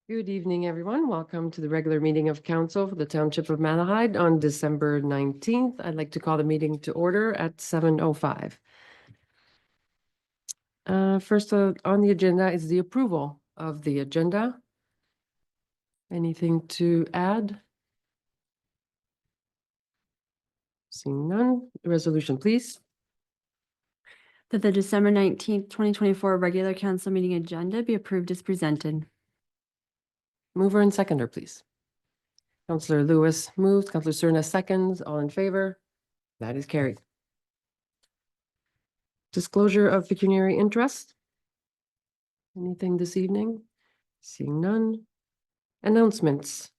Good evening, everyone. Welcome to the regular meeting of council for the Township of Malahide on December 19th. I'd like to call the meeting to order at 7:05. First on the agenda is the approval of the agenda. Anything to add? Seeing none. Resolution, please. That the December 19th, 2024 regular council meeting agenda be approved as presented. Mover and seconder, please. Councillor Lewis moves, Councillor Cerna seconds. All in favor? That is carried. Disclosure of pecuniary interest. Anything this evening? Seeing none. Announcements.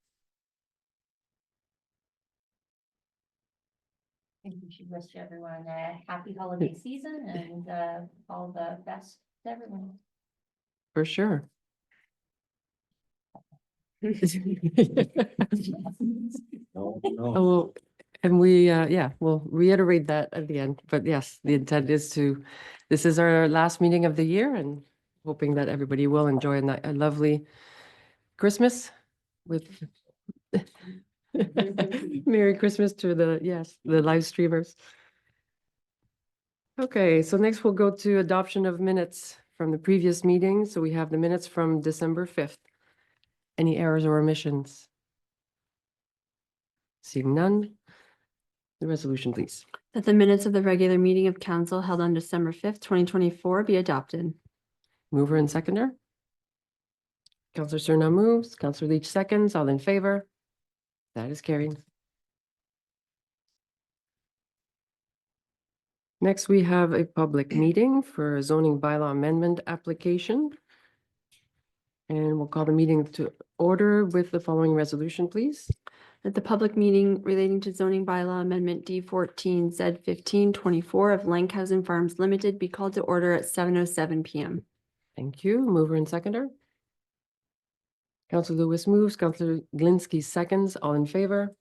I think we should wish everyone a happy holiday season and all the best to everyone. For sure. Oh, and we, we'll reiterate that at the end, but yes, the intent is this is our last meeting of the year and hoping that everybody will enjoy a lovely Christmas with Merry Christmas to the live streamers. Okay, so next we'll go to adoption of minutes from the previous meeting. So we have the minutes from December 5th. Any errors or omissions? Seeing none. The resolution, please. That the minutes of the regular meeting of council held on December 5th, 2024 be adopted. Mover and seconder. Councillor Cerna moves, Councillor Leach seconds. All in favor? That is carried. Next, we have a public meeting for a zoning bylaw amendment application. And we'll call the meeting to order with the following resolution, please. That the public meeting relating to zoning bylaw amendment D14 Z1524 of Lankhausen Farms Limited be called to order at 7:07 p.m. Thank you. Mover and seconder. Councillor Lewis moves, Councillor Glinsky seconds. All in favor?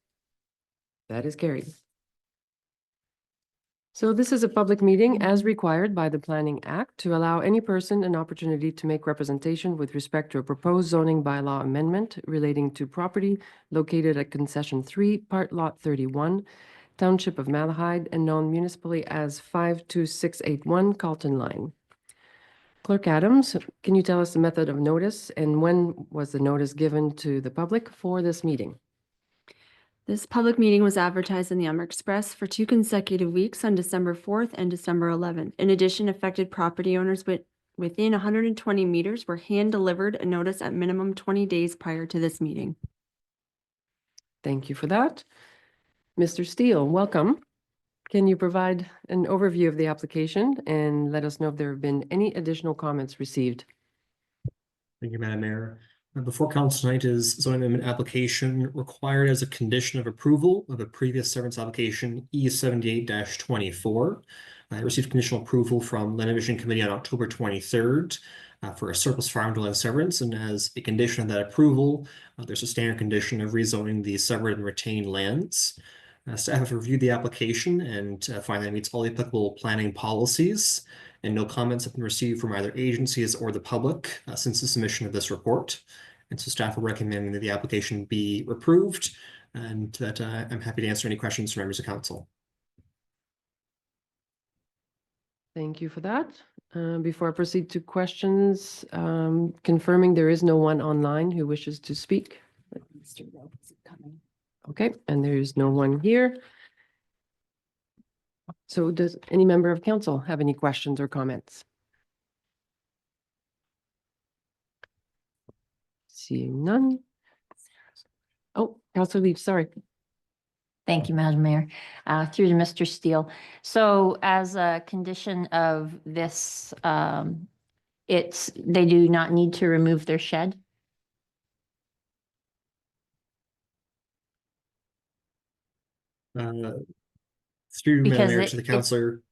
That is carried. So this is a public meeting as required by the Planning Act to allow any person an opportunity to make representation with respect to a proposed zoning bylaw amendment relating to property located at Concession 3, Part Lot 31, Township of Malahide, and known municipally as 52681 Carlton Line. Clerk Adams, can you tell us the method of notice and when was the notice given to the public for this meeting? This public meeting was advertised in the Elmer Express for 2 consecutive weeks on December 4th and December 11th. In addition, affected property owners within 120 meters were hand-delivered a notice at minimum 20 days prior to this meeting. Thank you for that. Mr. Steele, welcome. Can you provide an overview of the application and let us know if there have been any additional comments received? Thank you, Madam Mayor. Before council tonight is zoning amendment application required as a condition of approval of a previous severance application E78-24. I received conditional approval from Land Division Committee on October 23rd for a surplus farm dwelling severance, and as a condition of that approval, there's a standard condition of rezoning the severed and retained lands. Staff have reviewed the application and find that it meets all the applicable planning policies, and no comments have been received from either agencies or the public since the submission of this report. And so staff are recommending that the application be approved, and that I'm happy to answer any questions from members of council. Thank you for that. Before I proceed to questions, confirming there is no one online who wishes to speak. Okay, and there is no one here. So does any member of council have any questions or comments? Seeing none. Oh, Councillor Leach, sorry. Thank you, Madam Mayor. Through to Mr. Steele. So as a condition of this, they do not need to remove their shed? Through Madam Because Mayor to the councillor.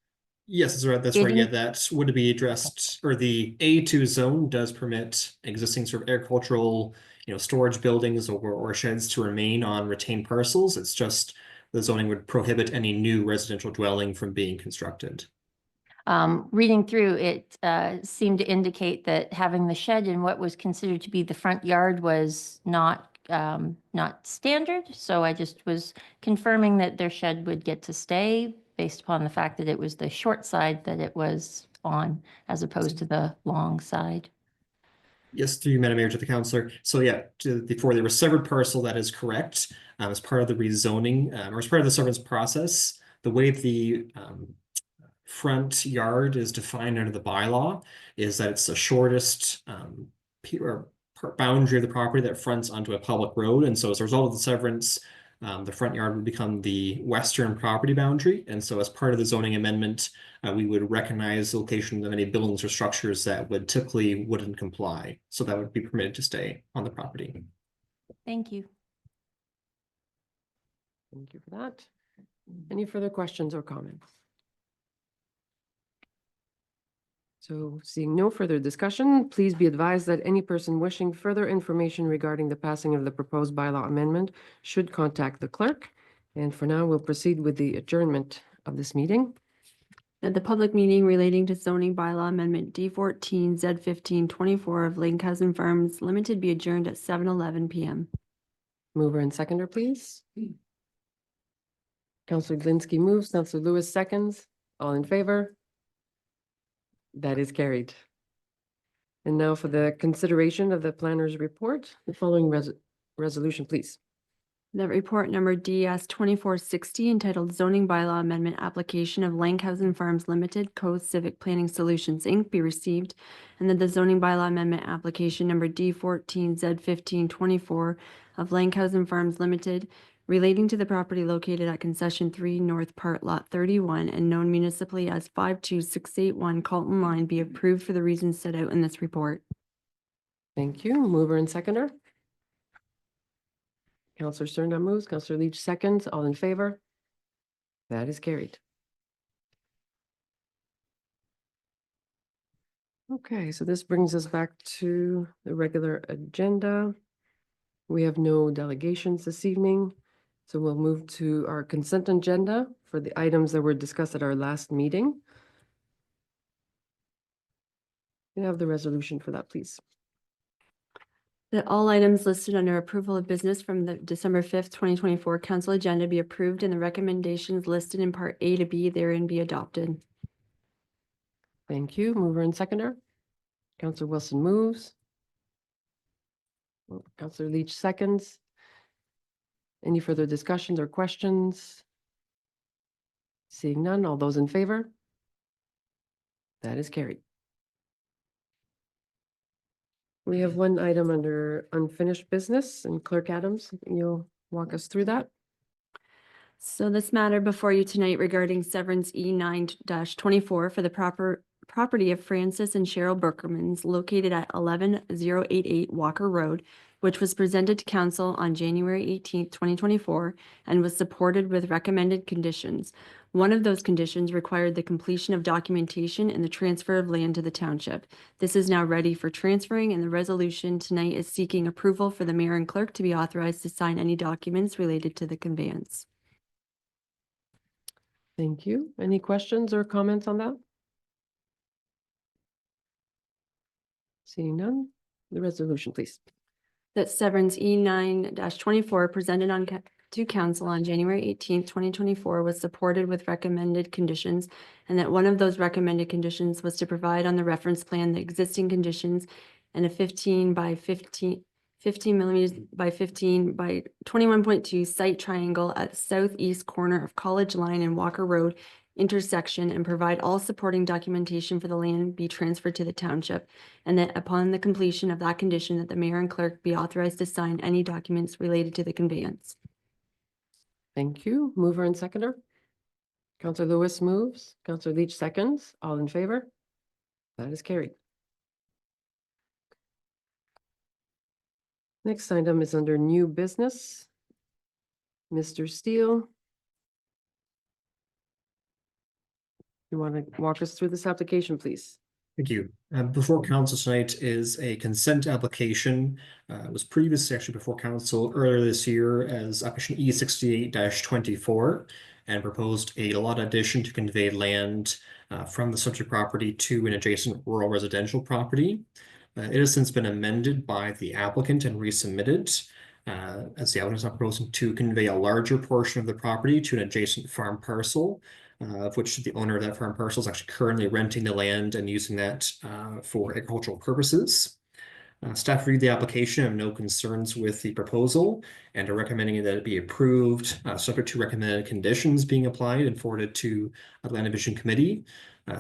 Yes, that's right. That's right. Yeah, that would be addressed, or the A2 zone does permit existing sort of agricultural, storage buildings or sheds to remain on retained parcels. It's just the zoning would prohibit any new residential dwelling from being constructed. Reading through it, seemed to indicate that having the shed in what was considered to be the front yard was not standard. So I just was confirming that their shed would get to stay based upon the fact that it was the short side that it was on as opposed to the long side. Yes, through you, Madam Mayor, to the councillor. So yeah, for the severed parcel, that is correct. As part of the rezoning, or as part of the severance process, the way the front yard is defined under the bylaw is that it's the shortest boundary of the property that fronts onto a public road. And so as a result of the severance, the front yard would become the western property boundary. And so as part of the zoning amendment, we would recognize the location of any buildings or structures that would typically wouldn't comply. So that would be permitted to stay on the property. Thank you. Thank you for that. Any further questions or comments? So seeing no further discussion, please be advised that any person wishing further information regarding the passing of the proposed bylaw amendment should contact the clerk. And for now, we'll proceed with the adjournment of this meeting. That the public meeting relating to zoning bylaw amendment D14 Z1524 of Langhausen Farms Limited be adjourned at 7:11 PM. Mover and seconder, please. Counselor Glinski moves, Counselor Lewis seconds. All in favor? That is carried. And now for the consideration of the planner's report, the following resolution, please. That report number DS 2460 entitled Zoning Bylaw Amendment Application of Langhausen Farms Limited, Co. Civic Planning Solutions, Inc. be received, and that the zoning bylaw amendment application number D14 Z1524 of Langhausen Farms Limited relating to the property located at Concession 3 North Part Lot 31 and known municipally as 52681 Colton Line be approved for the reasons set out in this report. Thank you. Mover and seconder. Counselor Stern moves, Counselor Leach seconds. All in favor? That is carried. Okay, so this brings us back to the regular agenda. We have no delegations this evening, so we'll move to our consent agenda for the items that were discussed at our last meeting. You have the resolution for that, please. That all items listed under approval of business from the December 5th, 2024 council agenda be approved and the recommendations listed in part A to B therein be adopted. Thank you. Mover and seconder. Counselor Wilson moves. Counselor Leach seconds. Any further discussions or questions? Seeing none, all those in favor? That is carried. We have one item under unfinished business, and Clerk Adams, you'll walk us through that. So this matter before you tonight regarding severance E9-24 for the property of Francis and Cheryl Berkermans located at 11088 Walker Road, which was presented to council on January 18th, 2024, and was supported with recommended conditions. One of those conditions required the completion of documentation and the transfer of land to the township. This is now ready for transferring, and the resolution tonight is seeking approval for the mayor and clerk to be authorized to sign any documents related to the conveyance. Thank you. Any questions or comments on that? Seeing none, the resolution, please. That severance E9-24 presented to council on January 18th, 2024 was supported with recommended conditions, and that one of those recommended conditions was to provide on the reference plan the existing conditions and a 15 millimeters by 15 by 21.2 site triangle at southeast corner of College Line and Walker Road intersection, and provide all supporting documentation for the land be transferred to the township, and that upon the completion of that condition that the mayor and clerk be authorized to sign any documents related to the conveyance. Thank you. Mover and seconder. Counselor Lewis moves, Counselor Leach seconds. All in favor? That is carried. Next item is under new business. Mr. Steele. You want to walk us through this application, please? Thank you. Before council tonight is a consent application. It was previously actually before council earlier this year as application E68-24. and proposed a lot addition to convey land from the subject property to an adjacent rural residential property. It has since been amended by the applicant and resubmitted, as the applicant is now proposing to convey a larger portion of the property to an adjacent farm parcel, of which the owner of that farm parcel is actually currently renting the land and using that for agricultural purposes. Staff reviewed the application, have no concerns with the proposal, and are recommending that it be approved, subject to recommended conditions being applied and forwarded to the Land Division Committee.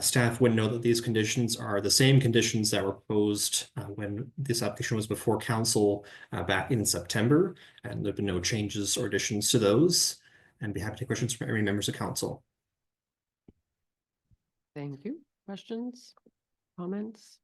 Staff would note that these conditions are the same conditions that were proposed when this application was before council back in September, and there have been no changes or additions to those. And be happy to take questions from any members of council. Thank you. Questions, comments?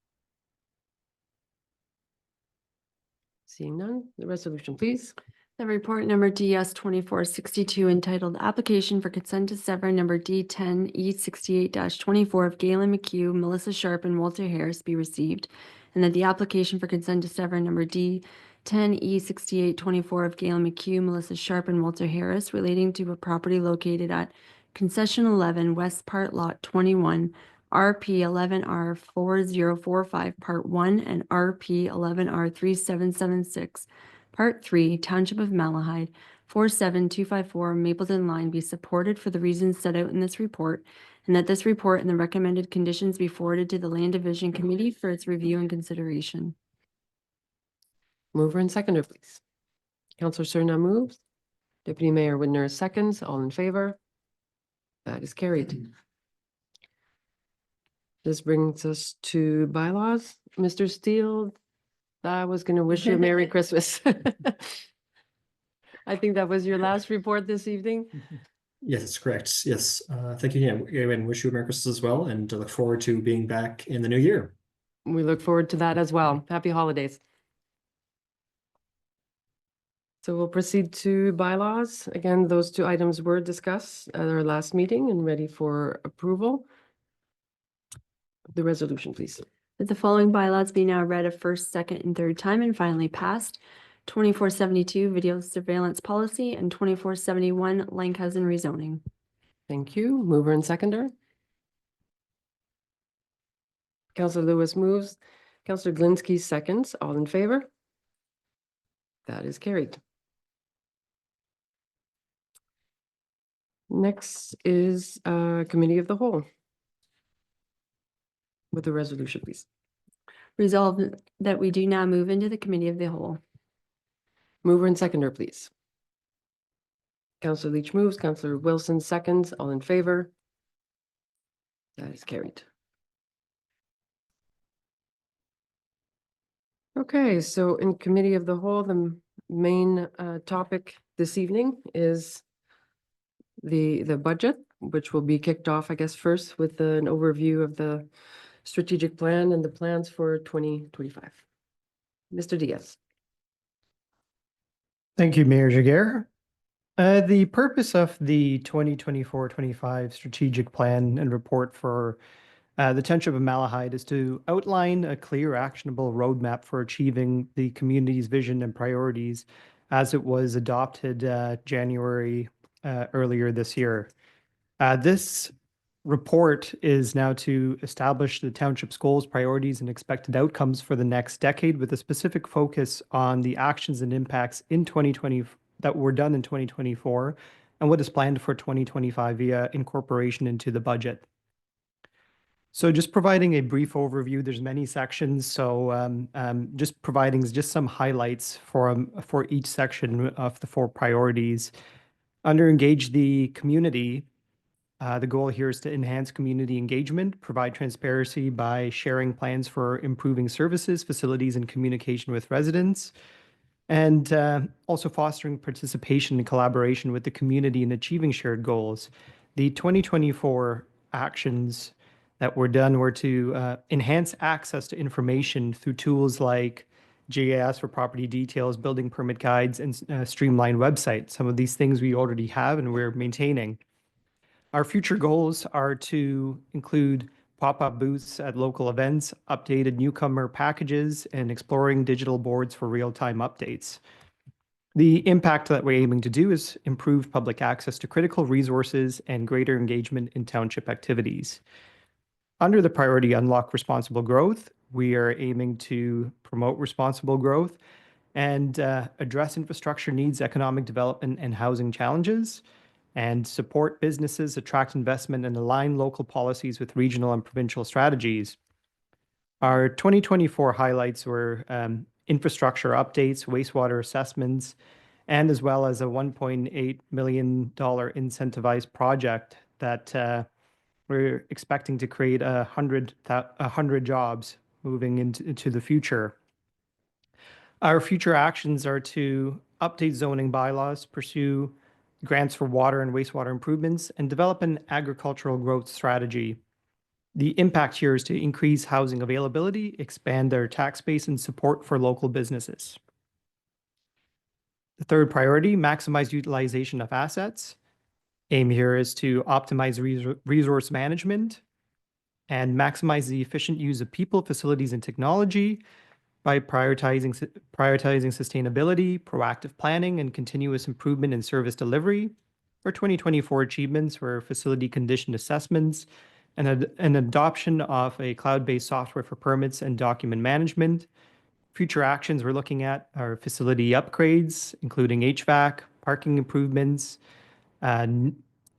Seeing none, the resolution, please. The report number DS 2462 entitled Application for Consent to Sever number D10 E68-24 of Galen McHugh, Melissa Sharp, and Walter Harris be received, and that the application for consent to sever number D10 E68-24 of Galen McHugh, Melissa Sharp, and Walter Harris relating to a property located at Concession 11 West Part Lot 21, RP 11R 4045 Part 1 and RP 11R 3776 Part 3, Township of Malahide, 47254 Mapleton Line be supported for the reasons set out in this report, and that this report and the recommended conditions be forwarded to the Land Division Committee for its review and consideration. Mover and seconder, please. Counselor Cerna moves. Deputy Mayor Whitner seconds. All in favor? That is carried. This brings us to bylaws. Mr. Steele, I was going to wish you a Merry Christmas. I think that was your last report this evening. Yes, that's correct. Yes, thank you again, and wish you a Merry Christmas as well, and look forward to being back in the new year. We look forward to that as well. Happy holidays. So we'll proceed to bylaws. Again, those two items were discussed at our last meeting and ready for approval. The resolution, please. That the following bylaws be now read a first, second, and third time and finally passed. 2472 Video Surveillance Policy and 2471 Langhausen Rezoning. Thank you. Mover and seconder. Councillor Lewis moves. Councillor Glinsky seconds. All in favor? That is carried. Next is Committee of the Whole. With the resolution, please. Resolved that we do now move into the Committee of the Whole. Mover and seconder, please. Councillor Leach moves. Councillor Wilson seconds. All in favor? That is carried. Okay, so in Committee of the Whole, the main topic this evening is the budget, which will be kicked off, I guess, first with an overview of the strategic plan and the plans for 2025. Mr. Diaz. Thank you, Mayor Giguere. The purpose of the 2024-25 strategic plan and report for the Township of Malahide is to outline a clear, actionable roadmap for achieving the community's vision and priorities as it was adopted January earlier this year. This report is now to establish the township's goals, priorities, and expected outcomes for the next decade with a specific focus on the actions and impacts in 2020 that were done in 2024 and what is planned for 2025 via incorporation into the budget. So just providing a brief overview, there's many sections, so just providing just some highlights for each section of the 4 priorities. Under engage the community, the goal here is to enhance community engagement, provide transparency by sharing plans for improving services, facilities, and communication with residents, and also fostering participation and collaboration with the community in achieving shared goals. The 2024 actions that were done were to enhance access to information through tools like GIS for property details, building permit guides, and streamlined website. Some of these things we already have and we're maintaining. Our future goals are to include pop-up booths at local events, updated newcomer packages, and exploring digital boards for real-time updates. The impact that we're aiming to do is improve public access to critical resources and greater engagement in township activities. Under the priority Unlock Responsible Growth, we are aiming to promote responsible growth and address infrastructure needs, economic development, and housing challenges, and support businesses, attract investment, and align local policies with regional and provincial strategies. Our 2024 highlights were infrastructure updates, wastewater assessments, and as well as a $1.8 million incentivized project that we're expecting to create 100 jobs moving into the future. Our future actions are to update zoning bylaws, pursue grants for water and wastewater improvements, and develop an agricultural growth strategy. The impact here is to increase housing availability, expand their tax base, and support for local businesses. The third priority, maximize utilization of assets. Aim here is to optimize resource management and maximize the efficient use of people, facilities, and technology by prioritizing sustainability, proactive planning, and continuous improvement in service delivery. Our 2024 achievements were facility condition assessments and an adoption of a cloud-based software for permits and document management. Future actions we're looking at are facility upgrades, including HVAC, parking improvements, and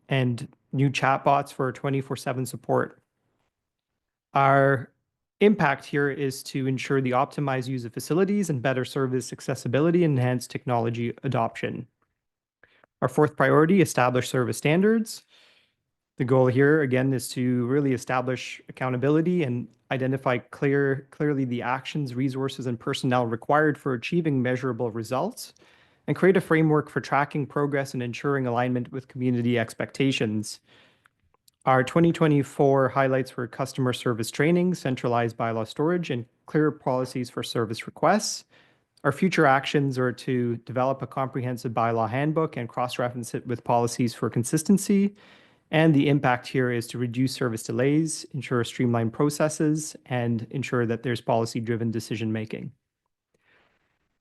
new chatbots for 24/7 support. Our impact here is to ensure the optimized use of facilities and better service accessibility and enhance technology adoption. Our fourth priority, establish service standards. The goal here, again, is to really establish accountability and identify clearly the actions, resources, and personnel required for achieving measurable results, and create a framework for tracking progress and ensuring alignment with community expectations. Our 2024 highlights were customer service training, centralized bylaw storage, and clear policies for service requests. Our future actions are to develop a comprehensive bylaw handbook and cross-reference it with policies for consistency. And the impact here is to reduce service delays, ensure streamlined processes, and ensure that there's policy-driven decision-making.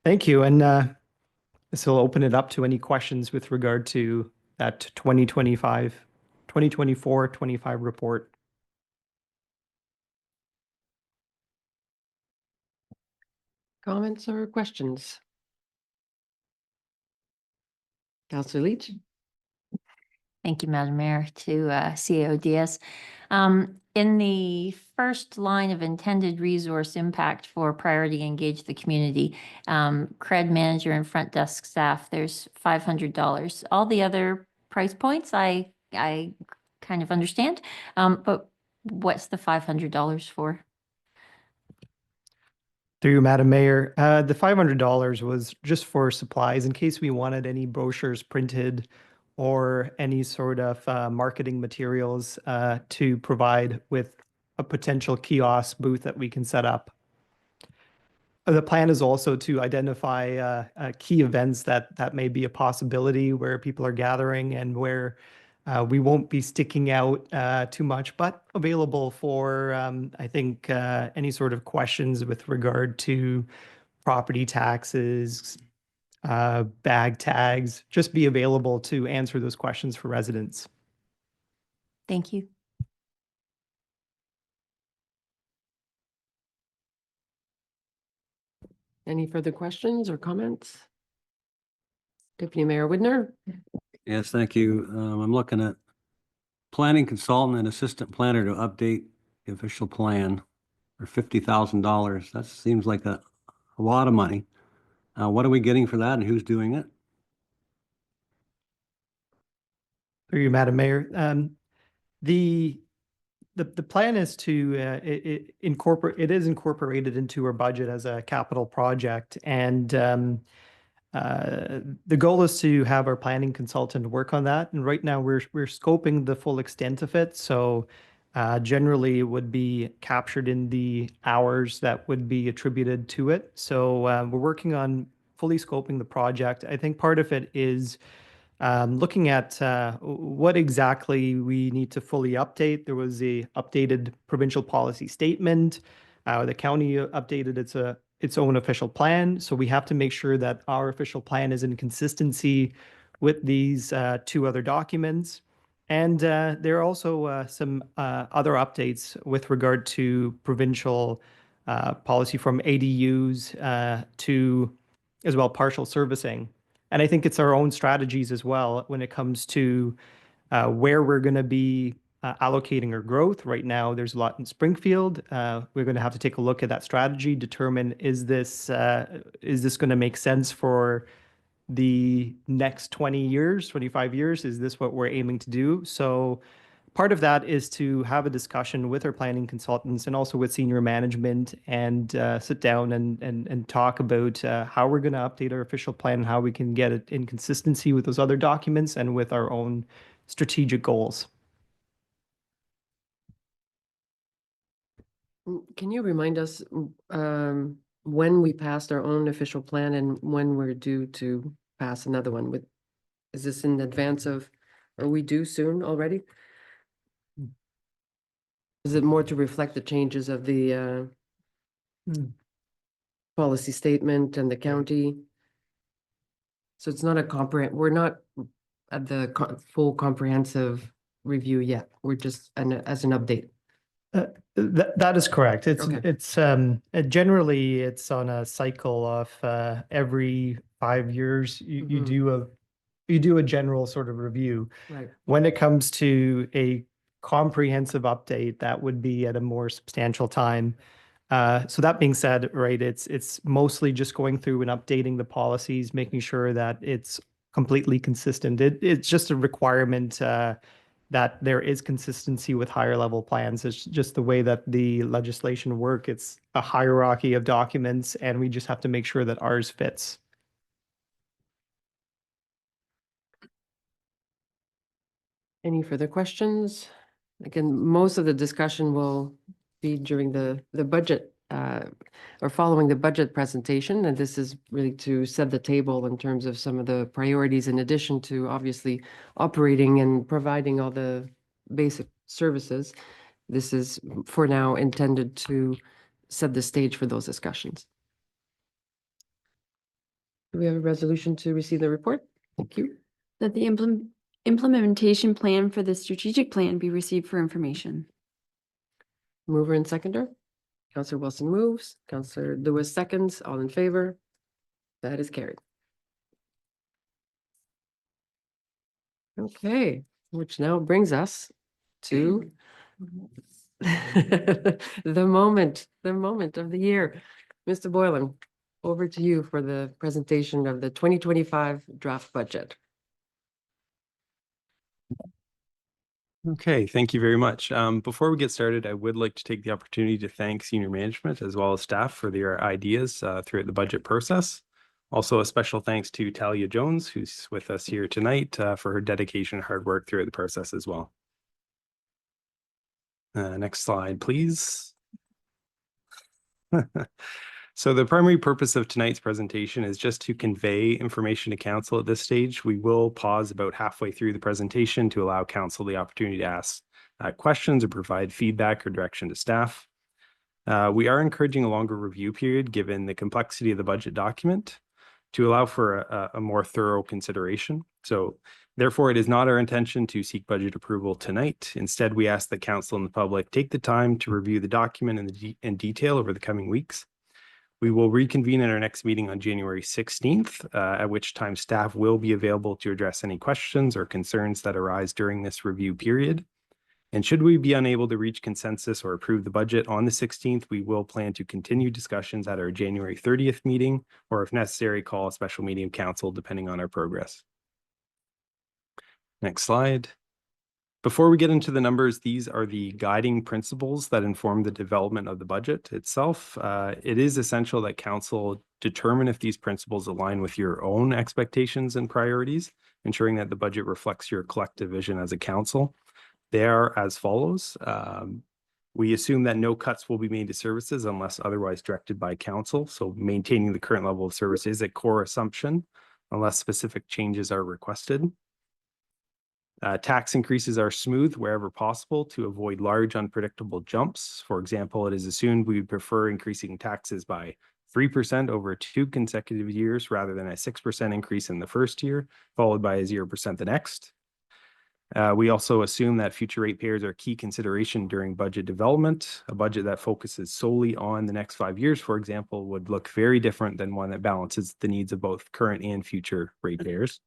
Thank you. And this will open it up to any questions with regard to that 2024-25 report. Comments or questions? Councillor Leach? Thank you, Madam Mayor, to CAO Diaz. In the first line of intended resource impact for priority engage the community, CRED manager and front desk staff, there's $500. All the other price points I kind of understand, but what's the $500 for? Through you, Madam Mayor, the $500 was just for supplies in case we wanted any brochures printed or any sort of marketing materials to provide with a potential kiosk booth that we can set up. The plan is also to identify key events that may be a possibility where people are gathering and where we won't be sticking out too much, but available for, I think, any sort of questions with regard to property taxes, bag tags, just be available to answer those questions for residents. Thank you. Any further questions or comments? Deputy Mayor Widner? Yes, thank you. I'm looking at planning consultant and assistant planner to update the official plan for $50,000. That seems like a lot of money. What are we getting for that and who's doing it? Through you, Madam Mayor. The plan is to incorporate. It is incorporated into our budget as a capital project, and the goal is to have our planning consultant work on that. And right now, we're scoping the full extent of it. So generally, it would be captured in the hours that would be attributed to it. So we're working on fully scoping the project. I think part of it is looking at what exactly we need to fully update. There was a updated provincial policy statement. The county updated its its own official plan. So we have to make sure that our official plan is in consistency with these two other documents. And there are also some other updates with regard to provincial policy from ADUs to as well partial servicing. And I think it's our own strategies as well when it comes to where we're going to be allocating our growth. Right now, there's a lot in Springfield. We're going to have to take a look at that strategy, determine is this going to make sense for the next 20 years, 25 years? Is this what we're aiming to do? So part of that is to have a discussion with our planning consultants and also with senior management and sit down and talk about how we're going to update our official plan and how we can get it in consistency with those other documents and with our own strategic goals. Can you remind us when we passed our own official plan and when we're due to pass another one? Is this in advance of, are we due soon already? Is it more to reflect the changes of the policy statement and the county? So it's not we're not at the full comprehensive review yet. We're just as an update. That is correct. Okay. It's generally it's on a cycle of every 5 years you do a general sort of review. Right. When it comes to a comprehensive update, that would be at a more substantial time. So that being said, right, it's mostly just going through and updating the policies, making sure that it's completely consistent. It's just a requirement that there is consistency with higher level plans. It's just the way that the legislation work. It's a hierarchy of documents, and we just have to make sure that ours fits. Any further questions? Again, most of the discussion will be during the budget or following the budget presentation. And this is really to set the table in terms of some of the priorities in addition to obviously operating and providing all the basic services. This is for now intended to set the stage for those discussions. Do we have a resolution to receive the report? Thank you. That the implementation plan for the strategic plan be received for information. Mover and seconder. Counselor Wilson moves. Counselor Lewis seconds. All in favor? That is carried. Okay, which now brings us to the moment of the year. Mr. Boylan, over to you for the presentation of the 2025 draft budget. Okay, thank you very much. Before we get started, I would like to take the opportunity to thank senior management as well as staff for their ideas throughout the budget process. Also, a special thanks to Talia Jones, who's with us here tonight, for her dedication and hard work throughout the process as well. Next slide, please. So the primary purpose of tonight's presentation is just to convey information to council at this stage. We will pause about halfway through the presentation to allow council the opportunity to ask questions or provide feedback or direction to staff. We are encouraging a longer review period given the complexity of the budget document to allow for a more thorough consideration. So therefore, it is not our intention to seek budget approval tonight. Instead, we ask that council and the public take the time to review the document in detail over the coming weeks. We will reconvene in our next meeting on January 16th, at which time staff will be available to address any questions or concerns that arise during this review period. And should we be unable to reach consensus or approve the budget on the 16th, we will plan to continue discussions at our January 30th meeting, or if necessary, call a special meeting of council depending on our progress. Next slide. Before we get into the numbers, these are the guiding principles that inform the development of the budget itself. It is essential that council determine if these principles align with your own expectations and priorities, ensuring that the budget reflects your collective vision as a council. They are as follows. We assume that no cuts will be made to services unless otherwise directed by council. So maintaining the current level of service is a core assumption unless specific changes are requested. Tax increases are smooth wherever possible to avoid large unpredictable jumps. For example, it is assumed we would prefer increasing taxes by 3% over 2 consecutive years rather than a 6% increase in the first year, followed by a 0% the next. We also assume that future ratepayers are a key consideration during budget development. A budget that focuses solely on the next 5 years, for example, would look very different than one that balances the needs of both current and future ratepayers.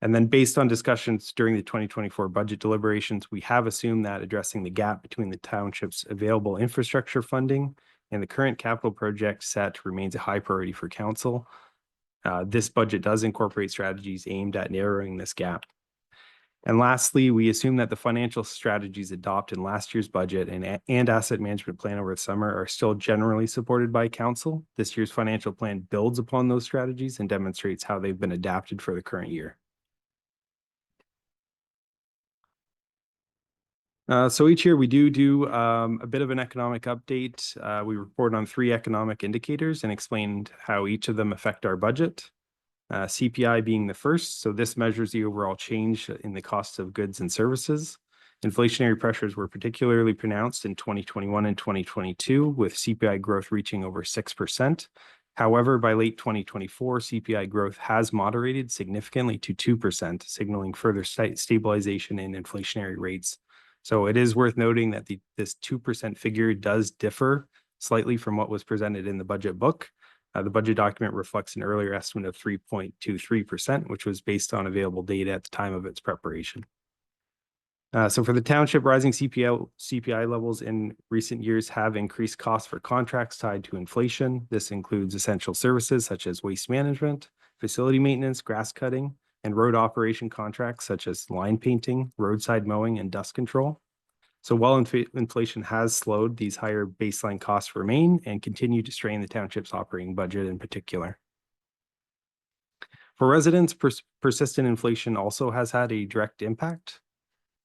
And then based on discussions during the 2024 budget deliberations, we have assumed that addressing the gap between the township's available infrastructure funding and the current capital project set remains a high priority for council. This budget does incorporate strategies aimed at narrowing this gap. And lastly, we assume that the financial strategies adopted in last year's budget and asset management plan over the summer are still generally supported by council. This year's financial plan builds upon those strategies and demonstrates how they've been adapted for the current year. So each year we do a bit of an economic update. We report on 3 economic indicators and explained how each of them affect our budget. CPI being the first. So this measures the overall change in the cost of goods and services. Inflationary pressures were particularly pronounced in 2021 and 2022, with CPI growth reaching over 6%. However, by late 2024, CPI growth has moderated significantly to 2%, signaling further stabilization in inflationary rates. So it is worth noting that this 2% figure does differ slightly from what was presented in the budget book. The budget document reflects an earlier estimate of 3.23%, which was based on available data at the time of its preparation. So for the township, rising CPI levels in recent years have increased costs for contracts tied to inflation. This includes essential services such as waste management, facility maintenance, grass cutting, and road operation contracts such as line painting, roadside mowing, and dust control. So while inflation has slowed, these higher baseline costs remain and continue to strain the township's operating budget in particular. For residents, persistent inflation also has had a direct impact.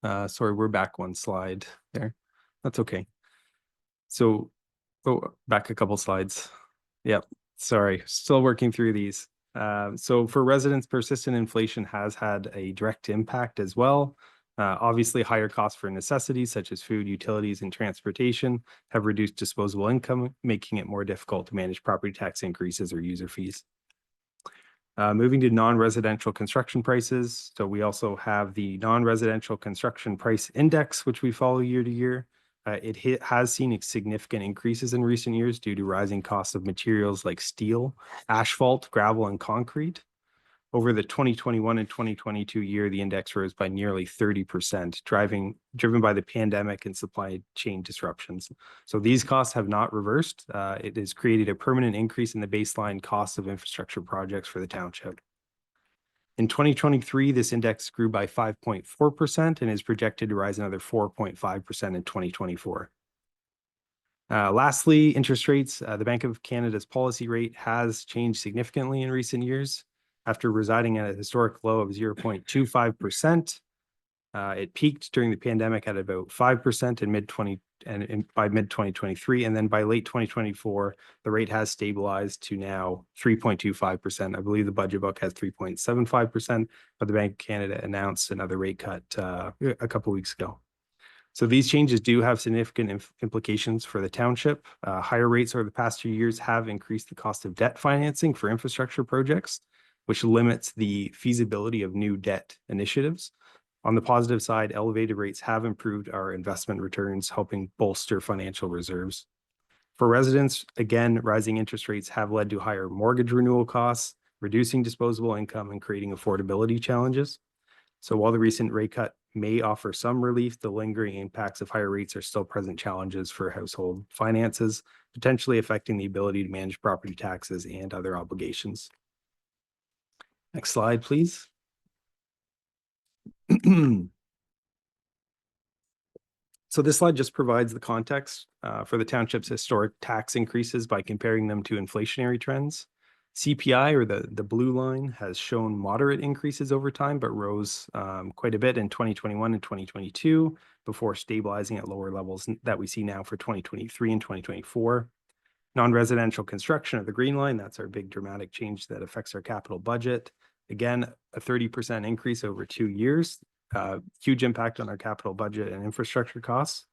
Sorry, we're back one slide there. That's okay. So, back a couple slides. Yep, sorry, still working through these. So for residents, persistent inflation has had a direct impact as well. Obviously, higher costs for necessities such as food, utilities, and transportation have reduced disposable income, making it more difficult to manage property tax increases or user fees. Moving to non-residential construction prices. So we also have the non-residential construction price index, which we follow year to year. It has seen significant increases in recent years due to rising costs of materials like steel, asphalt, gravel, and concrete. Over the 2021 and 2022 year, the index rose by nearly 30%, driven by the pandemic and supply chain disruptions. So these costs have not reversed. It has created a permanent increase in the baseline cost of infrastructure projects for the township. In 2023, this index grew by 5.4% and is projected to rise another 4.5% in 2024. Lastly, interest rates. The Bank of Canada's policy rate has changed significantly in recent years. After residing at a historic low of 0.25%, it peaked during the pandemic at about 5% by mid-2023, and then by late 2024, the rate has stabilized to now 3.25%. I believe the budget book has 3.75%, but the Bank of Canada announced another rate cut a couple weeks ago. So these changes do have significant implications for the township. Higher rates over the past few years have increased the cost of debt financing for infrastructure projects, which limits the feasibility of new debt initiatives. On the positive side, elevated rates have improved our investment returns, helping bolster financial reserves. For residents, again, rising interest rates have led to higher mortgage renewal costs, reducing disposable income and creating affordability challenges. So while the recent rate cut may offer some relief, the lingering impacts of higher rates are still present challenges for household finances, potentially affecting the ability to manage property taxes and other obligations. Next slide, please. So this slide just provides the context for the township's historic tax increases by comparing them to inflationary trends. CPI, or the blue line, has shown moderate increases over time, but rose quite a bit in 2021 and 2022 before stabilizing at lower levels that we see now for 2023 and 2024. Non-residential construction, or the green line, that's our big dramatic change that affects our capital budget. Again, a 30% increase over 2 years, huge impact on our capital budget and infrastructure costs.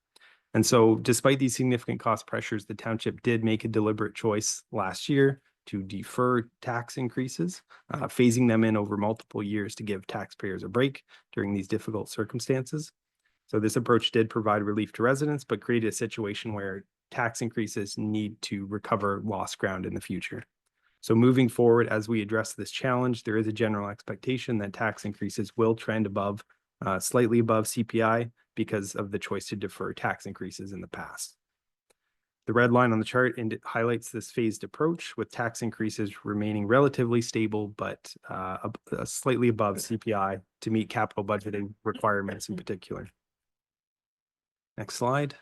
And so despite these significant cost pressures, the township did make a deliberate choice last year to defer tax increases, phasing them in over multiple years to give taxpayers a break during these difficult circumstances. So this approach did provide relief to residents, but created a situation where tax increases need to recover lost ground in the future. So moving forward, as we address this challenge, there is a general expectation that tax increases will trend above, slightly above CPI because of the choice to defer tax increases in the past. The red line on the chart highlights this phased approach, with tax increases remaining relatively stable, but slightly above CPI to meet capital budgeting requirements in particular. Next slide.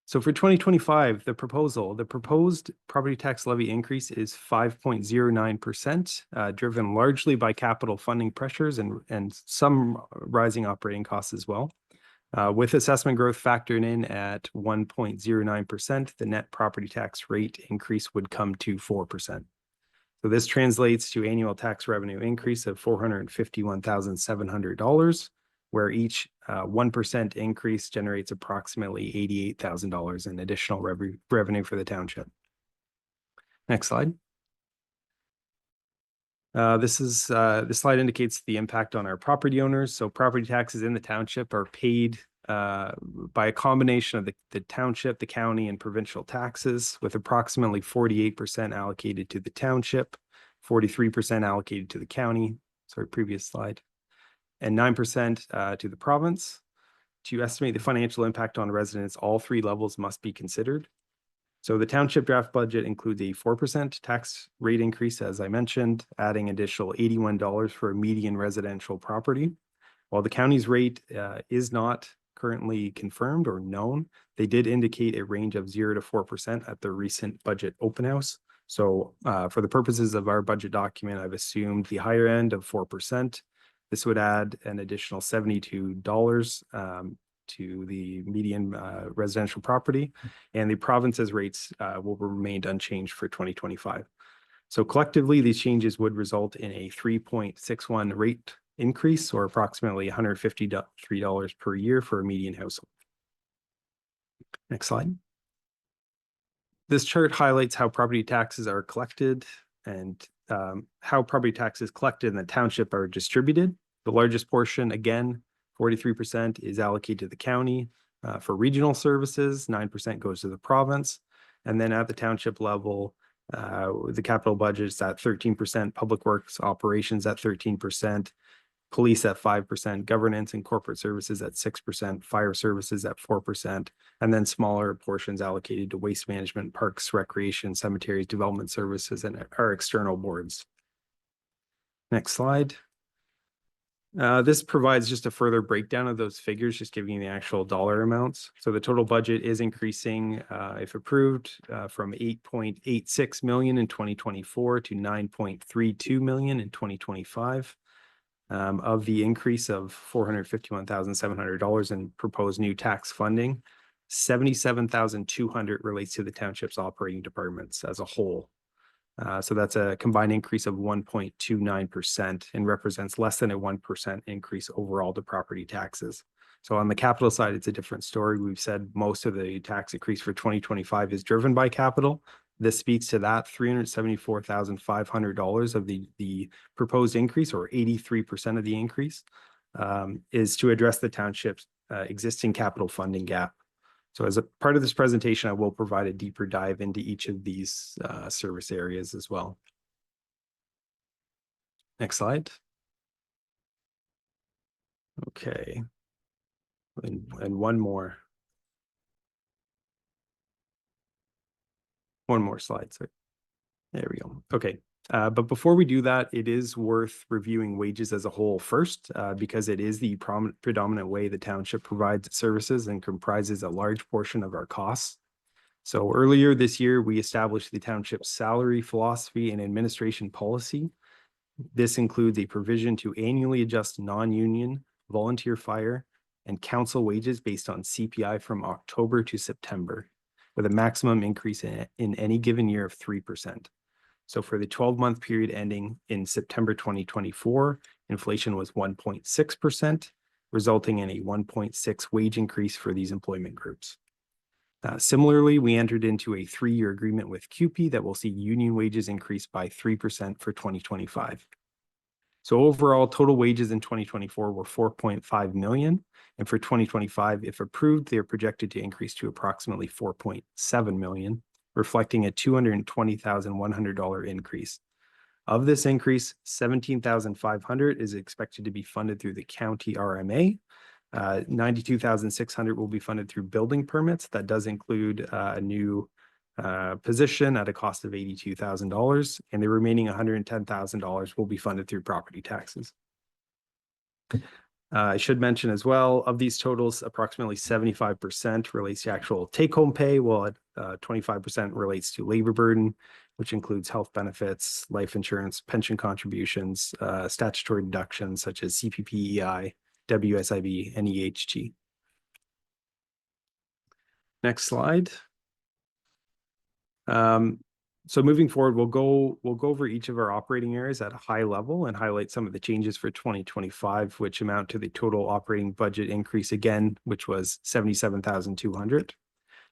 So for 2025, the proposed property tax levy increase is 5.09%, driven largely by capital funding pressures and some rising operating costs as well. With assessment growth factored in at 1.09%, the net property tax rate increase would come to 4%. So this translates to annual tax revenue increase of $451,700, where each 1% increase generates approximately $88,000 in additional revenue for the township. Next slide. This slide indicates the impact on our property owners. So property taxes in the township are paid by a combination of the township, the county, and provincial taxes, with approximately 48% allocated to the township, 43% allocated to the county. Sorry, previous slide. And 9% to the province. To estimate the financial impact on residents, all three levels must be considered. So the township draft budget includes a 4% tax rate increase, as I mentioned, adding additional $81 for a median residential property. While the county's rate is not currently confirmed or known, they did indicate a range of 0 to 4% at the recent budget open house. So for the purposes of our budget document, I've assumed the higher end of 4%. This would add an additional $72 to the median residential property, and the province's rates will remain unchanged for 2025. So collectively, these changes would result in a 3.61 rate increase, or approximately $153 per year for a median household. Next slide. This chart highlights how property taxes are collected and how property taxes collected in the township are distributed. The largest portion, again, 43%, is allocated to the county. For regional services, 9% goes to the province. And then at the township level, the capital budget is at 13%, public works operations at 13%, police at 5%, governance and corporate services at 6%, fire services at 4%, and then smaller portions allocated to waste management, parks, recreation, cemeteries, development services, and our external boards. Next slide. This provides just a further breakdown of those figures, just giving you the actual dollar amounts. So the total budget is increasing, if approved, from $8.86 million in 2024 to $9.32 million in 2025. Of the increase of $451,700 in proposed new tax funding, $77,200 relates to the township's operating departments as a whole. So that's a combined increase of 1.29% and represents less than a 1% increase overall to property taxes. So on the capital side, it's a different story. We've said most of the tax increase for 2025 is driven by capital. This speaks to that $374,500 of the proposed increase, or 83% of the increase, is to address the township's existing capital funding gap. So as a part of this presentation, I will provide a deeper dive into each of these service areas as well. Next slide. Okay. And one more. One more slide, sorry. There we go. Okay. But before we do that, it is worth reviewing wages as a whole first, because it is the predominant way the township provides its services and comprises a large portion of our costs. So earlier this year, we established the township's salary philosophy and administration policy. This includes a provision to annually adjust non-union, volunteer fire, and council wages based on CPI from October to September, with a maximum increase in any given year of 3%. So for the 12-month period ending in September 2024, inflation was 1.6%, resulting in a 1.6 wage increase for these employment groups. Similarly, we entered into a 3-year agreement with CUPE that will see union wages increase by 3% for 2025. So overall, total wages in 2024 were 4.5 million. And for 2025, if approved, they are projected to increase to approximately 4.7 million, reflecting a $220,100 increase. Of this increase, 17,500 is expected to be funded through the county RMA. 92,600 will be funded through building permits. That does include a new position at a cost of $82,000, and the remaining $110,000 will be funded through property taxes. I should mention as well, of these totals, approximately 75% relates to actual take-home pay, while 25% relates to labor burden, which includes health benefits, life insurance, pension contributions, statutory deductions such as CPP-EI, WSIB, and EHT. Next slide. So moving forward, we'll go over each of our operating areas at a high level and highlight some of the changes for 2025, which amount to the total operating budget increase again, which was 77,200.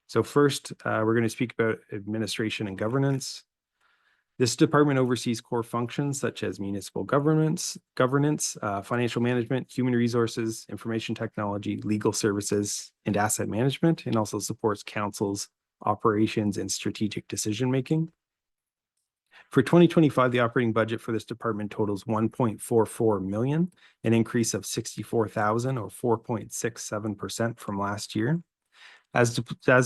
So first, we're going to speak about administration and governance. This department oversees core functions such as municipal governance, financial management, human resources, information technology, legal services, and asset management, and also supports council's operations and strategic decision-making. For 2025, the operating budget for this department totals 1.44 million, an increase of 64,000 or 4.67% from last year. As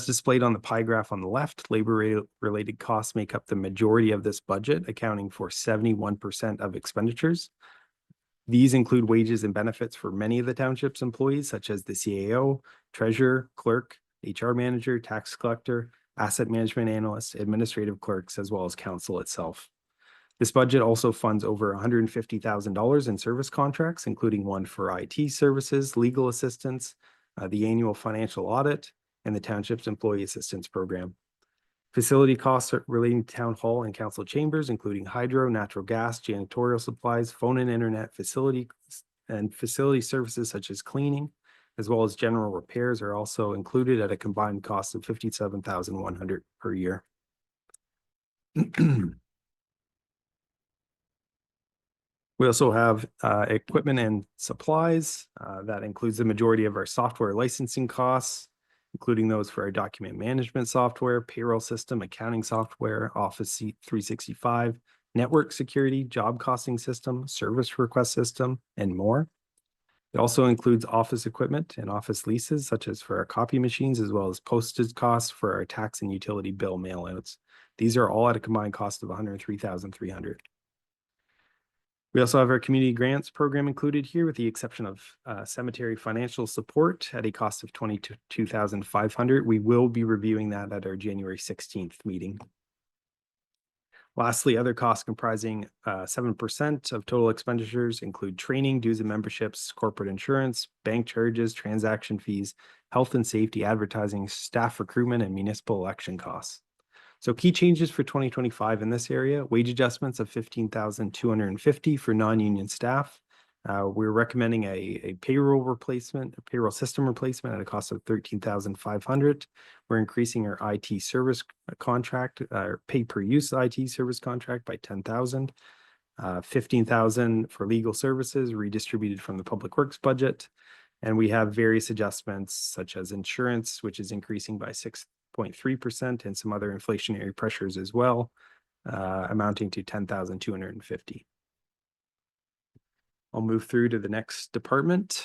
displayed on the pie graph on the left, labor-related costs make up the majority of this budget, accounting for 71% of expenditures. These include wages and benefits for many of the township's employees, such as the CAO, treasurer, clerk, HR manager, tax collector, asset management analyst, administrative clerks, as well as council itself. This budget also funds over $150,000 in service contracts, including one for IT services, legal assistance, the annual financial audit, and the township's employee assistance program. Facility costs relating to town hall and council chambers, including hydro, natural gas, janitorial supplies, phone and internet facility services such as cleaning, as well as general repairs, are also included at a combined cost of $57,100 per year. We also have equipment and supplies. That includes the majority of our software licensing costs, including those for our document management software, payroll system, accounting software, Office 365, network security, job costing system, service request system, and more. It also includes office equipment and office leases, such as for our copy machines, as well as postage costs for our tax and utility bill mailouts. These are all at a combined cost of $103,300. We also have our community grants program included here, with the exception of cemetery financial support at a cost of $22,500. We will be reviewing that at our January 16th meeting. Lastly, other costs comprising 7% of total expenditures include training, dues and memberships, corporate insurance, bank charges, transaction fees, health and safety, advertising, staff recruitment, and municipal election costs. So key changes for 2025 in this area: wage adjustments of $15,250 for non-union staff. We're recommending a payroll system replacement at a cost of $13,500. We're increasing our IT service contract, our pay per use IT service contract by $10,000. $15,000 for legal services redistributed from the public works budget. And we have various adjustments such as insurance, which is increasing by 6.3%, and some other inflationary pressures as well, amounting to $10,250. I'll move through to the next department,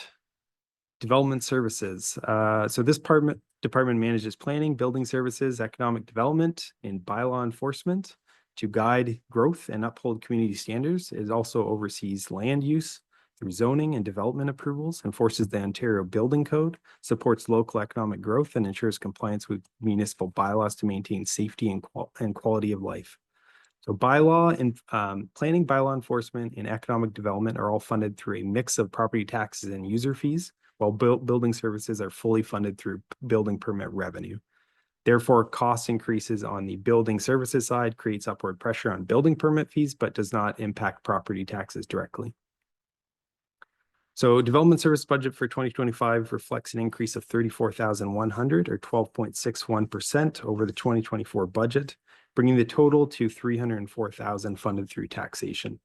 development services. So this department manages planning, building services, economic development, and bylaw enforcement to guide growth and uphold community standards. It also oversees land use through zoning and development approvals, enforces the Ontario Building Code, supports local economic growth, and ensures compliance with municipal bylaws to maintain safety and quality of life. So bylaw and planning, bylaw enforcement, and economic development are all funded through a mix of property taxes and user fees, while building services are fully funded through building permit revenue. Therefore, cost increases on the building services side creates upward pressure on building permit fees, but does not impact property taxes directly. So development service budget for 2025 reflects an increase of 34,100 or 12.61% over the 2024 budget, bringing the total to 304,000 funded through taxation.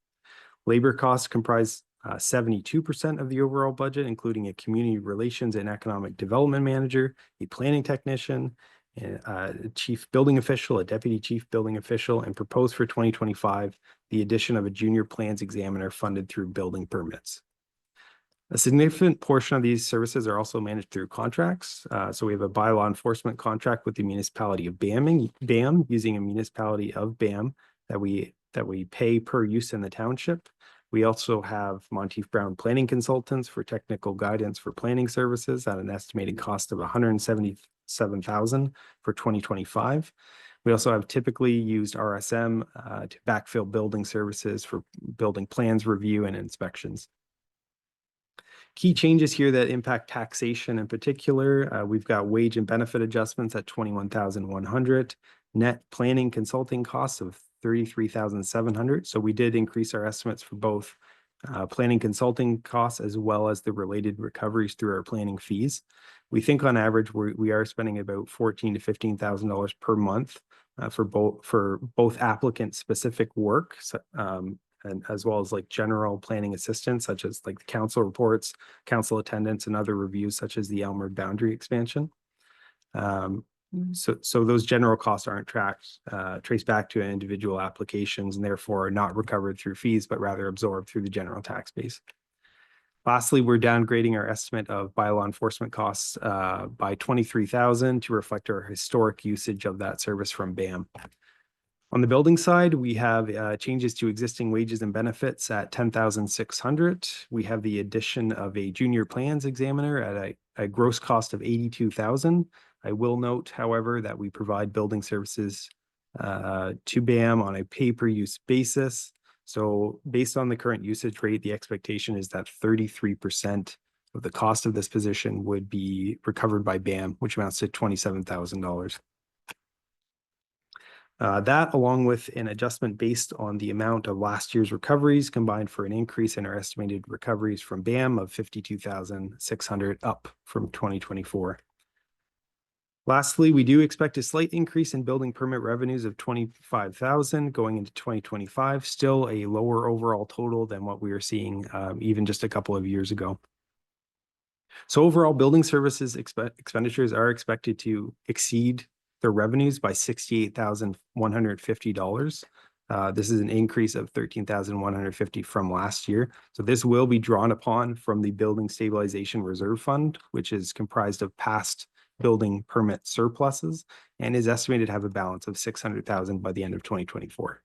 Labor costs comprise 72% of the overall budget, including a community relations and economic development manager, a planning technician, a chief building official, a deputy chief building official, and proposed for 2025, the addition of a junior plans examiner funded through building permits. A significant portion of these services are also managed through contracts. So we have a bylaw enforcement contract with the municipality of BAM, using a municipality of BAM that we pay per use in the township. We also have Monteith Brown Planning Consultants for technical guidance for planning services at an estimated cost of $177,000 for 2025. We also have typically used RSM to backfill building services for building plans review and inspections. Key changes here that impact taxation in particular, we've got wage and benefit adjustments at 21,100, net planning consulting costs of 33,700. So we did increase our estimates for both planning consulting costs as well as the related recoveries through our planning fees. We think on average we are spending about $14,000 to $15,000 per month for both applicant specific work. And as well as like general planning assistance, such as like the council reports, council attendance, and other reviews, such as the Elmer boundary expansion. So those general costs aren't traced back to individual applications and therefore are not recovered through fees, but rather absorbed through the general tax base. Lastly, we're downgrading our estimate of bylaw enforcement costs by $23,000 to reflect our historic usage of that service from BAM. On the building side, we have changes to existing wages and benefits at $10,600. We have the addition of a junior plans examiner at a gross cost of $82,000. I will note, however, that we provide building services to BAM on a pay-per-use basis. So based on the current usage rate, the expectation is that 33% of the cost of this position would be recovered by BAM, which amounts to $27,000. That, along with an adjustment based on the amount of last year's recoveries, combined for an increase in our estimated recoveries from BAM of $52,600 up from 2024. Lastly, we do expect a slight increase in building permit revenues of $25,000 going into 2025, still a lower overall total than what we were seeing even just a couple of years ago. So overall, building services expenditures are expected to exceed their revenues by $68,150. This is an increase of $13,150 from last year. So this will be drawn upon from the Building Stabilization Reserve Fund, which is comprised of past building permit surpluses and is estimated to have a balance of $600,000 by the end of 2024.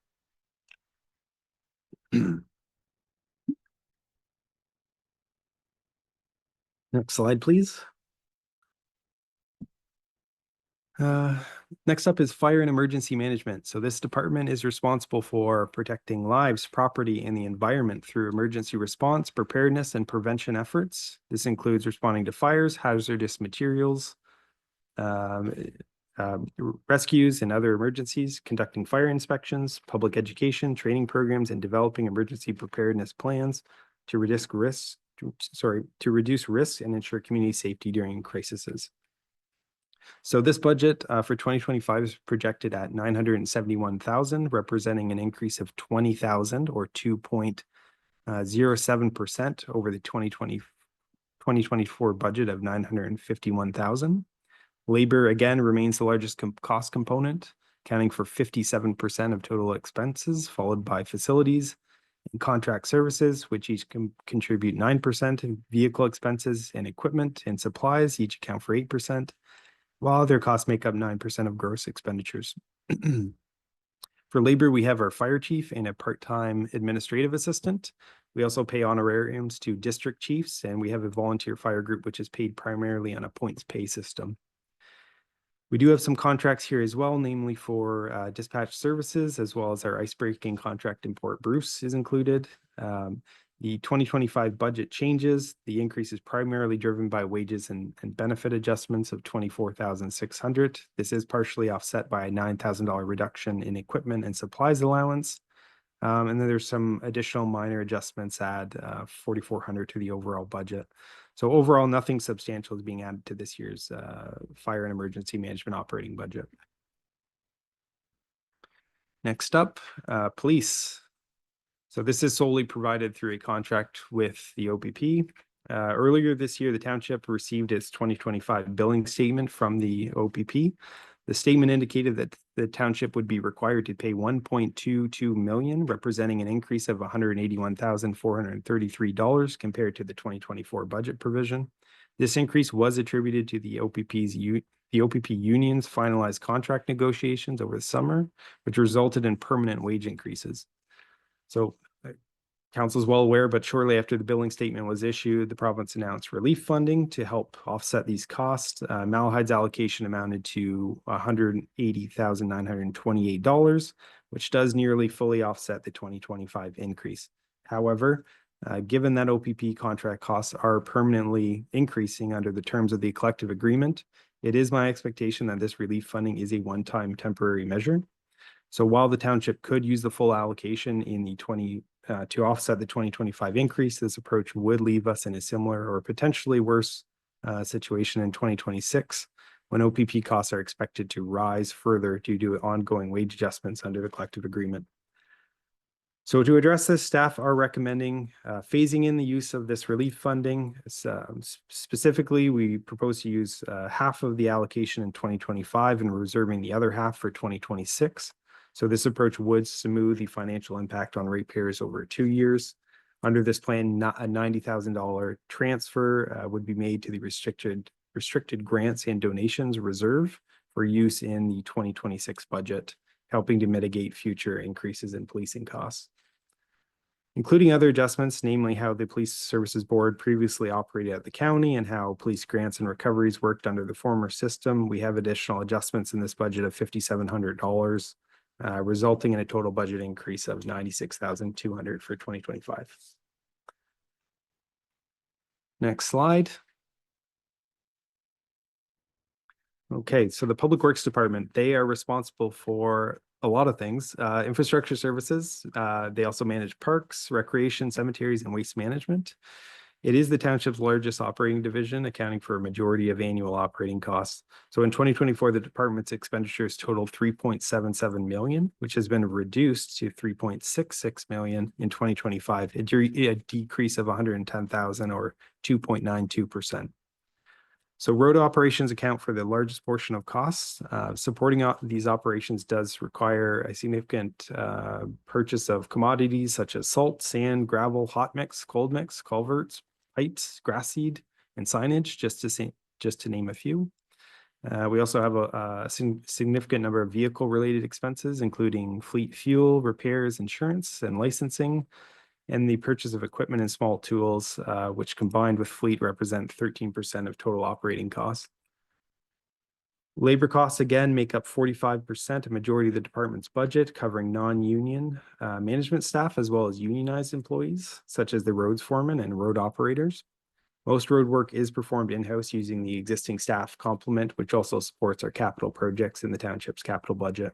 Next slide, please. Next up is fire and emergency management. So this department is responsible for protecting lives, property, and the environment through emergency response, preparedness, and prevention efforts. This includes responding to fires, hazardous materials, rescues, and other emergencies, conducting fire inspections, public education, training programs, and developing emergency preparedness plans to reduce risks and ensure community safety during crises. So this budget for 2025 is projected at $971,000, representing an increase of $20,000 or 2.07% over the 2024 budget of $951,000. Labor, again, remains the largest cost component, accounting for 57% of total expenses, followed by facilities and contract services, which each contribute 9%, and vehicle expenses and equipment and supplies each account for 8%. While other costs make up 9% of gross expenditures. For labor, we have our fire chief and a part-time administrative assistant. We also pay honorariums to district chiefs, and we have a volunteer fire group, which is paid primarily on a points pay system. We do have some contracts here as well, namely for dispatch services, as well as our icebreaking contract in Port Bruce is included. The 2025 budget changes. The increase is primarily driven by wages and benefit adjustments of $24,600. This is partially offset by a $9,000 reduction in equipment and supplies allowance. And then there's some additional minor adjustments, add 4,400 to the overall budget. So overall, nothing substantial is being added to this year's fire and emergency management operating budget. Next up, police. So this is solely provided through a contract with the OPP. Earlier this year, the township received its 2025 billing statement from the OPP. The statement indicated that the township would be required to pay 1.22 million, representing an increase of $181,433 compared to the 2024 budget provision. This increase was attributed to the OPP union's finalized contract negotiations over the summer, which resulted in permanent wage increases. So council is well aware, but shortly after the billing statement was issued, the province announced relief funding to help offset these costs. Malahide's allocation amounted to $180,928, which does nearly fully offset the 2025 increase. However, given that OPP contract costs are permanently increasing under the terms of the collective agreement, it is my expectation that this relief funding is a one-time temporary measure. So while the township could use the full allocation in the to offset the 2025 increase, this approach would leave us in a similar or potentially worse situation in 2026, when OPP costs are expected to rise further due to ongoing wage adjustments under the collective agreement. So to address this, staff are recommending phasing in the use of this relief funding. Specifically, we propose to use half of the allocation in 2025 and reserving the other half for 2026. So this approach would smooth the financial impact on ratepayers over 2 years. Under this plan, a $90,000 transfer would be made to the restricted grants and donations reserve for use in the 2026 budget, helping to mitigate future increases in policing costs. Including other adjustments, namely how the Police Services Board previously operated at the county and how police grants and recoveries worked under the former system, we have additional adjustments in this budget of $5,700. Resulting in a total budget increase of $96,200 for 2025. Next slide. Okay, so the Public Works Department, they are responsible for a lot of things. Infrastructure services, they also manage parks, recreation, cemeteries, and waste management. It is the township's largest operating division, accounting for a majority of annual operating costs. So in 2024, the department's expenditures totaled $3.77 million, which has been reduced to $3.66 million in 2025, a decrease of $110,000 or 2.92%. So road operations account for the largest portion of costs. Supporting these operations does require a significant purchase of commodities such as salt, sand, gravel, hot mix, cold mix, culverts, pipes, grass seed, and signage, just to name a few. We also have a significant number of vehicle-related expenses, including fleet fuel, repairs, insurance, and licensing, and the purchase of equipment and small tools, which combined with fleet represent 13% of total operating costs. Labor costs, again, make up 45%, a majority of the department's budget, covering non-union management staff as well as unionized employees, such as the roads foreman and road operators. Most road work is performed in-house using the existing staff complement, which also supports our capital projects in the township's capital budget.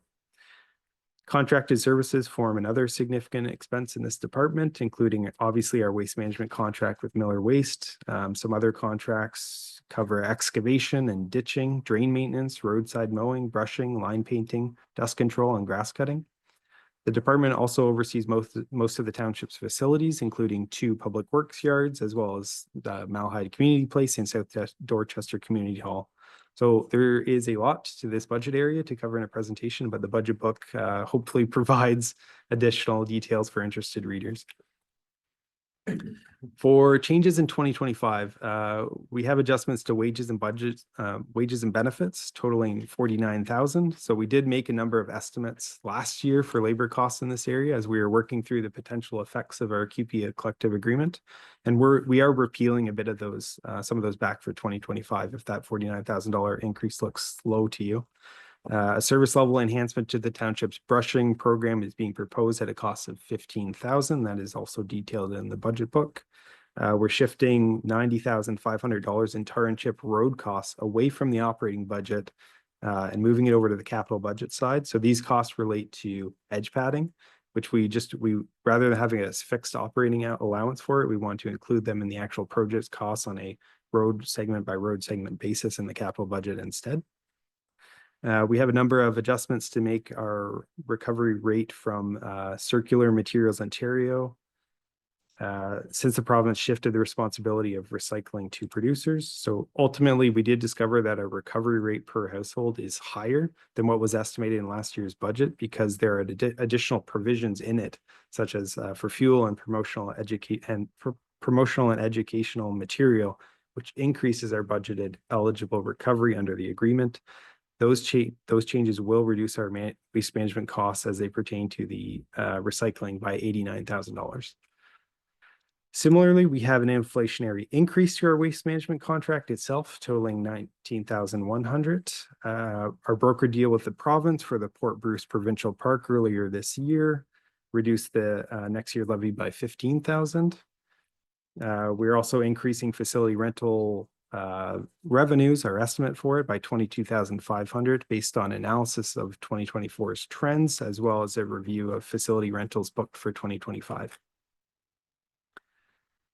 Contracted services form another significant expense in this department, including obviously our waste management contract with Miller Waste. Some other contracts cover excavation and ditching, drain maintenance, roadside mowing, brushing, line painting, dust control, and grass cutting. The department also oversees most of the township's facilities, including 2 public works yards, as well as the Malahide Community Place and South Dorchester Community Hall. So there is a lot to this budget area to cover in a presentation, but the budget book hopefully provides additional details for interested readers. For changes in 2025, we have adjustments to wages and benefits totaling $49,000. So we did make a number of estimates last year for labor costs in this area as we are working through the potential effects of our QPA collective agreement. And we are repealing a bit of those, some of those back for 2025 if that $49,000 increase looks low to you. A service level enhancement to the township's brushing program is being proposed at a cost of $15,000. That is also detailed in the budget book. We're shifting $90,500 in tar and chip road costs away from the operating budget and moving it over to the capital budget side. So these costs relate to edge padding. which we rather than having a fixed operating allowance for it, we want to include them in the actual project's costs on a road segment by road segment basis in the capital budget instead. We have a number of adjustments to make our recovery rate from Circular Materials Ontario. Since the province shifted the responsibility of recycling to producers. So ultimately, we did discover that our recovery rate per household is higher than what was estimated in last year's budget because there are additional provisions in it, such as for fuel and promotional and educational material, which increases our budgeted eligible recovery under the agreement. Those changes will reduce our waste management costs as they pertain to the recycling by $89,000. Similarly, we have an inflationary increase to our waste management contract itself, totaling $19,100. Our broker deal with the province for the Port Bruce Provincial Park earlier this year reduced the next year levy by $15,000. We're also increasing facility rental revenues, our estimate for it, by $22,500 based on analysis of 2024's trends, as well as a review of facility rentals booked for 2025.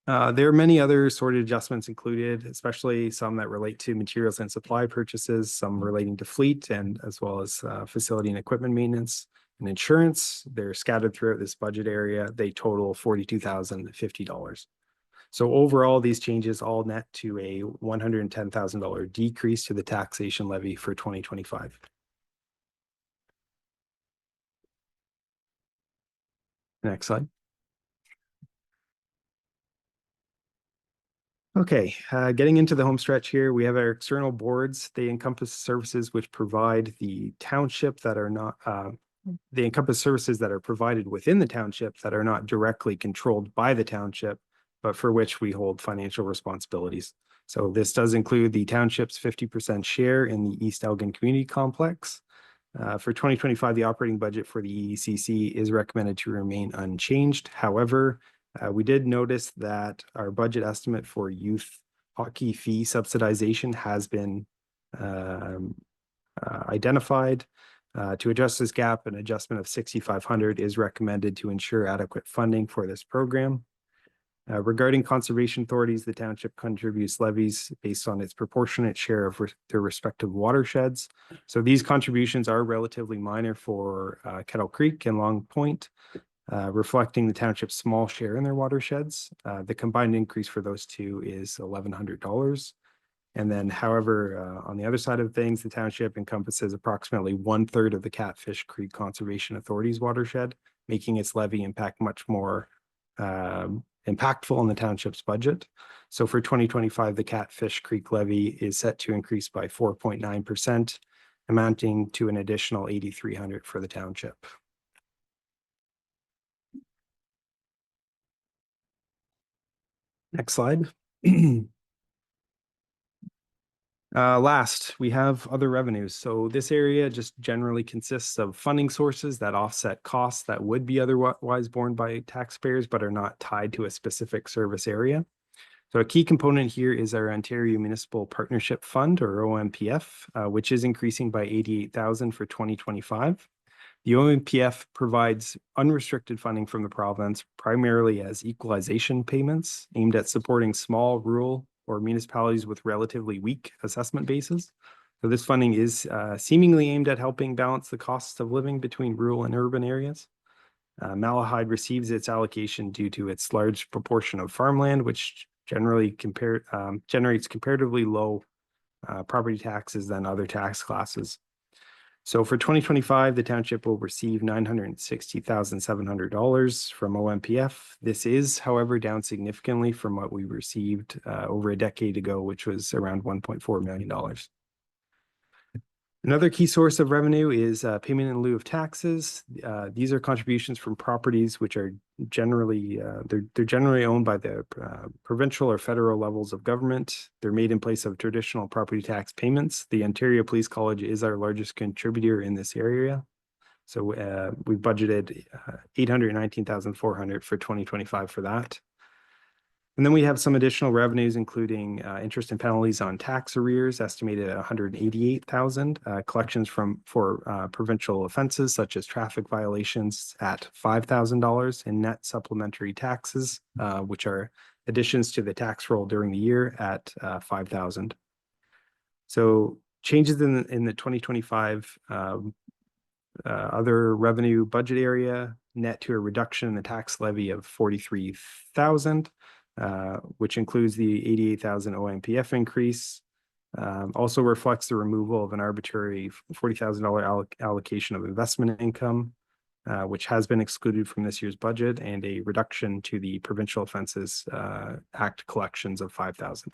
There are many other sorted adjustments included, especially some that relate to materials and supply purchases, some relating to fleet and as well as facility and equipment maintenance and insurance. They're scattered throughout this budget area. They total $42,050. So overall, these changes all net to a $110,000 decrease to the taxation levy for 2025. Next slide. Okay, getting into the home stretch here, we have our external boards. They encompass services which provide the township that are not, they encompass services that are provided within the township that are not directly controlled by the township, but for which we hold financial responsibilities. So this does include the township's 50% share in the East Elgin Community Complex. For 2025, the operating budget for the EECC is recommended to remain unchanged. However, we did notice that our budget estimate for youth hockey fee subsidization has been identified. To address this gap, an adjustment of $6,500 is recommended to ensure adequate funding for this program. Regarding conservation authorities, the township contributes levies based on its proportionate share of their respective watersheds. So these contributions are relatively minor for Kettle Creek and Long Point, reflecting the township's small share in their watersheds. The combined increase for those two is $1,100. And then, however, on the other side of things, the township encompasses approximately 1/3 of the Catfish Creek Conservation Authority's watershed, making its levy impact much more impactful on the township's budget. So for 2025, the Catfish Creek levy is set to increase by 4.9%, amounting to an additional $8,300 for the township. Next slide. Last, we have other revenues. So this area just generally consists of funding sources that offset costs that would be otherwise borne by taxpayers, but are not tied to a specific service area. So a key component here is our Ontario Municipal Partnership Fund, or OMPF, which is increasing by $88,000 for 2025. The OMPF provides unrestricted funding from the province, primarily as equalization payments aimed at supporting small, rural, or municipalities with relatively weak assessment bases. So this funding is seemingly aimed at helping balance the costs of living between rural and urban areas. Malahide receives its allocation due to its large proportion of farmland, which generally generates comparatively low property taxes than other tax classes. So for 2025, the township will receive $960,700 from OMPF. This is, however, down significantly from what we received over a decade ago, which was around $1.4 million. Another key source of revenue is payment in lieu of taxes. These are contributions from properties which are generally they're generally owned by the provincial or federal levels of government. They're made in place of traditional property tax payments. The Ontario Police College is our largest contributor in this area. So we've budgeted $819,400 for 2025 for that. And then we have some additional revenues, including interest and penalties on tax arrears, estimated at 188,000. Collections for provincial offenses such as traffic violations at $5,000, and net supplementary taxes, which are additions to the tax roll during the year at 5,000. So changes in the 2025 other revenue budget area, net to a reduction in the tax levy of 43,000. Which includes the 88,000 OMPF increase. Also reflects the removal of an arbitrary $40,000 allocation of investment income, which has been excluded from this year's budget, and a reduction to the Provincial Offences Act collections of 5,000.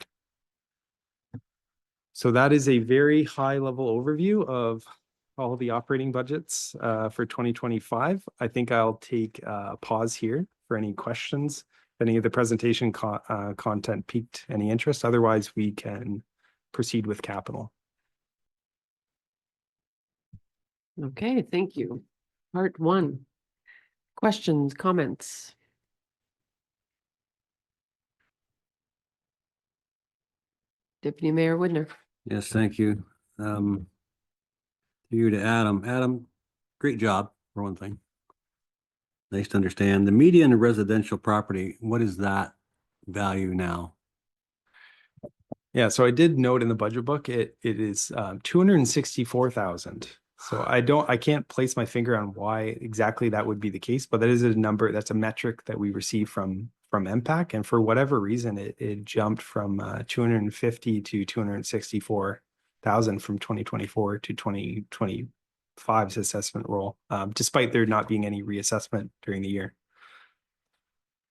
So that is a very high level overview of all the operating budgets for 2025. I think I'll take a pause here for any questions. If any of the presentation content piqued any interest, otherwise we can proceed with capital. Okay, thank you. Part 1. Questions, comments? Deputy Mayor Widner. Yes, thank you. To you to Adam. Adam, great job, for one thing. Nice to understand. The median residential property, what is that value now? Yeah, so I did note in the budget book, it is 264,000. So I can't place my finger on why exactly that would be the case, but that is a number, that's a metric that we receive from MPAC. And for whatever reason, it jumped from 250 to 264,000 from 2024 to 2025's assessment roll, despite there not being any reassessment during the year.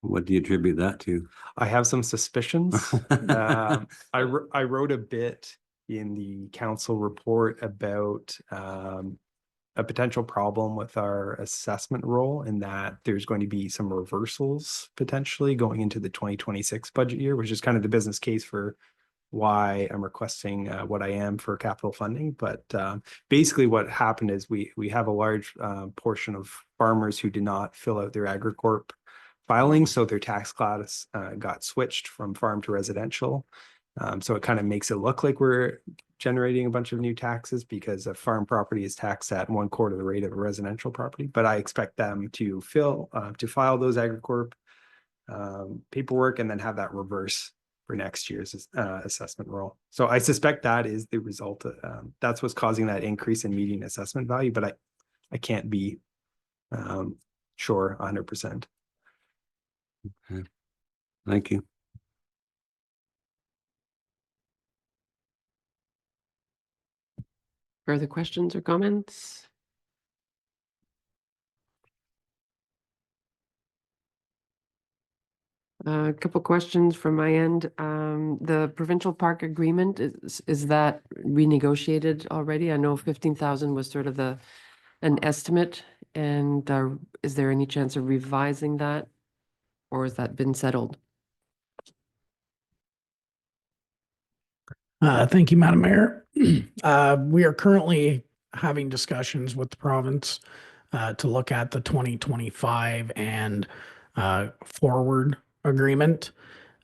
What do you attribute that to? I have some suspicions. I wrote a bit in the council report about a potential problem with our assessment role, in that there's going to be some reversals potentially going into the 2026 budget year, which is kind of the business case for why I'm requesting what I am for capital funding. But basically what happened is we have a large portion of farmers who did not fill out their AgriCorp filing, so their tax class got switched from farm to residential. So it kind of makes it look like we're generating a bunch of new taxes because a farm property is taxed at 1/4 the rate of a residential property. But I expect them to file those AgriCorp paperwork and then have that reverse for next year's assessment roll. So I suspect that is the result of, that's what's causing that increase in median assessment value, but I can't be sure 100%. Okay. Thank you. Further questions or comments? A couple questions from my end. The provincial park agreement, is that renegotiated already? I know 15,000 was sort of an estimate, and is there any chance of revising that, or has that been settled? Thank you, Madam Mayor. We are currently having discussions with the province to look at the 2025 and forward agreement.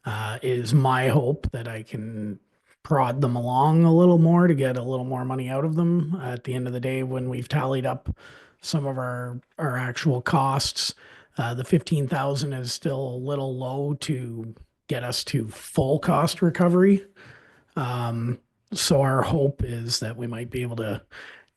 It is my hope that I can prod them along a little more to get a little more money out of them. At the end of the day, when we've tallied up some of our actual costs, the 15,000 is still a little low to get us to full cost recovery. So our hope is that we might be able to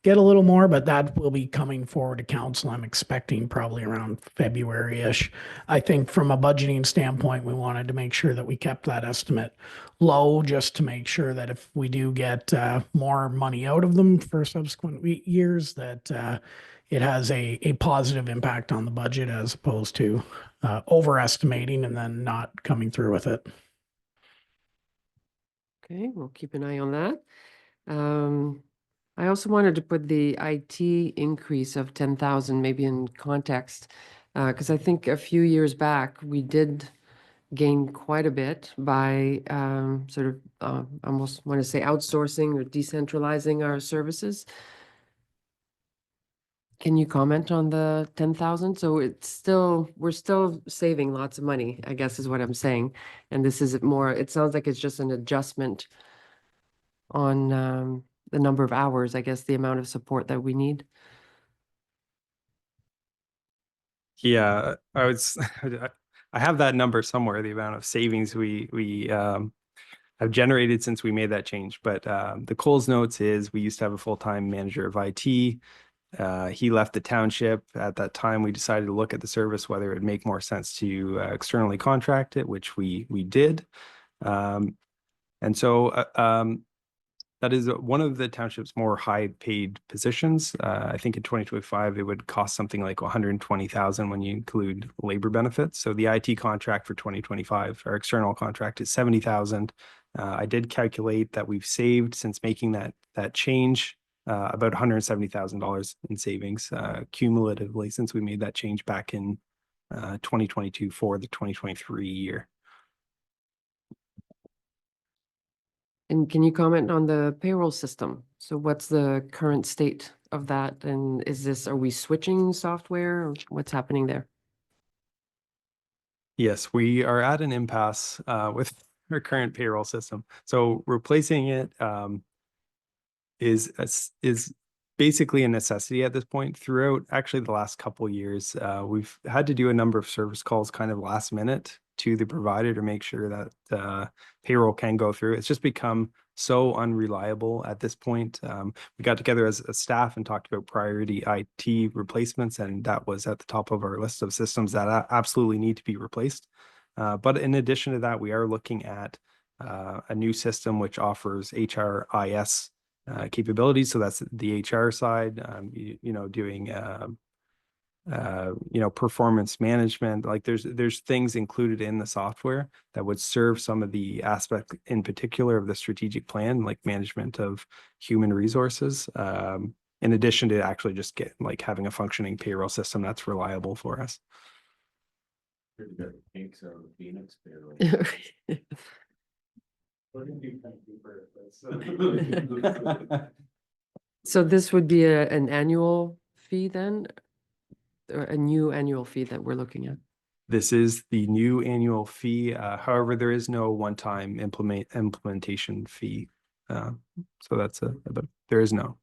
get a little more, but that will be coming forward to council. I'm expecting probably around February-ish. I think from a budgeting standpoint, we wanted to make sure that we kept that estimate low, just to make sure that if we do get more money out of them for subsequent years, that it has a positive impact on the budget, as opposed to overestimating and then not coming through with it. Okay, we'll keep an eye on that. I also wanted to put the IT increase of 10,000 maybe in context, because I think a few years back we did gain quite a bit by sort of almost want to say outsourcing or decentralizing our services. Can you comment on the 10,000? So it's still, we're still saving lots of money, I guess is what I'm saying. And this is more, it sounds like it's just an adjustment on the number of hours, I guess, the amount of support that we need. Yeah, I would, I have that number somewhere, the amount of savings we have generated since we made that change. But the Coles notes is we used to have a full-time manager of IT. He left the township. At that time, we decided to look at the service, whether it would make more sense to externally contract it, which we did. And so that is one of the township's more high-paid positions. I think in 2025, it would cost something like 120,000 when you include labor benefits. So the IT contract for 2025, our external contract is 70,000. I did calculate that we've saved since making that change about $170,000 in savings cumulatively since we made that change back in 2022 for the 2023 year. And can you comment on the payroll system? So what's the current state of that? And are we switching software or what's happening there? Yes, we are at an impasse with our current payroll system. So replacing it is basically a necessity at this point. Throughout actually the last couple of years, we've had to do a number of service calls kind of last minute to the provider to make sure that payroll can go through. It's just become so unreliable at this point. We got together as a staff and talked about priority IT replacements, and that was at the top of our list of systems that absolutely need to be replaced. But in addition to that, we are looking at a new system which offers HRIS capabilities. So that's the HR side, doing performance management. Like there's things included in the software that would serve some of the aspects in particular of the strategic plan, like management of human resources, in addition to actually just having a functioning payroll system that's reliable for us. So this would be an annual fee then? Or a new annual fee that we're looking at? This is the new annual fee. However, there is no one-time implementation fee. So that's but there is no.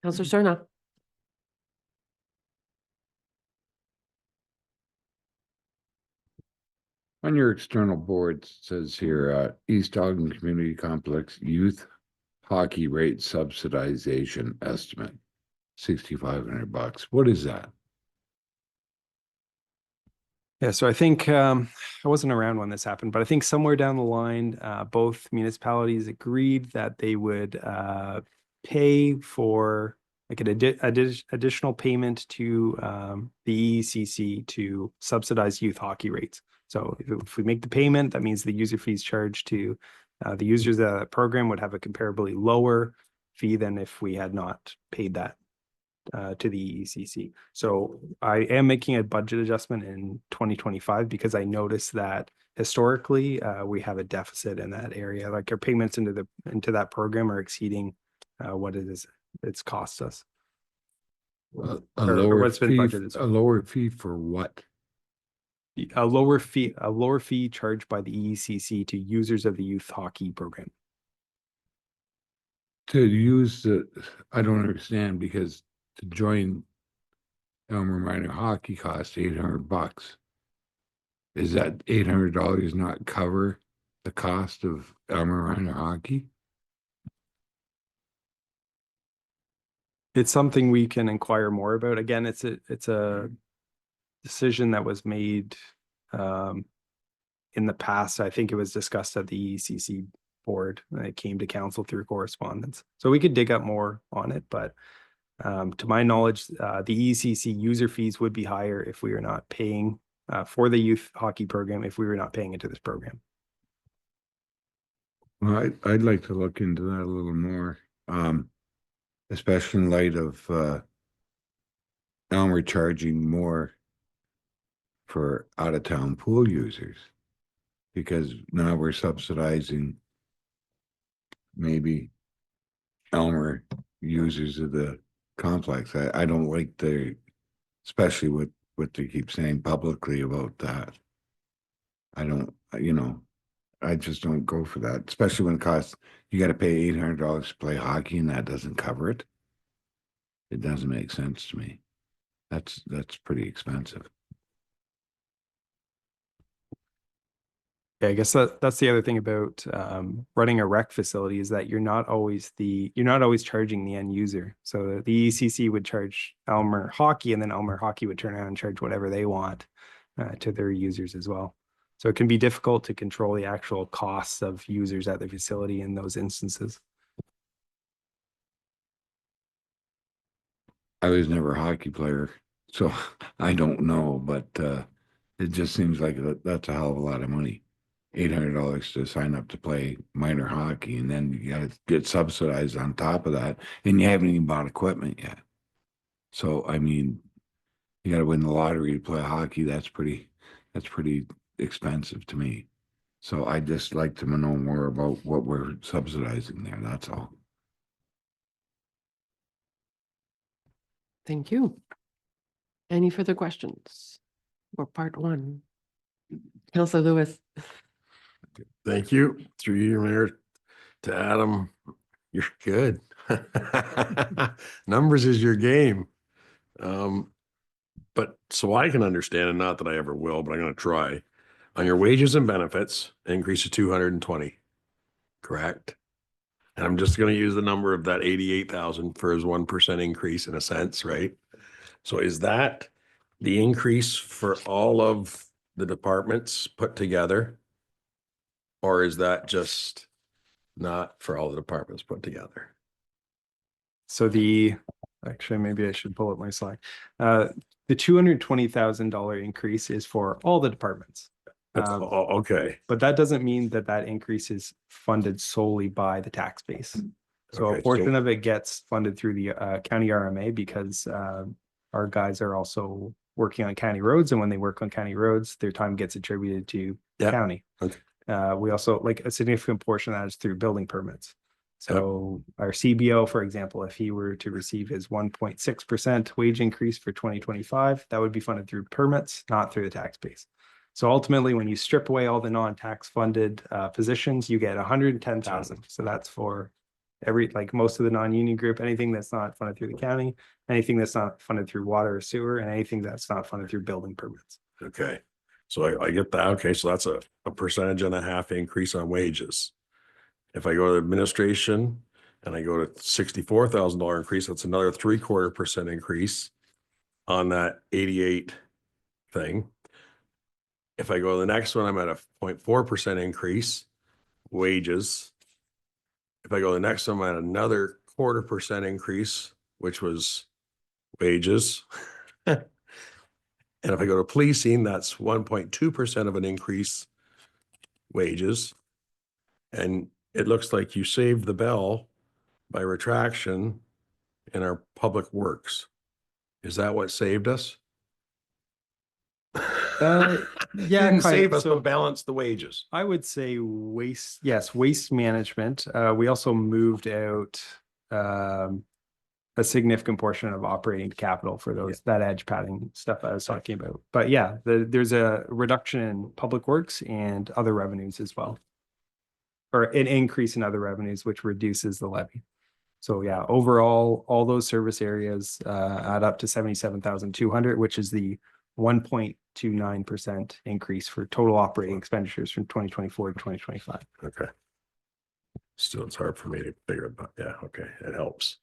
Councillor Serna? On your external board, it says here, East Ogden Community Complex Youth Hockey Rate Subsidization Estimate, $6,500. What is that? Yeah, so I think I wasn't around when this happened, but I think somewhere down the line, both municipalities agreed that they would pay for like an additional payment to the EECC to subsidize youth hockey rates. So if we make the payment, that means the user fees charged to the users of the program would have a comparably lower fee than if we had not paid that to the EECC. So I am making a budget adjustment in 2025 because I noticed that historically we have a deficit in that area. Like our payments into that program are exceeding what it's cost us. A lower fee for what? A lower fee charged by the EECC to users of the youth hockey program. To use I don't understand, because to join Elmer Minor Hockey costs $800. Is that $800 not cover the cost of Elmer Minor Hockey? It's something we can inquire more about. Again, it's a decision that was made in the past. I think it was discussed at the EECC board and it came to council through correspondence. So we could dig up more on it, but to my knowledge, the EECC user fees would be higher if we are not paying for the youth hockey program, if we were not paying into this program. Well, I'd like to look into that a little more, especially in light of Elmer charging more for out-of-town pool users. Because now we're subsidizing maybe Elmer users of the complex. I don't like especially what they keep saying publicly about that. I don't, I just don't go for that, especially when it costs, you gotta pay $800 to play hockey and that doesn't cover it. It doesn't make sense to me. That's pretty expensive. Yeah, I guess that's the other thing about running a rec facility is that you're not always charging the end user. So the ECC would charge Elmer Hockey, and then Elmer Hockey would turn around and charge whatever they want to their users as well. So it can be difficult to control the actual costs of users at the facility in those instances. I was never a hockey player, so I don't know, but it just seems like that's a hell of a lot of money. $800 to sign up to play minor hockey, and then you gotta get subsidized on top of that, and you haven't even bought equipment yet. So I mean, you gotta win the lottery to play hockey. That's pretty expensive to me. So I just like to know more about what we're subsidizing there. That's all. Thank you. Any further questions for part one? Counselor Lewis. Thank you. Through you, Mayor, to Adam. You're good. Numbers is your game. But so I can understand, and not that I ever will, but I'm going to try. On your wages and benefits, increase of 220, correct? And I'm just going to use the number of that 88,000 for his 1% increase in a sense, right? So is that the increase for all of the departments put together? Or is that just not for all the departments put together? So actually, maybe I should pull up my slide. The $220,000 increase is for all the departments. Okay. But that doesn't mean that increase is funded solely by the tax base. So Okay, a portion of it gets funded through the county RMA because our guys are also working on county roads, and when they work on county roads, their time gets attributed to county. Okay. We also, like, a significant portion of that is through building permits. So our CBO, for example, if he were to receive his 1.6% wage increase for 2025, that would be funded through permits, not through the tax base. So ultimately, when you strip away all the non-tax funded positions, you get 110,000. So that's for most of the non-union group, anything that's not funded through the county, anything that's not funded through water or sewer, and anything that's not funded through building permits. Okay. So I get that. Okay. So that's a 1.5% increase on wages. If I go to administration and I go to $64,000 increase, that's another 0.75% increase on that 88 thing. If I go to the next one, I'm at a 0.4% increase wages. If I go to the next one, I'm at another 0.25% increase, which was wages. And if I go to policing, that's 1.2% of an increase wages. And it looks like you saved the bell by retraction in our public works. Is that what saved us? Yeah, Didn't save us, so but balance the wages. I would say waste management. We also moved out a significant portion of operating capital for that edge padding stuff I was talking about. But yeah, there's a reduction in public works and other revenues as well, or an increase in other revenues, which reduces the levy. So yeah, overall, all those service areas add up to 77,200, which is the 1.29% increase for total operating expenditures from 2024 to 2025. Okay. Still, it's hard for me to figure it out. Yeah, okay, it helps.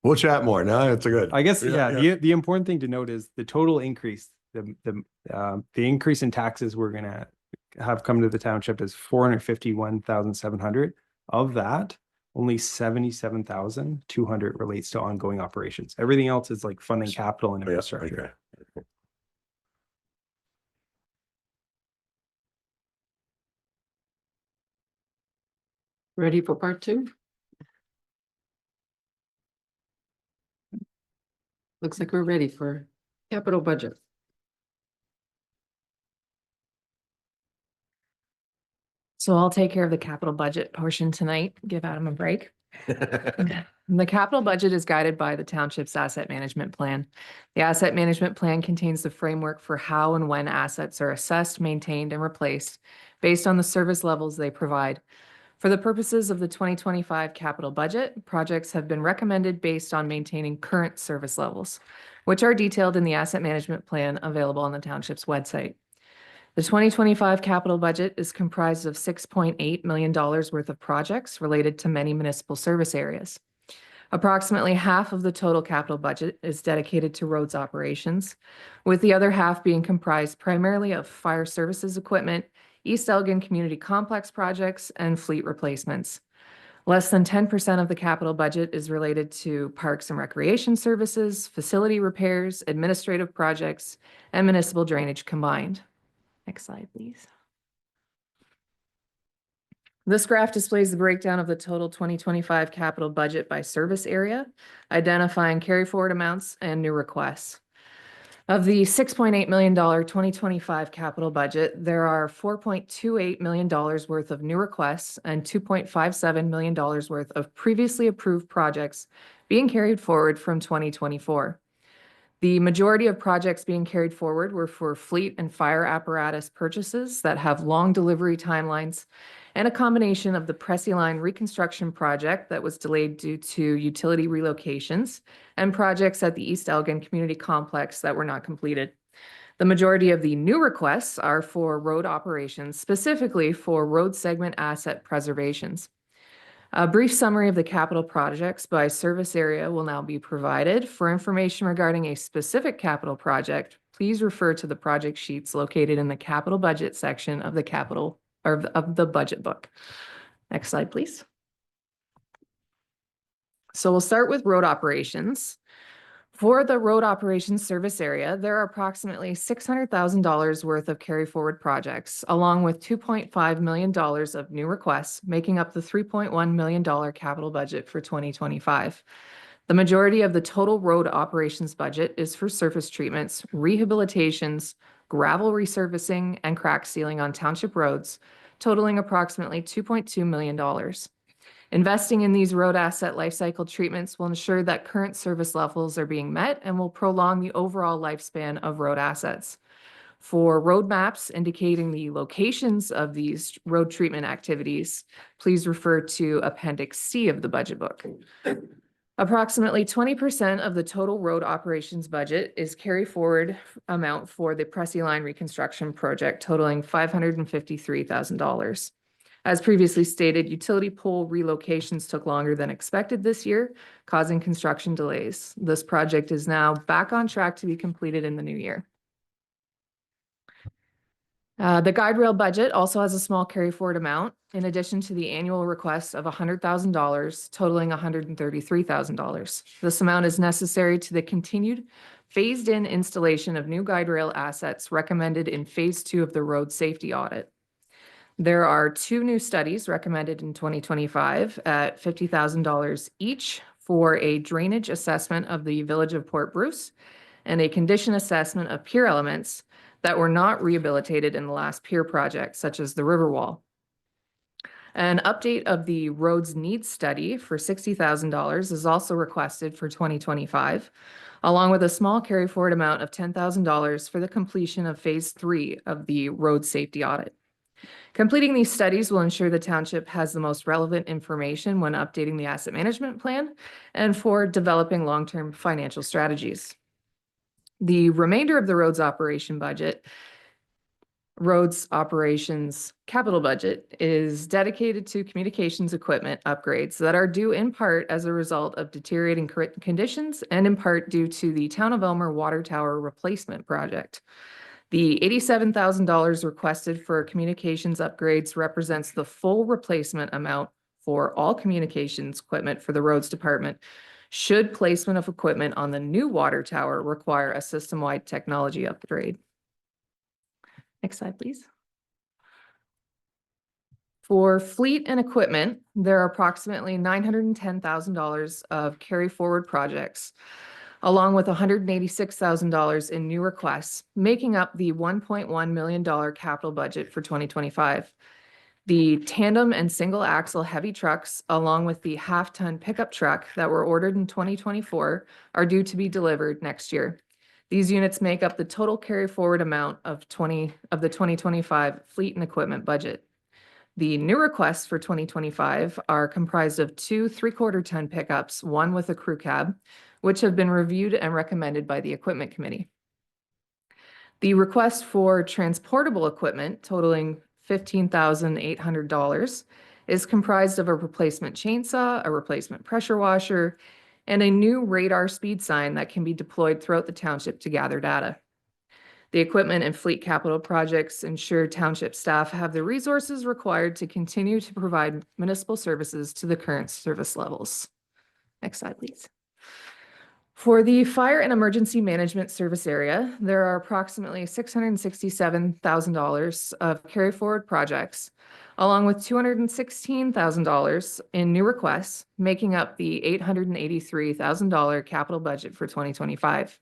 We'll chat more. No, it's a good. I guess, the important thing to note is the total increase, the increase in taxes we're gonna have come to the township is 451,700. Of that, only 77,200 relates to ongoing operations. Everything else is like funding capital and infrastructure. Okay. Ready for part two? Looks like we're ready for capital budget. So I'll take care of the capital budget portion tonight, give Adam a break. The capital budget is guided by the township's asset management plan. The asset management plan contains the framework for how and when assets are assessed, maintained, and replaced based on the service levels they provide. For the purposes of the 2025 capital budget, projects have been recommended based on maintaining current service levels, which are detailed in the asset management plan available on the township's website. The 2025 capital budget is comprised of $6.8 million worth of projects related to many municipal service areas. Approximately half of the total capital budget is dedicated to roads operations, with the other half being comprised primarily of fire services equipment, East Elgin Community Complex projects, and fleet replacements. Less than 10% of the capital budget is related to parks and recreation services, facility repairs, administrative projects, and municipal drainage combined. Next slide, please. This graph displays the breakdown of the total 2025 capital budget by service area, identifying carry forward amounts and new requests. Of the $6.8 million 2025 capital budget, there are $4.28 million worth of new requests and $2.57 million worth of previously approved projects being carried forward from 2024. The majority of projects being carried forward were for fleet and fire apparatus purchases that have long delivery timelines, and a combination of the Pressy Line reconstruction project that was delayed due to utility relocations and projects at the East Elgin Community Complex that were not completed. The majority of the new requests are for road operations, specifically for road segment asset preservations. A brief summary of the capital projects by service area will now be provided. For information regarding a specific capital project, please refer to the project sheets located in the capital budget section of the budget book. Next slide, please. So we'll start with road operations. For the road operations service area, there are approximately $600,000 worth of carry forward projects, along with $2.5 million of new requests, making up the $3.1 million capital budget for 2025. The majority of the total road operations budget is for surface treatments, rehabilitations, gravel resurfacing, and crack sealing on township roads, totaling approximately $2.2 million. Investing in these road asset lifecycle treatments will ensure that current service levels are being met and will prolong the overall lifespan of road assets. For road maps indicating the locations of these road treatment activities, please refer to Appendix C of the budget book. Approximately 20% of the total road operations budget is carry forward amount for the Pressy Line reconstruction project, totaling $553,000. As previously stated, utility pole relocations took longer than expected this year, causing construction delays. This project is now back on track to be completed in the new year. The guide rail budget also has a small carry forward amount, in addition to the annual request of $100,000, totaling $133,000. This amount is necessary to the continued phased-in installation of new guide rail assets recommended in Phase 2 of the road safety audit. There are 2 new studies recommended in 2025 at $50,000 each for a drainage assessment of the village of Port Bruce and a condition assessment of pier elements that were not rehabilitated in the last pier project, such as the river wall. An update of the roads needs study for $60,000 is also requested for 2025, along with a small carry forward amount of $10,000 for the completion of Phase 3 of the road safety audit. Completing these studies will ensure the township has the most relevant information when updating the asset management plan and for developing long-term financial strategies. The remainder of the roads operations capital budget is dedicated to communications equipment upgrades that are due in part as a result of deteriorating conditions and in part due to the Town of Elmer water tower replacement project. The $87,000 requested for communications upgrades represents the full replacement amount for all communications equipment for the roads department, should placement of equipment on the new water tower require a system-wide technology upgrade. Next slide, please. For fleet and equipment, there are approximately $910,000 of carry forward projects, along with $186,000 in new requests, making up the $1.1 million capital budget for 2025. The tandem and single axle heavy trucks, along with the half-ton pickup truck that were ordered in 2024, are due to be delivered next year. These units make up the total carry forward amount of the 2025 fleet and equipment budget. The new requests for 2025 are comprised of 2 3/4-ton pickups, one with a crew cab, which have been reviewed and recommended by the Equipment Committee. The request for transportable equipment totaling $15,800 is comprised of a replacement chainsaw, a replacement pressure washer, and a new radar speed sign that can be deployed throughout the township to gather data. The equipment and fleet capital projects ensure township staff have the resources required to continue to provide municipal services to the current service levels. Next slide, please. For the fire and emergency management service area, there are approximately $667,000 of carry forward projects, along with $216,000 in new requests, making up the $883,000 capital budget for 2025.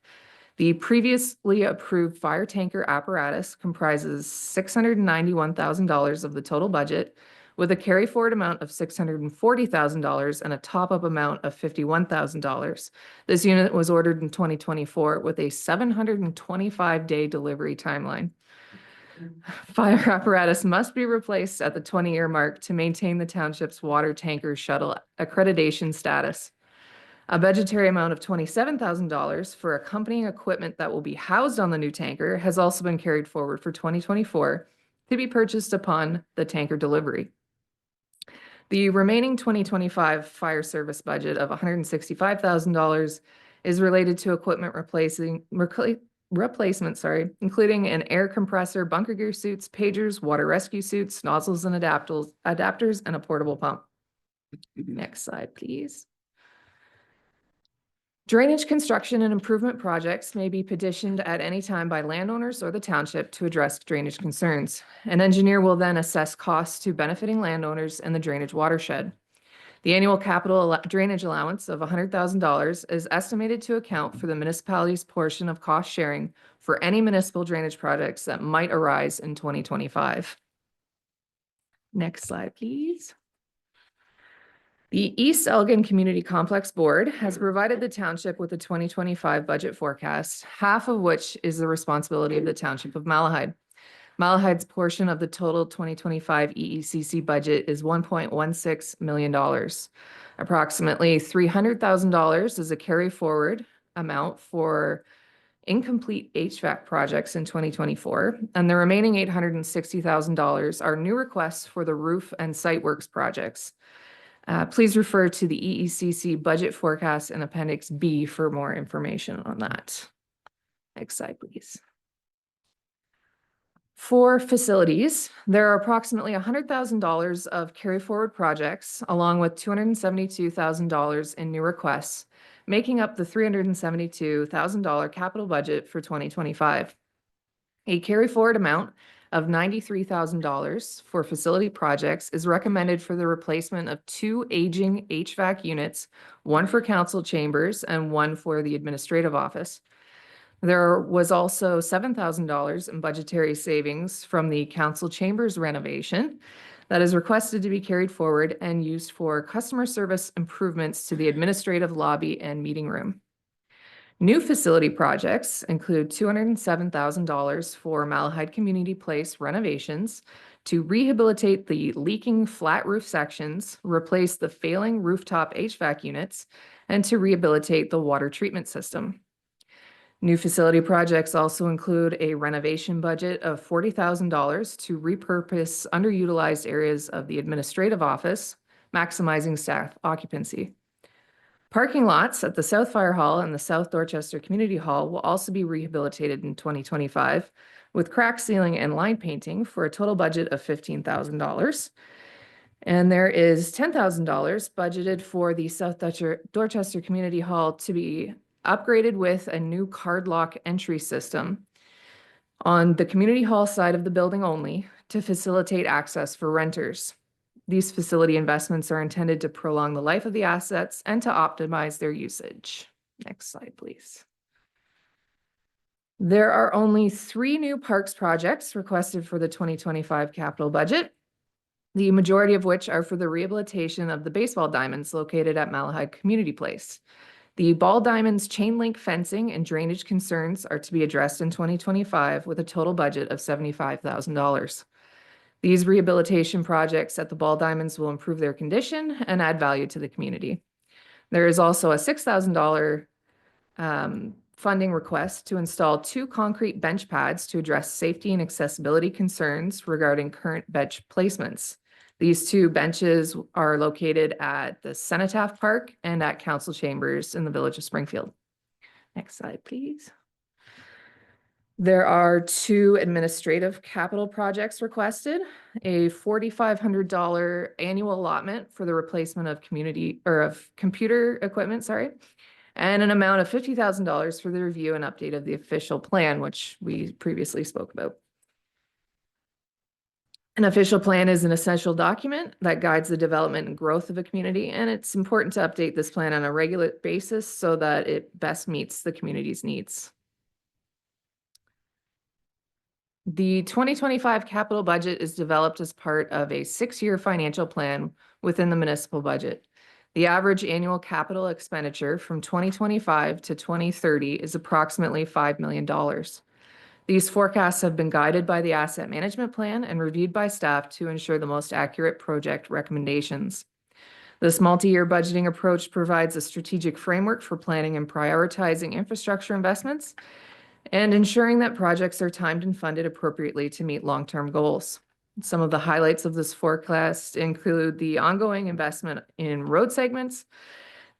The previously approved fire tanker apparatus comprises $691,000 of the total budget, with a carry forward amount of $640,000 and a top-up amount of $51,000. This unit was ordered in 2024 with a 725-day delivery timeline. Fire apparatus must be replaced at the 20-year mark to maintain the township's water tanker shuttle accreditation status. A budgetary amount of $27,000 for accompanying equipment that will be housed on the new tanker has also been carried forward for 2024 to be purchased upon the tanker delivery. The remaining 2025 fire service budget of $165,000 is related to equipment replacement, including an air compressor, bunker gear suits, pagers, water rescue suits, nozzles and adapters, and a portable pump. Next slide, please. Drainage construction and improvement projects may be petitioned at any time by landowners or the township to address drainage concerns. An engineer will then assess costs to benefiting landowners in the drainage watershed. The annual capital drainage allowance of $100,000 is estimated to account for the municipality's portion of cost sharing for any municipal drainage projects that might arise in 2025. Next slide, please. The East Elgin Community Complex Board has provided the township with a 2025 budget forecast, half of which is the responsibility of the township of Malahide. Malahide's portion of the total 2025 EECC budget is $1.16 million. Approximately $300,000 is a carry forward amount for incomplete HVAC projects in 2024, and the remaining $860,000 are new requests for the roof and site works projects. Please refer to the EECC budget forecast in Appendix B for more information on that. Next slide, please. For facilities, there are approximately $100,000 of carry forward projects, along with $272,000 in new requests, making up the $372,000 capital budget for 2025. A carry forward amount of $93,000 for facility projects is recommended for the replacement of 2 aging HVAC units, one for council chambers and one for the administrative office. There was also $7,000 in budgetary savings from the council chambers renovation that is requested to be carried forward and used for customer service improvements to the administrative lobby and meeting room. New facility projects include $207,000 for Malahide Community Place renovations to rehabilitate the leaking flat roof sections, replace the failing rooftop HVAC units, and to rehabilitate the water treatment system. New facility projects also include a renovation budget of $40,000 to repurpose underutilized areas of the administrative office, maximizing staff occupancy. Parking lots at the South Fire Hall and the South Dorchester Community Hall will also be rehabilitated in 2025 with crack sealing and line painting for a total budget of $15,000. And there is $10,000 budgeted for the South Dorchester Community Hall to be upgraded with a new card lock entry system on the community hall side of the building only to facilitate access for renters. These facility investments are intended to prolong the life of the assets and to optimize their usage. Next slide, please. There are only 3 new parks projects requested for the 2025 capital budget. the majority of which are for the rehabilitation of the baseball diamonds located at Malahide Community Place. The ball diamonds chain link fencing and drainage concerns are to be addressed in 2025 with a total budget of $75,000. These rehabilitation projects at the ball diamonds will improve their condition and add value to the community. There is also a $6,000 funding request to install 2 concrete bench pads to address safety and accessibility concerns regarding current bench placements. These 2 benches are located at the Cenotaph Park and at Council Chambers in the Village of Springfield. Next slide, please. There are 2 administrative capital projects requested, a $4,500 annual allotment for the replacement of computer equipment, and an amount of $50,000 for the review and update of the official plan, which we previously spoke about. An official plan is an essential document that guides the development and growth of a community, and it's important to update this plan on a regular basis so that it best meets the community's needs. The 2025 capital budget is developed as part of a 6-year financial plan within the municipal budget. The average annual capital expenditure from 2025 to 2030 is approximately $5 million. These forecasts have been guided by the asset management plan and reviewed by staff to ensure the most accurate project recommendations. This multi-year budgeting approach provides a strategic framework for planning and prioritizing infrastructure investments and ensuring that projects are timed and funded appropriately to meet long-term goals. Some of the highlights of this forecast include the ongoing investment in road segments,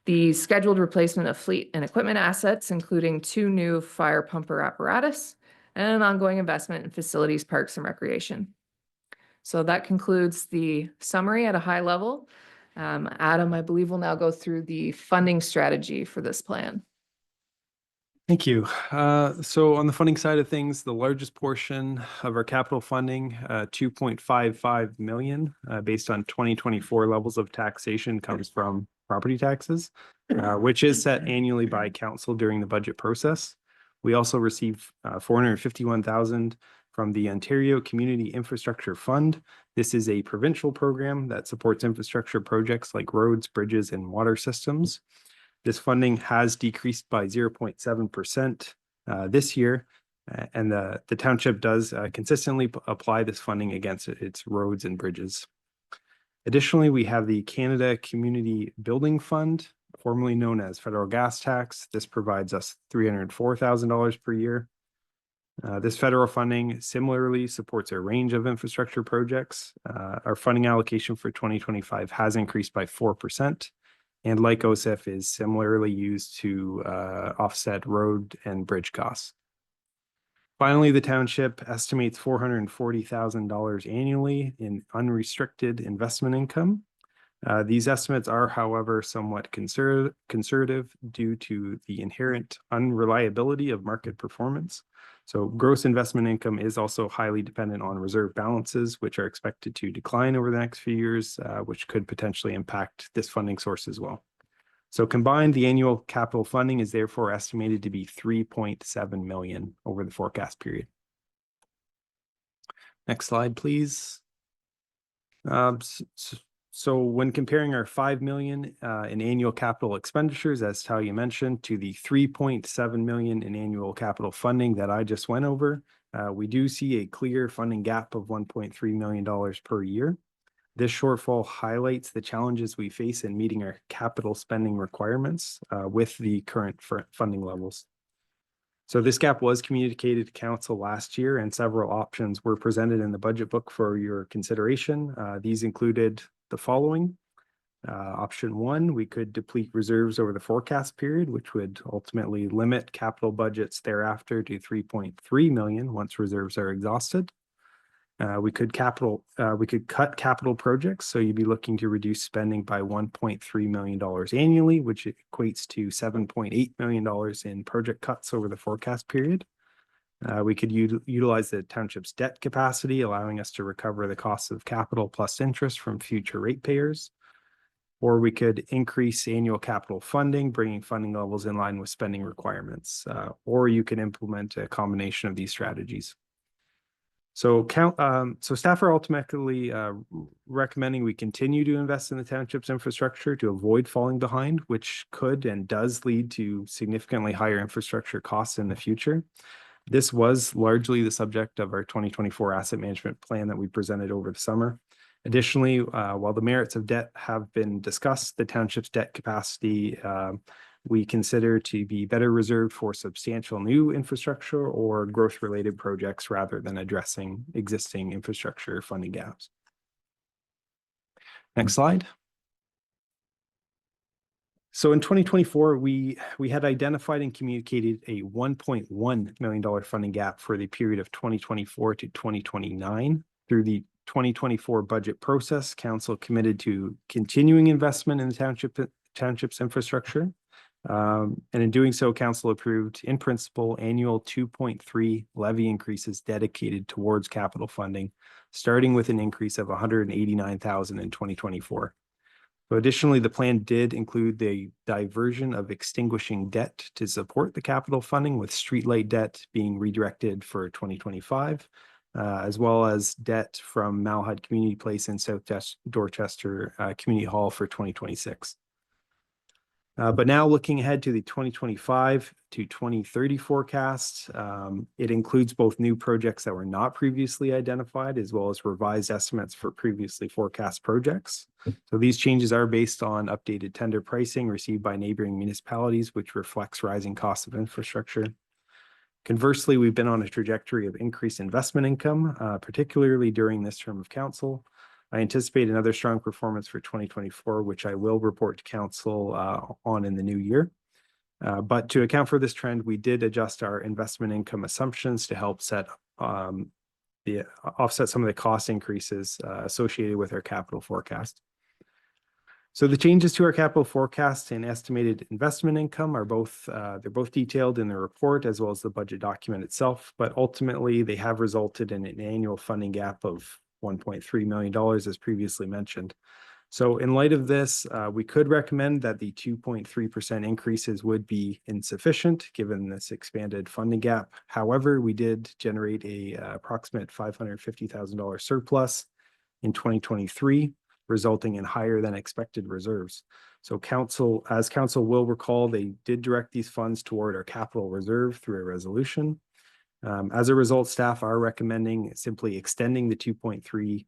the scheduled replacement of fleet and equipment assets, including 2 new fire pumper apparatus, and an ongoing investment in facilities, parks, and recreation. So that concludes the summary at a high level. Adam, I believe, will now go through the funding strategy for this plan. Thank you. So on the funding side of things, the largest portion of our capital funding, 2.55 million, based on 2024 levels of taxation, comes from property taxes, which is set annually by council during the budget process. We also receive 451,000 from the Ontario Community Infrastructure Fund. This is a provincial program that supports infrastructure projects like roads, bridges, and water systems. This funding has decreased by 0.7% this year, and the township does consistently apply this funding against its roads and bridges. Additionally, we have the Canada Community Building Fund, formerly known as federal gas tax. This provides us $304,000 per year. This federal funding similarly supports a range of infrastructure projects. Our funding allocation for 2025 has increased by 4%. And like OSIF is similarly used to offset road and bridge costs. Finally, the township estimates $440,000 annually in unrestricted investment income. These estimates are, however, somewhat conservative due to the inherent unreliability of market performance. So gross investment income is also highly dependent on reserve balances, which are expected to decline over the next few years, which could potentially impact this funding source as well. So combined, the annual capital funding is therefore estimated to be 3.7 million over the forecast period. Next slide, please. So when comparing our 5 million in annual capital expenditures, as Talia mentioned, to the 3.7 million in annual capital funding that I just went over, we do see a clear funding gap of $1.3 million per year. This shortfall highlights the challenges we face in meeting our capital spending requirements with the current funding levels. So this gap was communicated to council last year, and several options were presented in the budget book for your consideration. These included the following. Option 1, we could deplete reserves over the forecast period, which would ultimately limit capital budgets thereafter to 3.3 million once reserves are exhausted. We could cut capital projects, so you'd be looking to reduce spending by $1.3 million annually, which equates to $7.8 million in project cuts over the forecast period. We could utilize the township's debt capacity, allowing us to recover the costs of capital plus interest from future ratepayers. Or we could increase annual capital funding, bringing funding levels in line with spending requirements. Or you can implement a combination of these strategies. So so staff are ultimately recommending we continue to invest in the township's infrastructure to avoid falling behind, which could and does lead to significantly higher infrastructure costs in the future. This was largely the subject of our 2024 asset management plan that we presented over the summer. Additionally, while the merits of debt have been discussed, the township's debt capacity we consider to be better reserved for substantial new infrastructure or growth-related projects rather than addressing existing infrastructure funding gaps. Next slide. So in 2024, we had identified and communicated a $1.1 million funding gap for the period of 2024 to 2029. Through the 2024 budget process, council committed to continuing investment in the township's infrastructure. And in doing so, council approved in principle annual 2.3 levy increases dedicated towards capital funding, starting with an increase of $189,000 in 2024. So additionally, the plan did include the diversion of extinguishing debt to support the capital funding, with streetlight debt being redirected for 2025, as well as debt from Malahide Community Place and South Dorchester Community Hall for 2026. But now looking ahead to the 2025 to 2030 forecast, it includes both new projects that were not previously identified, as well as revised estimates for previously forecast projects. So these changes are based on updated tender pricing received by neighboring municipalities, which reflects rising costs of infrastructure. Conversely, we've been on a trajectory of increased investment income, particularly during this term of council. I anticipate another strong performance for 2024, which I will report to council on in the new year. But to account for this trend, we did adjust our investment income assumptions to help offset some of the cost increases associated with our capital forecast. So the changes to our capital forecast and estimated investment income are they're both detailed in the report as well as the budget document itself, but ultimately they have resulted in an annual funding gap of $1.3 million as previously mentioned. So in light of this, we could recommend that the 2.3% increases would be insufficient given this expanded funding gap. However, we did generate a approximate $550,000 surplus in 2023, resulting in higher than expected reserves. So council will recall, they did direct these funds toward our capital reserve through a resolution. As a result, staff are recommending simply extending the 2.3%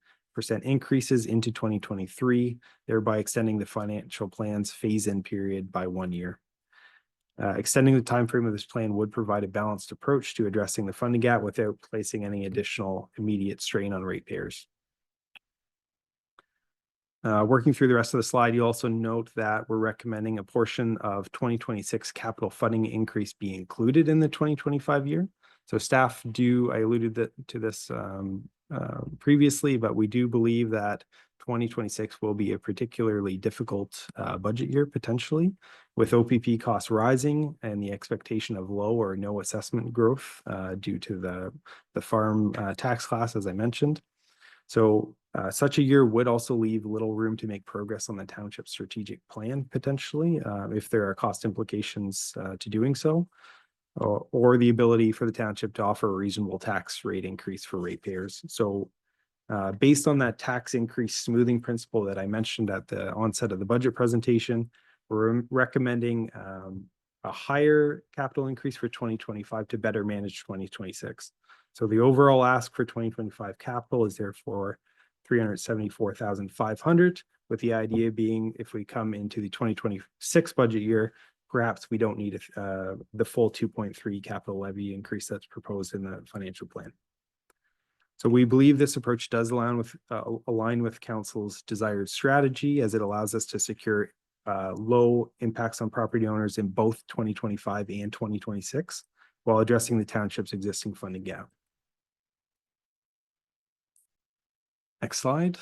increases into 2023, thereby extending the financial plan's phase-in period by 1 year. Extending the timeframe of this plan would provide a balanced approach to addressing the funding gap without placing any additional immediate strain on ratepayers. Working through the rest of the slide, you also note that we're recommending a portion of 2026 capital funding increase be included in the 2025 year. So staff I alluded to this previously, but we do believe that 2026 will be a particularly difficult budget year potentially, with OPP costs rising and the expectation of low or no assessment growth due to the farm tax class, as I mentioned. So such a year would also leave little room to make progress on the township strategic plan potentially, if there are cost implications to doing so, or the ability for the township to offer a reasonable tax rate increase for ratepayers. So based on that tax increase smoothing principle that I mentioned at the onset of the budget presentation, we're recommending a higher capital increase for 2025 to better manage 2026. So the overall ask for 2025 capital is therefore $374,500, with the idea being if we come into the 2026 budget year, perhaps we don't need the full 2.3 capital levy increase that's proposed in the financial plan. So we believe this approach does align with council's desired strategy, as it allows us to secure low impacts on property owners in both 2025 and 2026, while addressing the township's existing funding gap. Next slide.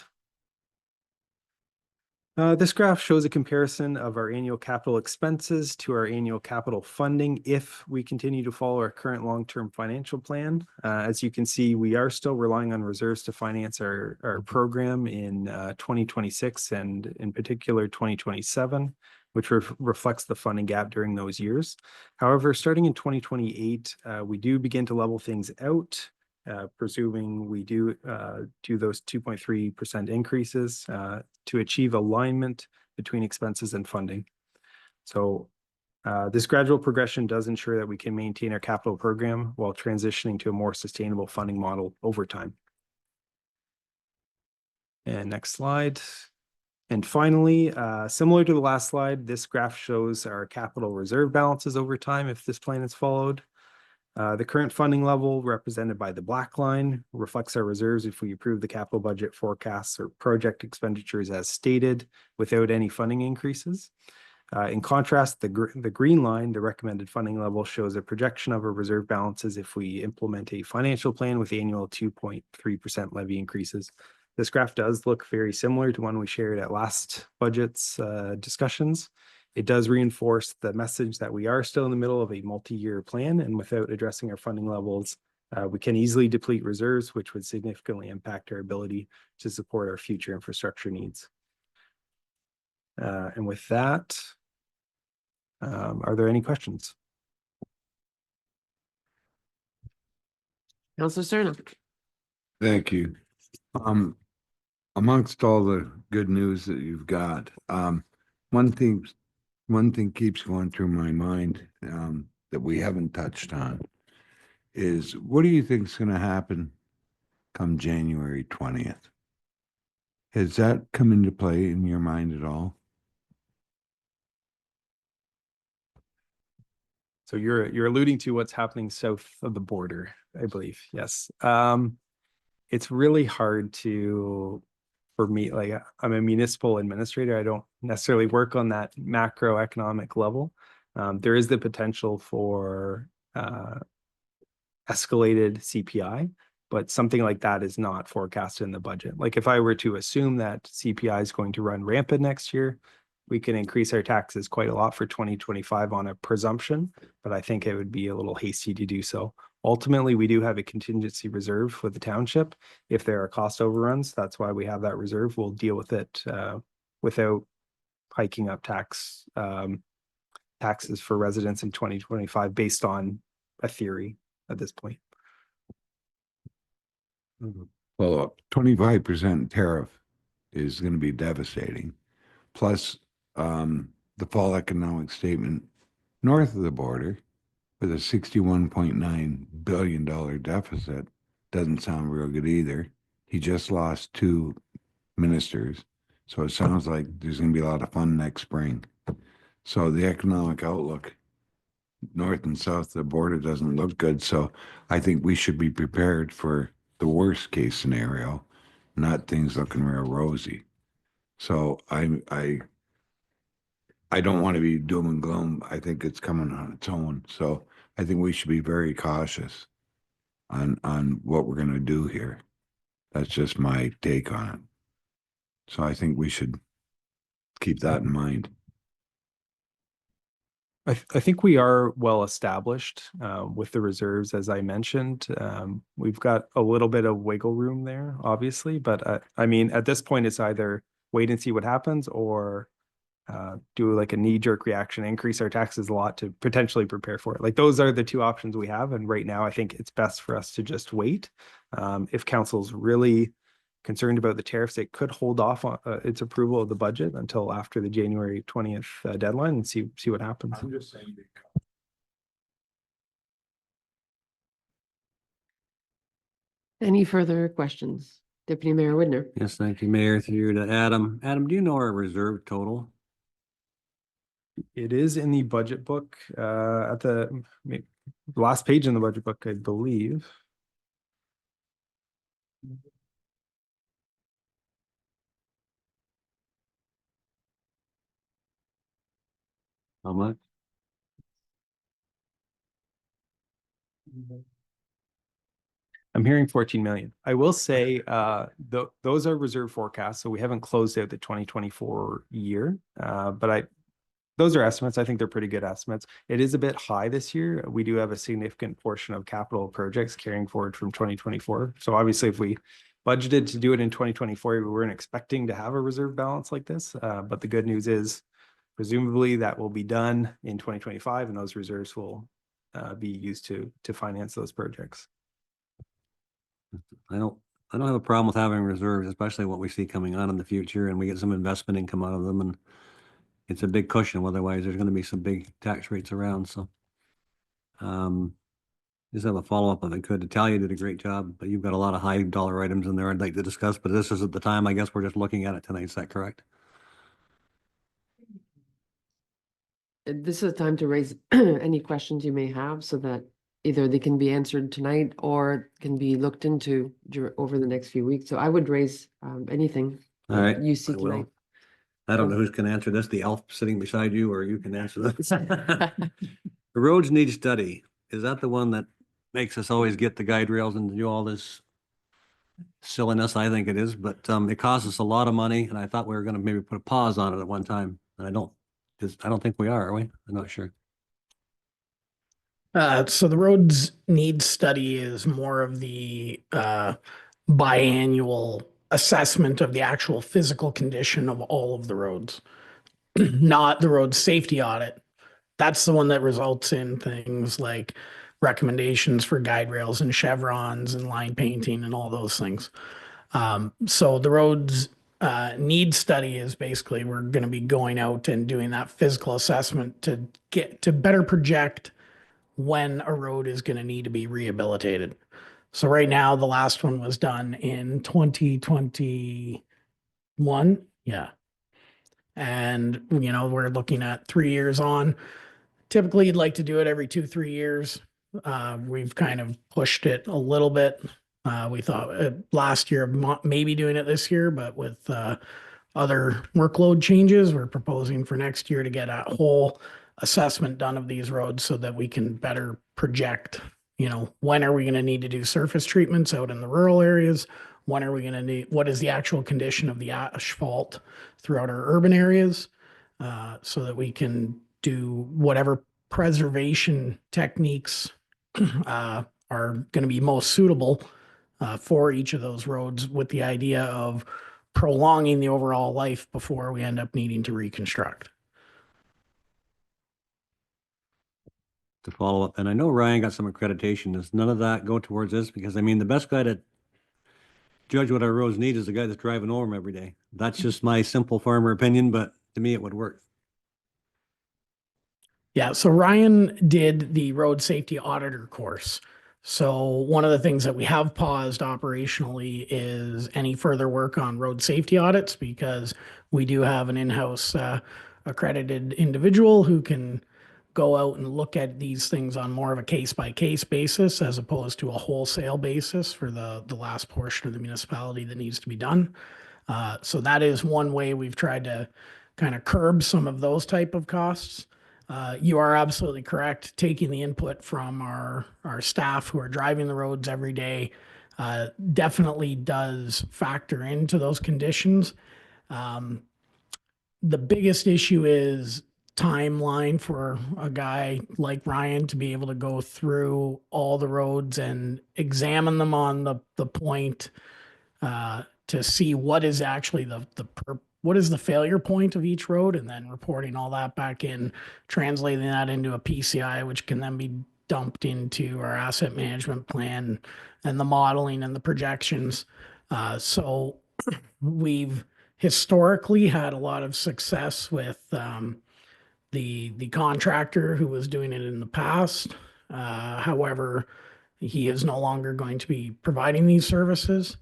This graph shows a comparison of our annual capital expenses to our annual capital funding if we continue to follow our current long-term financial plan. As you can see, we are still relying on reserves to finance our program in 2026 and in particular 2027, which reflects the funding gap during those years. However, starting in 2028, we do begin to level things out presuming we do those 2.3% increases to achieve alignment between expenses and funding. So this gradual progression does ensure that we can maintain our capital program while transitioning to a more sustainable funding model over time. And next slide. And finally, similar to the last slide, this graph shows our capital reserve balances over time if this plan is followed. The current funding level represented by the black line reflects our reserves if we approve the capital budget forecasts or project expenditures as stated without any funding increases. In contrast, the green line, the recommended funding level, shows a projection of our reserve balances if we implement a financial plan with annual 2.3% levy increases. This graph does look very similar to one we shared at last budget's discussions. It does reinforce the message that we are still in the middle of a multi-year plan, and without addressing our funding levels, we can easily deplete reserves, which would significantly impact our ability to support our future infrastructure needs. And with that, are there any questions? Councillor Cerna. Thank you. Amongst all the good news that you've got, one thing keeps going through my mind that we haven't touched on is, what do you think is going to happen come January 20th? Has that come into play in your mind at all? So you're alluding to what's happening south of the border, I believe. Yes. It's really hard for me, like I'm a municipal administrator. I don't necessarily work on that macroeconomic level. There is the potential for escalated CPI, but something like that is not forecasted in the budget. Like if I were to assume that CPI is going to run rampant next year, we can increase our taxes quite a lot for 2025 on a presumption, but I think it would be a little hasty to do so. Ultimately, we do have a contingency reserve for the township. If there are cost overruns, that's why we have that reserve. We'll deal with it without hiking up taxes for residents in 2025 based on a theory at this point. Well, a 25% tariff is going to be devastating. Plus, the fall economic statement north of the border with a $61.9 billion deficit doesn't sound real good either. He just lost 2 ministers. So it sounds like there's going to be a lot of fun next spring. So the economic outlook north and south of the border doesn't look good. So I think we should be prepared for the worst case scenario, not things looking real rosy. So I don't want to be doom and gloom. I think it's coming on its own. So I think we should be very cautious on what we're going to do here. That's just my take on it. So I think we should keep that in mind. I think we are well established with the reserves, as I mentioned. We've got a little bit of wiggle room there, obviously, but I mean, at this point, it's either wait and see what happens or do like a knee-jerk reaction, increase our taxes a lot to potentially prepare for it. Like those are the 2 options we have. And right now, I think it's best for us to just wait. If council's really concerned about the tariffs, it could hold off on its approval of the budget until after the January 20th deadline and see what happens. I'm just saying. Any further questions? Deputy Mayor Widner. Yes, thank you, Mayor. Through to Adam. Adam, do you know our reserve total? It is in the budget book at the last page in the budget book, I believe. How much? I'm hearing 14 million. I will say those are reserve forecasts, so we haven't closed out the 2024 year, but those are estimates. I think they're pretty good estimates. It is a bit high this year. We do have a significant portion of capital projects carrying forward from 2024. So obviously, if we budgeted to do it in 2024, we weren't expecting to have a reserve balance like this. But the good news is, presumably, that will be done in 2025, and those reserves will be used to finance those projects. I don't have a problem with having reserves, especially what we see coming on in the future and we get some investment income out of them and it's a big cushion. Otherwise, there's going to be some big tax rates around. So just have a follow-up if I could. Natalia did a great job, but you've got a lot of high dollar items in there I'd like to discuss, but this isn't the time. I guess we're just looking at it tonight. Is that correct? This is a time to raise any questions you may have so that either they can be answered tonight or can be looked into over the next few weeks. So I would raise anything All right. you see I will. tonight. I don't know who's can answer this, the elf sitting beside you, or you can answer this. The roads need study. Is that the one that makes us always get the guide rails and do all this silliness? I think it is, but it costs us a lot of money and I thought we were gonna maybe put a pause on it at one time. And I don't think we are we? I'm not sure. So the roads need study is more of the biannual assessment of the actual physical condition of all of the roads, not the road safety audit. That's the one that results in things like recommendations for guide rails and chevrons and line painting and all those things. So the roads need study is basically we're going to be going out and doing that physical assessment to get to better project when a road is going to need to be rehabilitated. So right now, the last one was done in 2021. Yeah. And, you know, we're looking at 3 years on. Typically, you'd like to do it every 2-3 years. We've kind of pushed it a little bit. We thought last year of maybe doing it this year, but with other workload changes, we're proposing for next year to get a whole assessment done of these roads so that we can better project, you know, when are we going to need to do surface treatments out in the rural areas? When are we going to need, what is the actual condition of the asphalt throughout our urban areas? So that we can do whatever preservation techniques are going to be most suitable for each of those roads, with the idea of prolonging the overall life before we end up needing to reconstruct. To follow up, and I know Ryan got some accreditation. Does none of that go towards this? Because I mean, the best guy to judge what our roads need is the guy that's driving over them every day. That's just my simple farmer opinion, but to me, it would work. Yeah, so Ryan did the road safety auditor course. So one of the things that we have paused operationally is any further work on road safety audits, because we do have an in-house accredited individual who can go out and look at these things on more of a case-by-case basis as opposed to a wholesale basis for the last portion of the municipality that needs to be done. So that is one way we've tried to kind of curb some of those type of costs. You are absolutely correct. Taking the input from our staff who are driving the roads every day definitely does factor into those conditions. The biggest issue is timeline for a guy like Ryan to be able to go through all the roads and examine them on the point to see what is actually what is the failure point of each road, and then reporting all that back in, translating that into a PCI, which can then be dumped into our asset management plan and the modeling and the projections. So we've historically had a lot of success with the contractor who was doing it in the past. However, he is no longer going to be providing these services.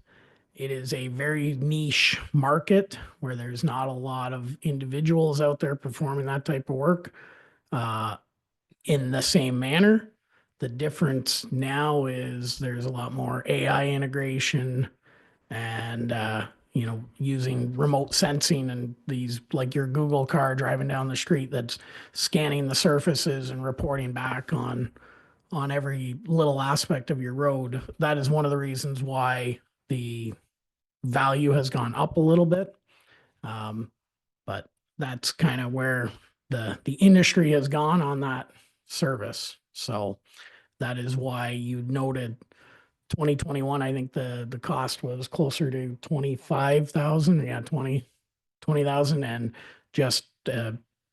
It is a very niche market where there's not a lot of individuals out there performing that type of work in the same manner. The difference now is there's a lot more AI integration and, you know, using remote sensing and these, like your Google car driving down the street that's scanning the surfaces and reporting back on every little aspect of your road. That is one of the reasons why the value has gone up a little bit. But that's kind of where the industry has gone on that service. So that is why you noted 2021, I think the cost was closer to 25,000. Yeah, 20,000. And just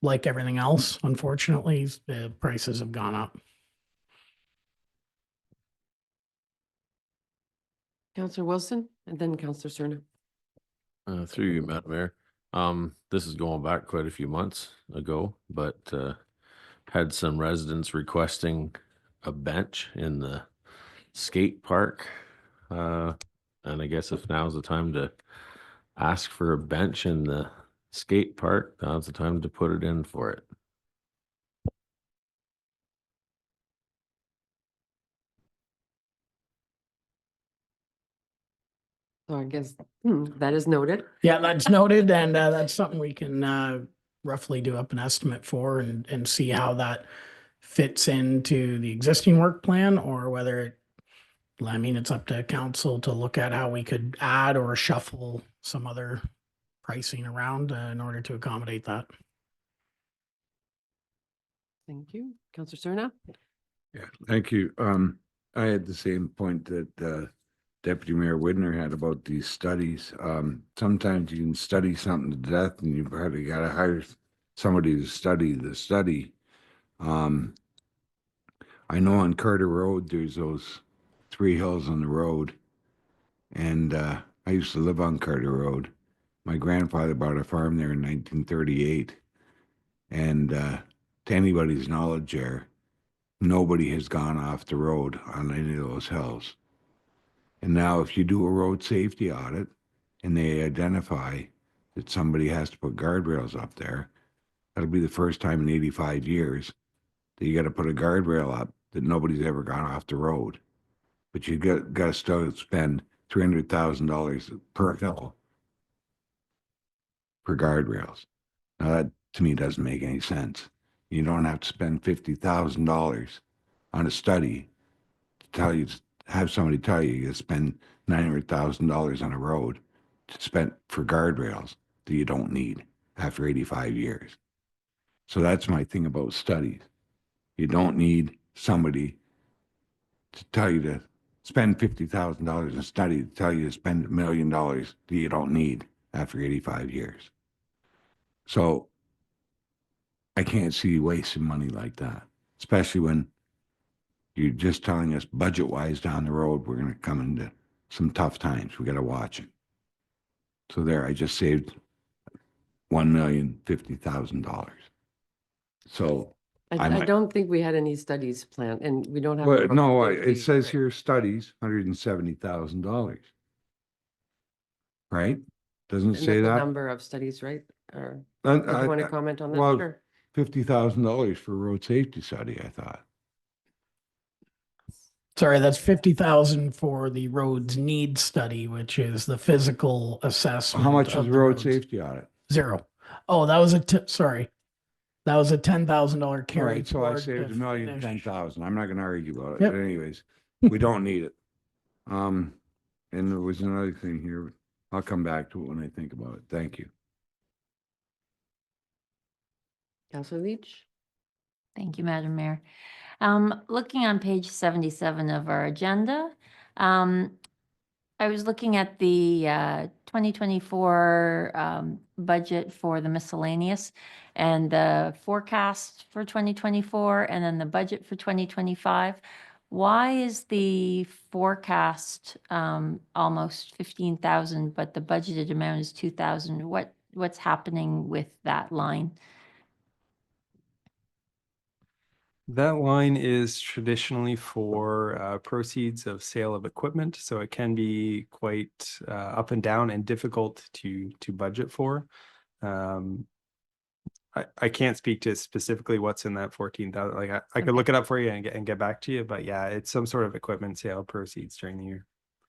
like everything else, unfortunately, the prices have gone up. Counselor Wilson and then Counselor Cerna. Through you, Madam Mayor. This is going back quite a few months ago, but had some residents requesting a bench in the skate park. And I guess if now's the time to ask for a bench in the skate park, now's the time to put it in for it. So I guess that is noted. Yeah, that's noted, and that's something we can roughly do up an estimate for and see how that fits into the existing work plan, or whether it, I mean, it's up to council to look at how we could add or shuffle some other pricing around in order to accommodate that. Thank you. Counselor Cerna. Yeah, thank you. I had the same point that Deputy Mayor Widner had about these studies. Sometimes you can study something to death and you probably gotta hire somebody to study the study. I know on Carter Road, there's those 3 hills on the road. And I used to live on Carter Road. My grandfather bought a farm there in 1938. And to anybody's knowledge there, nobody has gone off the road on any of those hills. And now if you do a road safety audit and they identify that somebody has to put guardrails up there, that'll be the first time in 85 years that you got to put a guardrail up that nobody's ever gone off the road. But you got to still spend $300,000 per hill for guardrails. Now that to me doesn't make any sense. You don't have to spend $50,000 on a study to tell you, have somebody tell you you spend $900,000 on a road to spend for guardrails that you don't need after 85 years. So that's my thing about studies. You don't need somebody to tell you to spend $50,000 in a study to tell you to spend $1 million that you don't need after 85 years. So I can't see you wasting money like that, especially when you're just telling us budget-wise down the road, we're going to come into some tough times. We got to watch it. So there, I just saved $1,050,000. So I don't think we had any studies planned, and we don't have. well, no, appropriate it fees, says right? here studies, $170,000. Right? Doesn't And say that's the that? number of studies, right? Or I- do you want to I- comment on that? well, Sure. $50,000 for a road safety study, I thought. Sorry, that's 50,000 for the roads need study, which is the physical assessment. How much of is the road roads. safety audit? 0. Oh, that was sorry. That was a $10,000 All carry right, so I forward saved to finish. $1,010,000. I'm not gonna argue about it, Yep. but anyways, we don't need it. And there was another thing here. I'll come back to it when I think about it. Thank you. Counselor Leach. Thank you, Madam Mayor. Looking on page 77 of our agenda, I was looking at the 2024 budget for the miscellaneous and the forecast for 2024 and then the budget for 2025. Why is the forecast almost 15,000, but the budgeted amount is 2,000? What's happening with that line? That line is traditionally for proceeds of sale of equipment, so it can be quite up and down and difficult to budget for. I can't speak to specifically what's in that 14,000. Like I could look it up for you and get back to you, but yeah, it's some sort of equipment sale proceeds during the year.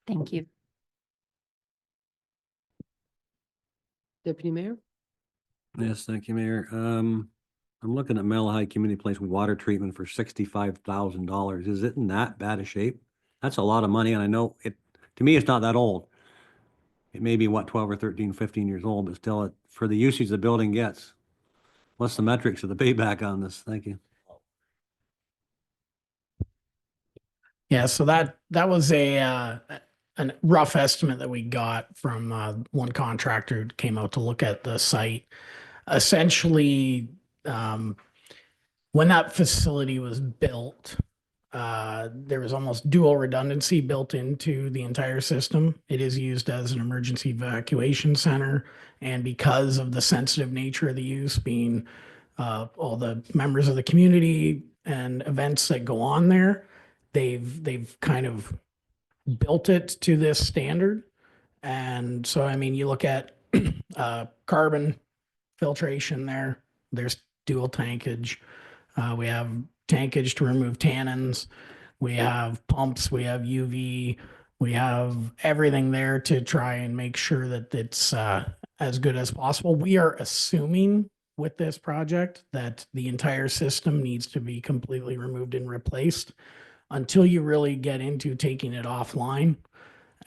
Thank you. Deputy Mayor. Yes, thank you, Mayor. I'm looking at Malahide Community Place water treatment for $65,000. Is it in that bad a shape? That's a lot of money, and I know it, to me, it's not that old. It may be, 12 or 13, 15 years old, but still, for the usage the building gets. What's the metrics of the payback on this? Thank you. Yeah, so that was a rough estimate that we got from one contractor who came out to look at the site. Essentially, when that facility was built, there is almost dual redundancy built into the entire system. It is used as an emergency evacuation center. And because of the sensitive nature of the use being all the members of the community and events that go on there, they've kind of built it to this standard. And so, I mean, you look at carbon filtration there, there's dual tankage. We have tankage to remove tannins. We have pumps, we have UV, we have everything there to try and make sure that it's as good as possible. We are assuming with this project that the entire system needs to be completely removed and replaced. Until you really get into taking it offline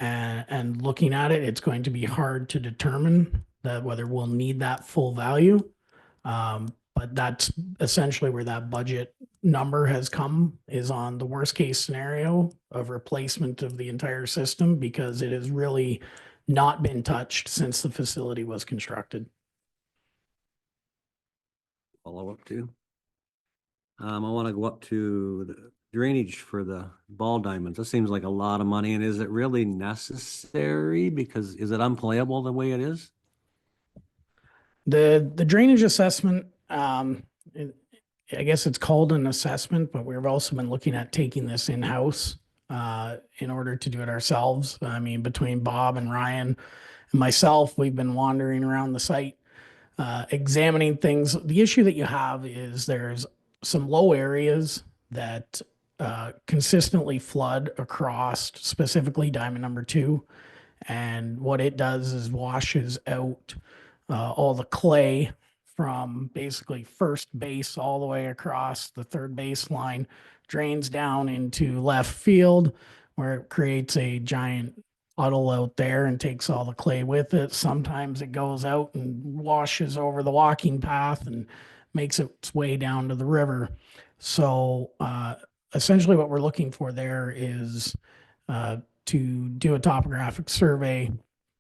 and looking at it, it's going to be hard to determine that whether we'll need that full value. But that's essentially where that budget number has come, is on the worst case scenario of replacement of the entire system, because it has really not been touched since the facility was constructed. Follow up to. I want to go up to the drainage for the ball diamonds. That seems like a lot of money. And is it really necessary? Because is it unplayable the way it is? The drainage assessment, I guess it's called an assessment, but we've also been looking at taking this in-house in order to do it ourselves. I mean, between Bob and Ryan and myself, we've been wandering around the site, examining things. The issue that you have is there's some low areas that consistently flood across, specifically diamond number 2. And what it does is washes out all the clay from basically first base all the way across the third baseline, drains down into left field, where it creates a giant puddle out there and takes all the clay with it. Sometimes it goes out and washes over the walking path and makes its way down to the river. So essentially what we're looking for there is to do a topographic survey,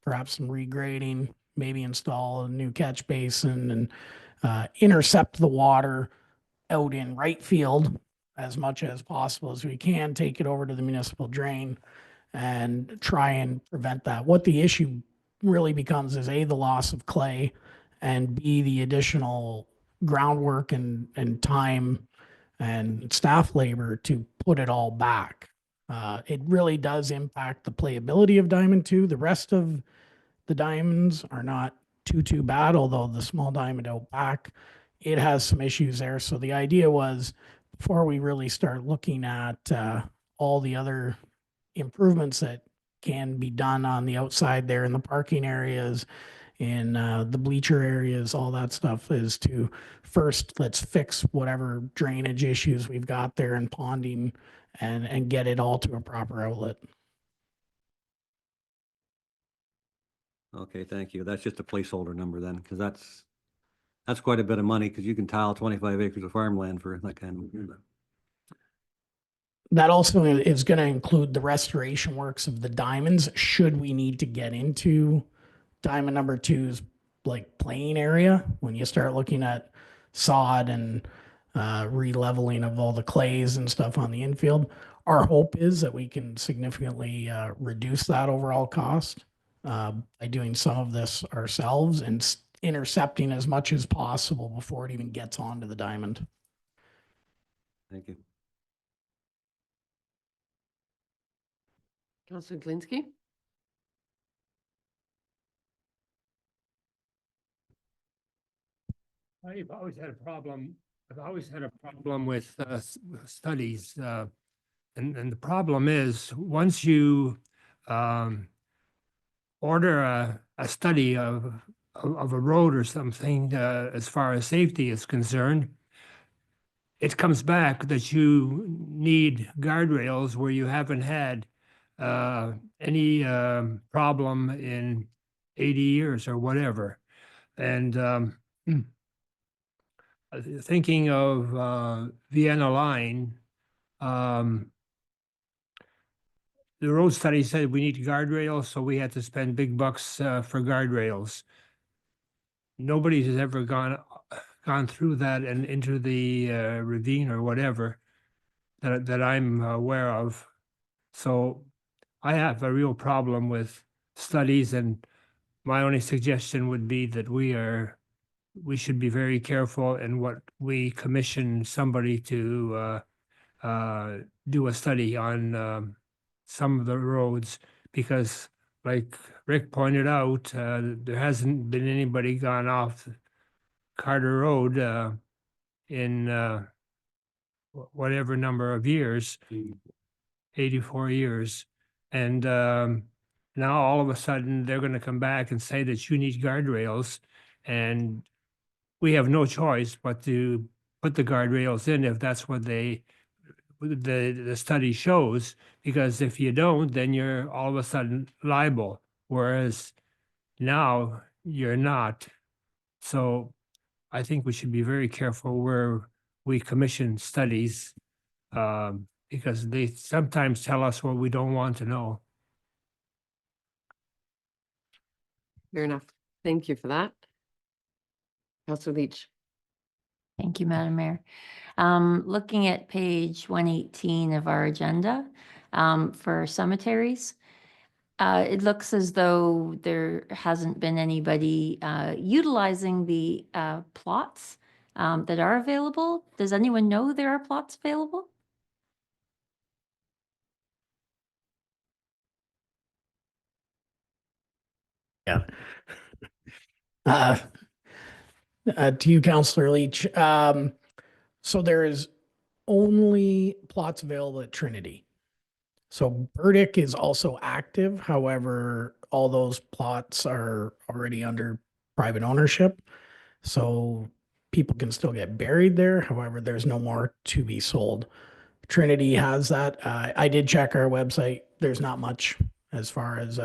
perhaps some regrading, maybe install a new catch basin, and intercept the water out in right field as much as possible as we can, take it over to the municipal drain and try and prevent that. What the issue really becomes is A, the loss of clay, and B, the additional groundwork and time and staff labor to put it all back. It really does impact the playability of Diamond 2. The rest of the diamonds are not too bad, although the small diamond out back, it has some issues there. So the idea was, before we really start looking at all the other improvements that can be done on the outside there in the parking areas, in the bleacher areas, all that stuff, is to first, let's fix whatever drainage issues we've got there and ponding, and get it all to a proper outlet. Okay, thank you. That's just a placeholder number then, because that's quite a bit of money, because you can tile 25 acres of farmland for that kind of. That also is going to include the restoration works of the diamonds, should we need to get into diamond number 2's like playing area, when you start looking at sod and re-leveling of all the clays and stuff on the infield. Our hope is that we can significantly reduce that overall cost by doing some of this ourselves and intercepting as much as possible before it even gets onto the diamond. Thank you. Councillor Glinski. I've always had a problem. I've always had a problem with studies, and the problem is, once you order a study of a road or something, as far as safety is concerned, it comes back that you need guardrails where you haven't had any problem in 80 years or whatever. And thinking of Vienna Line, the road study said we need guardrails, so we had to spend big bucks for guardrails. Nobody has ever gone through that and into the ravine or whatever. that I'm aware of. So I have a real problem with studies, and my only suggestion would be that we should be very careful in what we commission somebody to do a study on some of the roads, because like Rick pointed out, there hasn't been anybody gone off Carter Road in whatever number of years, 84 years. And now all of a sudden, they're going to come back and say that you need guardrails, and we have no choice but to put the guardrails in if that's what the study shows, because if you don't, then you're all of a sudden liable, whereas now you're not. So I think we should be very careful where we commission studies, because they sometimes tell us what we don't want to know. Fair enough. Thank you for that. Councillor Leach. Thank you, Madam Mayor. Looking at page 118 of our agenda for cemeteries, it looks as though there hasn't been anybody utilizing the plots that are available. Does anyone know there are plots available? Yeah. To you, Councillor Leach. So there is only plots available at Trinity. So Burdick is also active. However, all those plots are already under private ownership. So people can still get buried there. However, there's no more to be sold. Trinity has that. I did check our website. There's not much as far as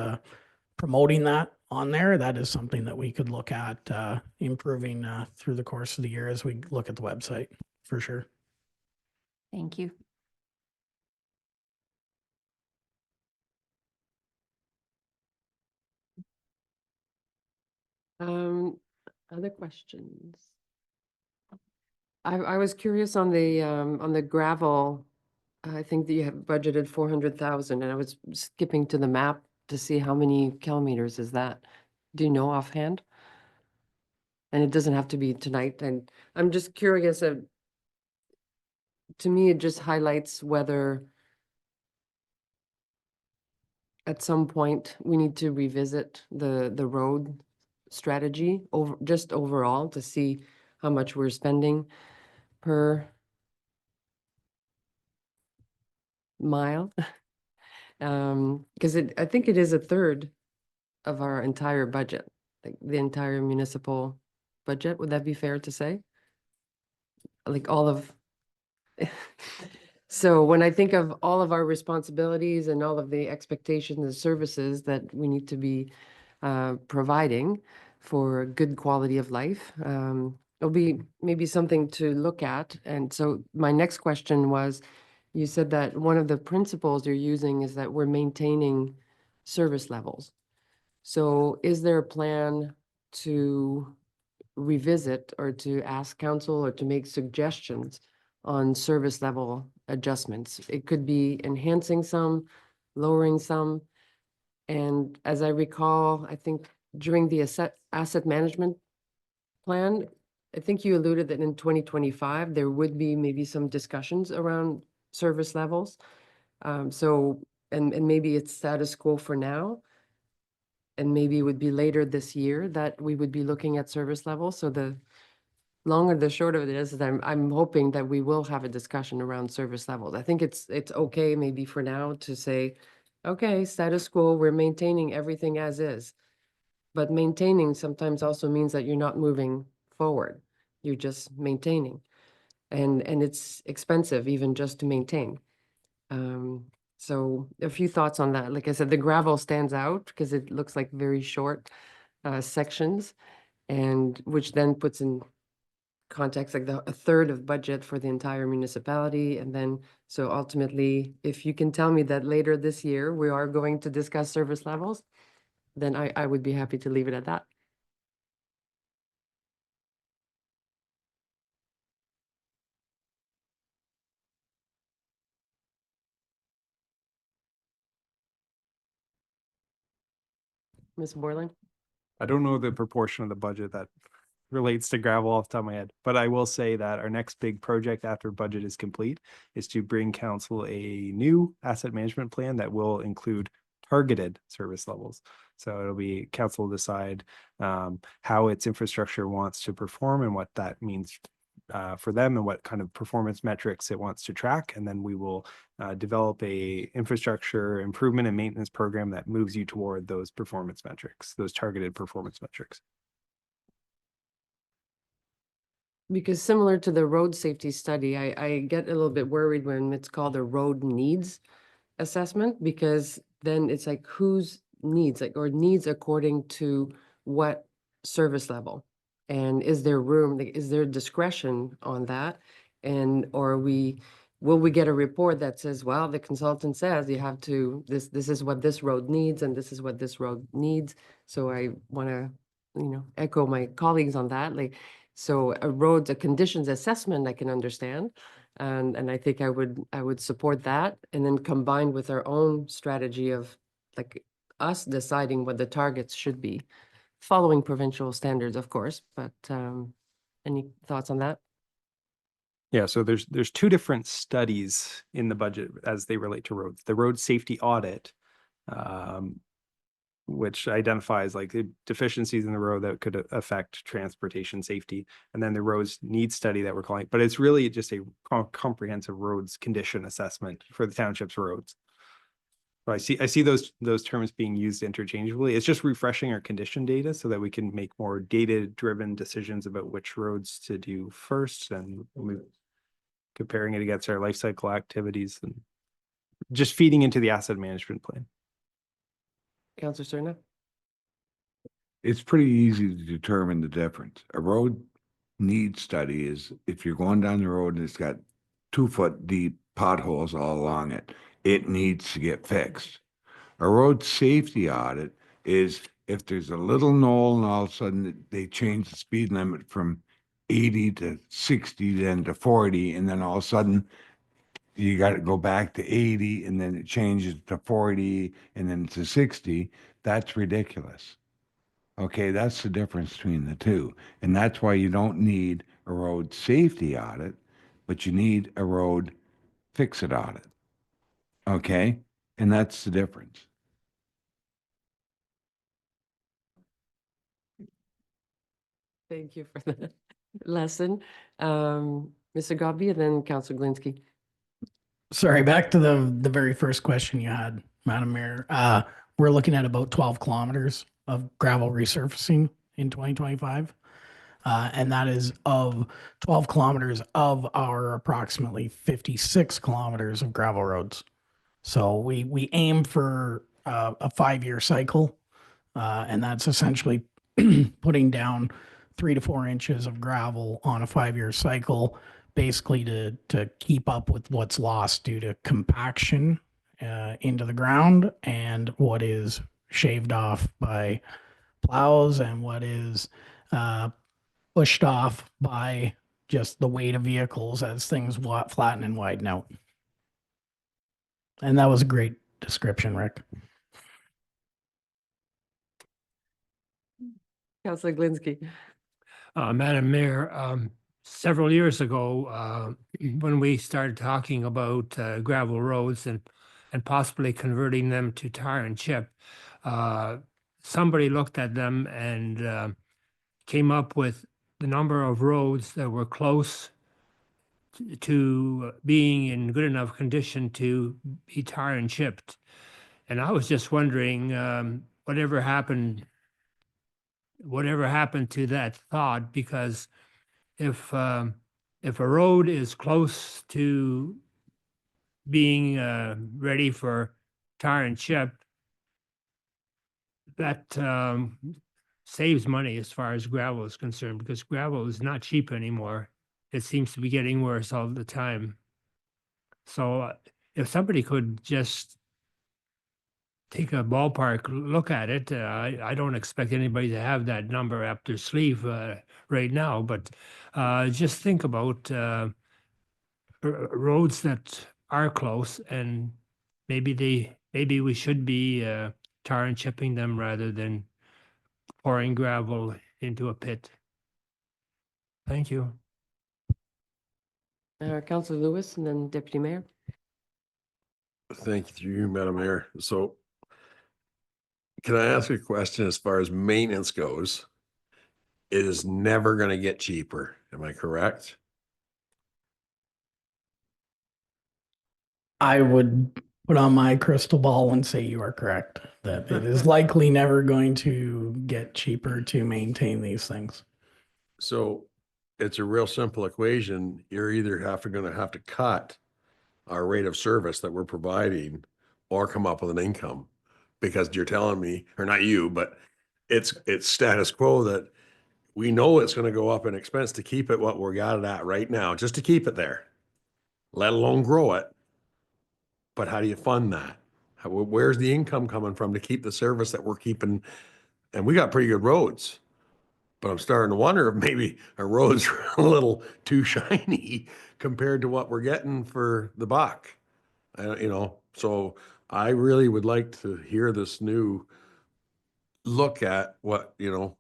promoting that on there. That is something that we could look at improving through the course of the year as we look at the website, for sure. Thank you. Other questions? I was curious on the gravel. I think that you have budgeted 400,000, and I was skipping to the map to see how many kilometers is that. Do you know offhand? And it doesn't have to be tonight. And I'm just curious. To me, it just highlights whether at some point we need to revisit the road strategy just overall to see how much we're spending per mile. Because I think it is a third of our entire budget, like the entire municipal budget. Would that be fair to say? Like all of. So when I think of all of our responsibilities and all of the expectations and services that we need to be providing for good quality of life, it'll be maybe something to look at. And so my next question was, you said that one of the principles you're using is that we're maintaining service levels. So is there a plan to revisit or to ask council or to make suggestions on service level adjustments? It could be enhancing some, lowering some. And as I recall, I think during the asset management plan, I think you alluded that in 2025, there would be maybe some discussions around service levels. And maybe it's status quo for now. And maybe it would be later this year that we would be looking at service levels. So the longer the short of it is that I'm hoping that we will have a discussion around service levels. I think it's okay maybe for now to say, okay, status quo, we're maintaining everything as is. But maintaining sometimes also means that you're not moving forward. You're just maintaining. And it's expensive even just to maintain. So a few thoughts on that. Like I said, the gravel stands out because it looks like very short sections, and which then puts in context like a third of budget for the entire municipality. And then so ultimately, if you can tell me that later this year we are going to discuss service levels, then I would be happy to leave it at that. Ms. Borland? I don't know the proportion of the budget that relates to gravel off the top of my head, but I will say that our next big project after budget is complete is to bring council a new asset management plan that will include targeted service levels. So it'll be council decide how its infrastructure wants to perform and what that means for them and what kind of performance metrics it wants to track. And then we will develop a infrastructure improvement and maintenance program that moves you toward those performance metrics, those targeted performance metrics. Because similar to the road safety study, I get a little bit worried when it's called a road needs assessment, because then it's like whose needs, like, or needs according to what service level? And is there room, like, is there discretion on that? And, or will we get a report that says, well, the consultant says you have to, this is what this road needs and this is what this road needs. So I want to, echo my colleagues on that, like, so a conditions assessment, I can understand. And I think I would support that, and then combined with our own strategy of like us deciding what the targets should be, following provincial standards, of course, but any thoughts on that? Yeah, so there's two different studies in the budget as they relate to roads. The road safety audit, which identifies like the deficiencies in the road that could affect transportation safety, and then the roads needs study that we're calling, but it's really just a comprehensive roads condition assessment for the township's roads. So I see those terms being used interchangeably. It's just refreshing our condition data so that we can make more data-driven decisions about which roads to do first, and comparing it against our life cycle activities and just feeding into the asset management plan. Councillor Cerna? It's pretty easy to determine the difference. A road needs study is if you're going down the road and it's got 2-foot deep potholes all along it, it needs to get fixed. A road safety audit is if there's a little knoll and all of a sudden they change the speed limit from 80 to 60, then to 40, and then all of a sudden you got to go back to 80 and then it changes to 40 and then to 60. That's ridiculous. Okay, that's the difference between the two. And that's why you don't need a road safety audit, but you need a road fix-it audit. Okay, and that's the difference. Thank you for the lesson. Mr. Gobby and then Councillor Glinski. Sorry, back to the very first question you had, Madam Mayor. We're looking at about 12 kilometers of gravel resurfacing in 2025. And that is of 12 kilometers of our approximately 56 kilometers of gravel roads. So we aim for a 5-year cycle, and that's essentially putting down 3 to 4 inches of gravel on a 5-year cycle, basically to keep up with what's lost due to compaction into the ground and what is shaved off by plows and what is pushed off by just the weight of vehicles as things flatten and widen out. And that was a great description, Rick. Councillor Glinski. Madam Mayor, several years ago, when we started talking about gravel roads and possibly converting them to tar and chip, somebody looked at them and came up with the number of roads that were close to being in good enough condition to be tar and chipped. And I was just wondering, whatever happened to that thought, because if a road is close to being ready for tar and chip, that saves money as far as gravel is concerned, because gravel is not cheap anymore. It seems to be getting worse all the time. So if somebody could just take a ballpark look at it, I don't expect anybody to have that number up their sleeve right now, but just think about roads that are close, and maybe we should be tar and chipping them rather than pouring gravel into a pit. Thank you. Councillor Lewis and then Deputy Mayor. Thank you, Madam Mayor. So can I ask a question as far as maintenance goes? It is never going to get cheaper. Am I correct? I would put on my crystal ball and say you are correct, that it is likely never going to get cheaper to maintain these things. So it's a real simple equation. You're either going to have to cut our rate of service that we're providing or come up with an income. Because you're telling me, or not you, but it's status quo that we know it's going to go up in expense to keep it what we're got it at right now, just to keep it there, let alone grow it. But how do you fund that? Where's the income coming from to keep the service that we're keeping? And we got pretty good roads. But I'm starting to wonder if maybe our roads are a little too shiny compared to what we're getting for the buck. So I really would like to hear this new look at what,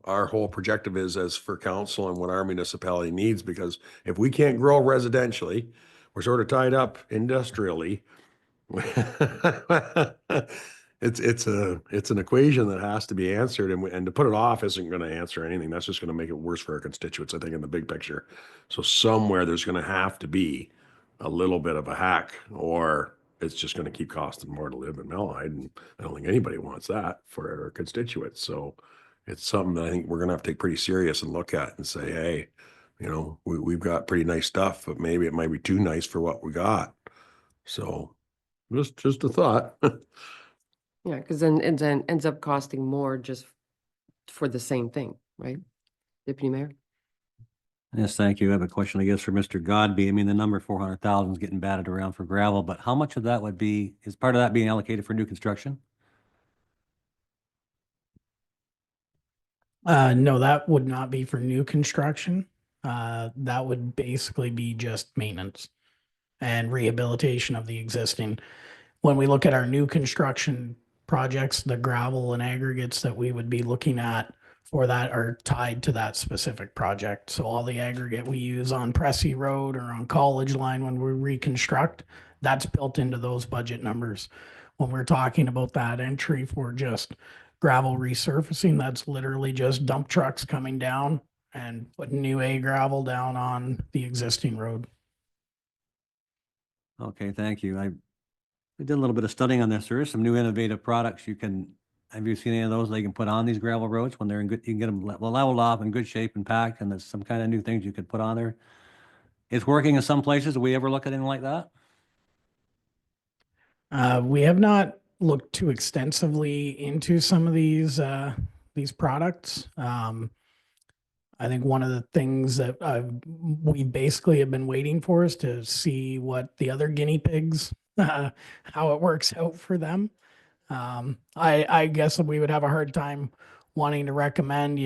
our whole projective is as for council and what our municipality needs, because if we can't grow residentially, we're sort of tied up industrially. It's an equation that has to be answered, and to put it off isn't going to answer anything. That's just going to make it worse for our constituents, I think, in the big picture. So somewhere there's going to have to be a little bit of a hack, or it's just going to keep costing more to live in Malahide, and I don't think anybody wants that for our constituents. So it's something that I think we're going to have to take pretty serious and look at and say, hey, we've got pretty nice stuff, but maybe it might be too nice for what we got. So just a thought. Yeah, because then it then ends up costing more just for the same thing, right? Deputy Mayor? Yes, thank you. I have a question, I guess, for Mr. Godby. I mean, the number 400,000 is getting batted around for gravel, but how much of that is part of that being allocated for new construction? No, that would not be for new construction. That would basically be just maintenance and rehabilitation of the existing. When we look at our new construction projects, the gravel and aggregates that we would be looking at for that are tied to that specific project. So all the aggregate we use on Pressy Road or on College Line when we reconstruct, that's built into those budget numbers. When we're talking about that entry for just gravel resurfacing, that's literally just dump trucks coming down and putting new gravel down on the existing road. Okay, thank you. I did a little bit of studying on this. There is some new innovative products have you seen any of those they can put on these gravel roads when they're in good, you can get them leveled off in good shape and packed, and there's some kind of new things you could put on there. It's working in some places. Do we ever look at anything like that? We have not looked too extensively into some of these products. I think one of the things that we basically have been waiting for is to see what the other guinea pigs, how it works out for them. I guess we would have a hard time wanting to recommend,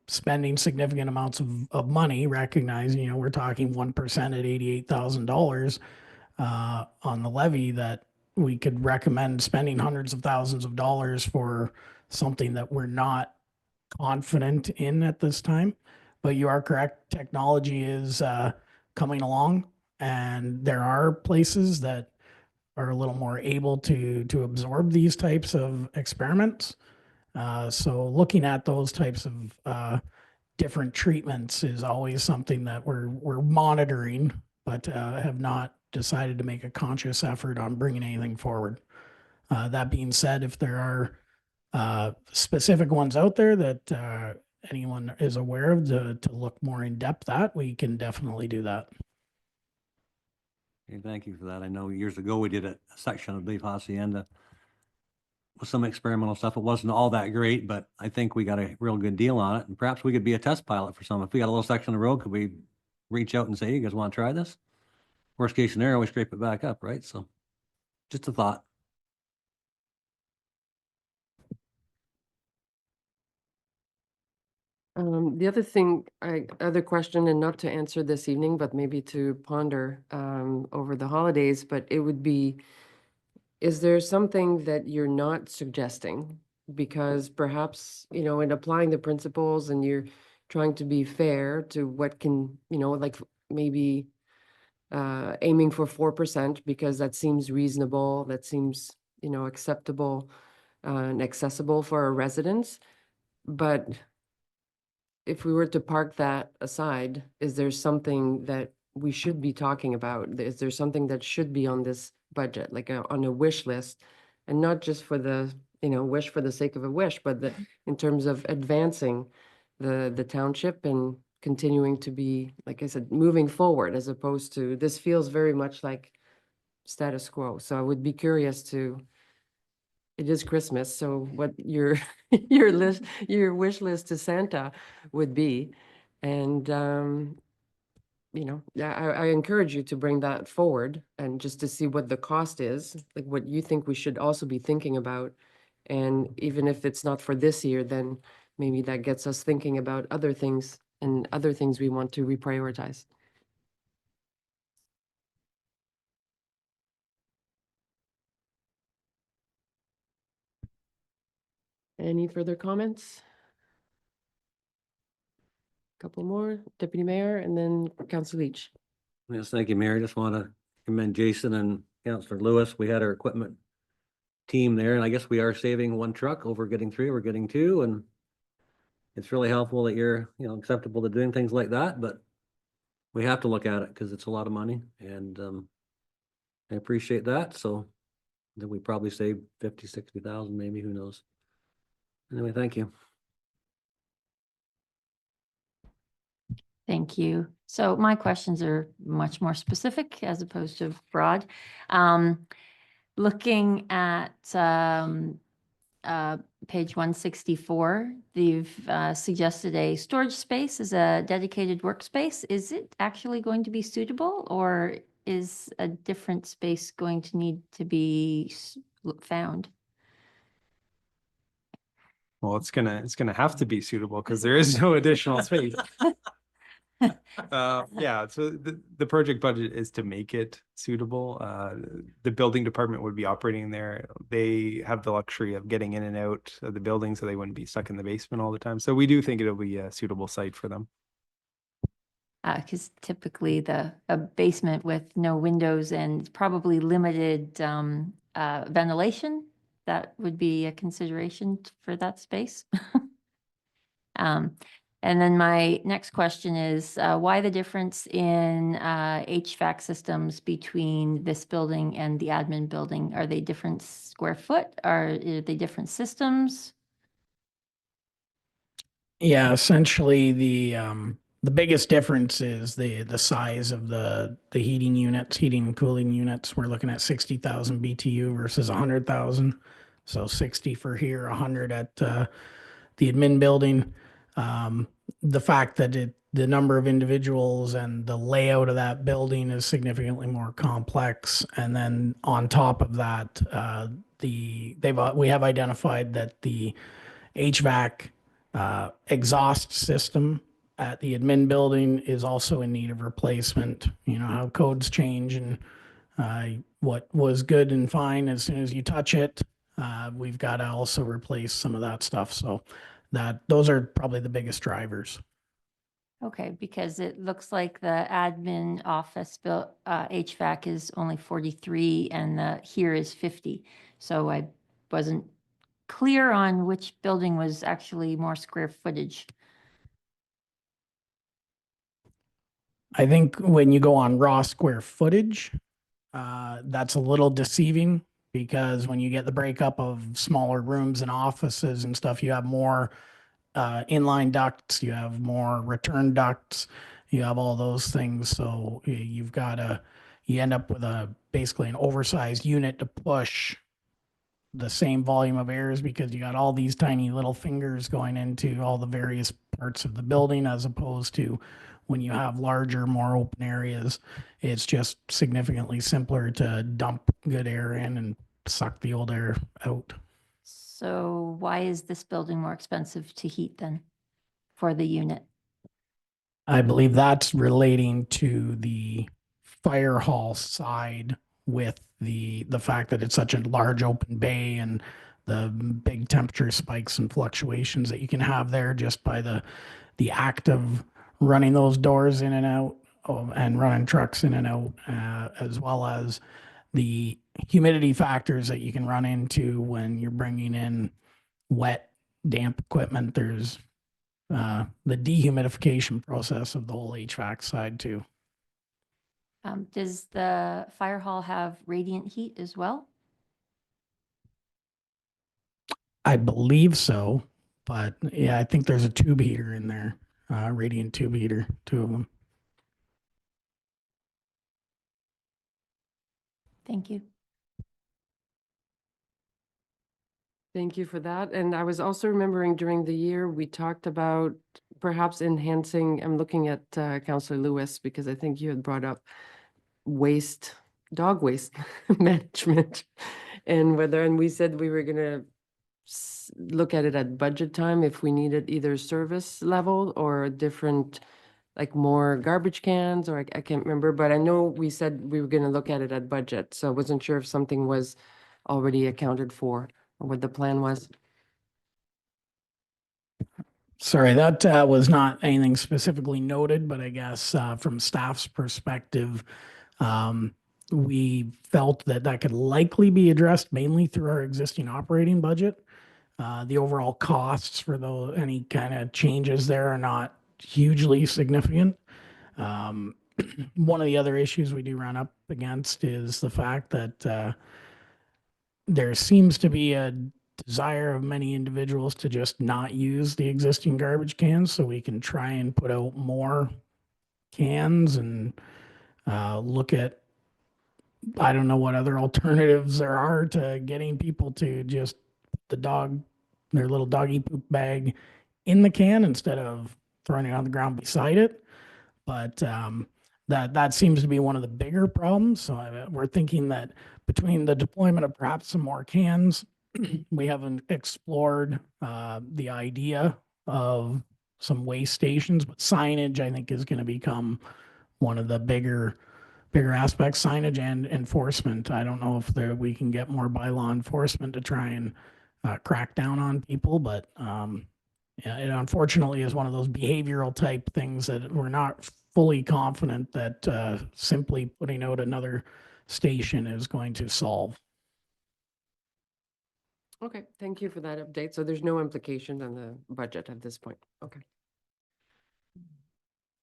spending significant amounts of money, recognizing, we're talking 1% at $88,000 on the levy, that we could recommend spending hundreds of thousands of dollars for something that we're not confident in at this time. But you are correct. Technology is coming along, and there are places that are a little more able to absorb these types of experiments. So looking at those types of different treatments is always something that we're monitoring, but have not decided to make a conscious effort on bringing anything forward. That being said, if there are specific ones out there that anyone is aware of to look more in depth at, we can definitely do that. Okay, thank you for that. I know years ago we did a section of Beef Hacienda with some experimental stuff. It wasn't all that great, but I think we got a real good deal on it. And perhaps we could be a test pilot for some. If we got a little section of the road, could we reach out and say, you guys want to try this? Worst case scenario, we scrape it back up, right? So just a thought. The other question, and not to answer this evening, but maybe to ponder over the holidays, but it would be, is there something that you're not suggesting because perhaps, in applying the principles and you're trying to be fair to what can, like maybe aiming for 4% because that seems reasonable, that seems, acceptable and accessible for our residents. But if we were to park that aside, is there something that we should be talking about? Is there something that should be on this budget, like on a wish list? And not just for the, wish for the sake of a wish, but in terms of advancing the township and continuing to be, like I said, moving forward, as opposed to, this feels very much like status quo. So I would be curious to, it is Christmas, so what your your wish list to Santa would be. And I encourage you to bring that forward and just to see what the cost is, like what you think we should also be thinking about. And even if it's not for this year, then maybe that gets us thinking about other things and other things we want to reprioritize. Any further comments? Couple more, Deputy Mayor, and then Council Leach. Yes, thank you, Mayor. I just want to commend Jason and Councillor Lewis. We had our equipment team there, and I guess we are saving one truck over getting 3, we're getting 2, and it's really helpful that you're, acceptable to doing things like that, but we have to look at it because it's a lot of money, and I appreciate that. So then we probably save 50, 60,000, maybe, who knows? Anyway, thank you. Thank you. So my questions are much more specific as opposed to broad. Looking at page 164, they've suggested a storage space as a dedicated workspace. Is it actually going to be suitable, or is a different space going to need to be found? Well, it's gonna have to be suitable because there is no additional space. Yeah, so the project budget is to make it suitable. The building department would be operating there. They have the luxury of getting in and out of the building, so they wouldn't be stuck in the basement all the time. So we do think it'll be a suitable site for them. Because typically a basement with no windows and probably limited ventilation, that would be a consideration for that space. And then my next question is, why the difference in HVAC systems between this building and the admin building? Are they different square foot? Are they different systems? Yeah, essentially the biggest difference is the size of the heating units, heating and cooling units. We're looking at 60,000 BTU versus 100,000. So 60 for here, 100 at the admin building. The fact that the number of individuals and the layout of that building is significantly more complex. And then on top of that, we have identified that the HVAC exhaust system at the admin building is also in need of replacement. You know how codes change, and what was good and fine, as soon as you touch it, we've got to also replace some of that stuff. So those are probably the biggest drivers. Okay, because it looks like the admin office HVAC is only 43 and here is 50. So I wasn't clear on which building was actually more square footage. I think when you go on raw square footage, that's a little deceiving, because when you get the breakup of smaller rooms and offices and stuff, you have more inline ducts, you have more return ducts, you have all those things. So you end up with basically an oversized unit to push the same volume of airs, because you got all these tiny little fingers going into all the various parts of the building, as opposed to when you have larger, more open areas. It's just significantly simpler to dump good air in and suck the old air out. So why is this building more expensive to heat then for the unit? I believe that's relating to the fire hall side, with the fact that it's such a large open bay, and the big temperature spikes and fluctuations that you can have there just by the act of running those doors in and out and running trucks in and out, as well as the humidity factors that you can run into when you're bringing in wet, damp equipment. There's the dehumidification process of the whole HVAC side too. Does the fire hall have radiant heat as well? I believe so, but yeah, I think there's a tube heater in there, radiant tube heater, 2 of them. Thank you. Thank you for that. And I was also remembering during the year, we talked about perhaps enhancing, I'm looking at Councillor Lewis, because I think you had brought up dog waste management. And we said we were gonna look at it at budget time if we needed either service level or a different, like more garbage cans, or I can't remember, but I know we said we were gonna look at it at budget. So I wasn't sure if something was already accounted for or what the plan was. Sorry, that was not anything specifically noted, but I guess from staff's perspective, we felt that that could likely be addressed mainly through our existing operating budget. The overall costs for any kind of changes there are not hugely significant. One of the other issues we do run up against is the fact that there seems to be a desire of many individuals to just not use the existing garbage cans, so we can try and put out more cans and look at, I don't know what other alternatives there are to getting people to just put their little doggy poop bag in the can instead of throwing it on the ground beside it. But that seems to be one of the bigger problems. So we're thinking that between the deployment of perhaps some more cans, we haven't explored the idea of some waste stations, but signage, I think, is going to become one of the bigger aspects, signage and enforcement. I don't know if we can get more bylaw enforcement to try and crack down on people, but yeah, it unfortunately is one of those behavioral type things that we're not fully confident that simply putting out another station is going to solve. Okay, thank you for that update. So there's no implication on the budget at this point. Okay.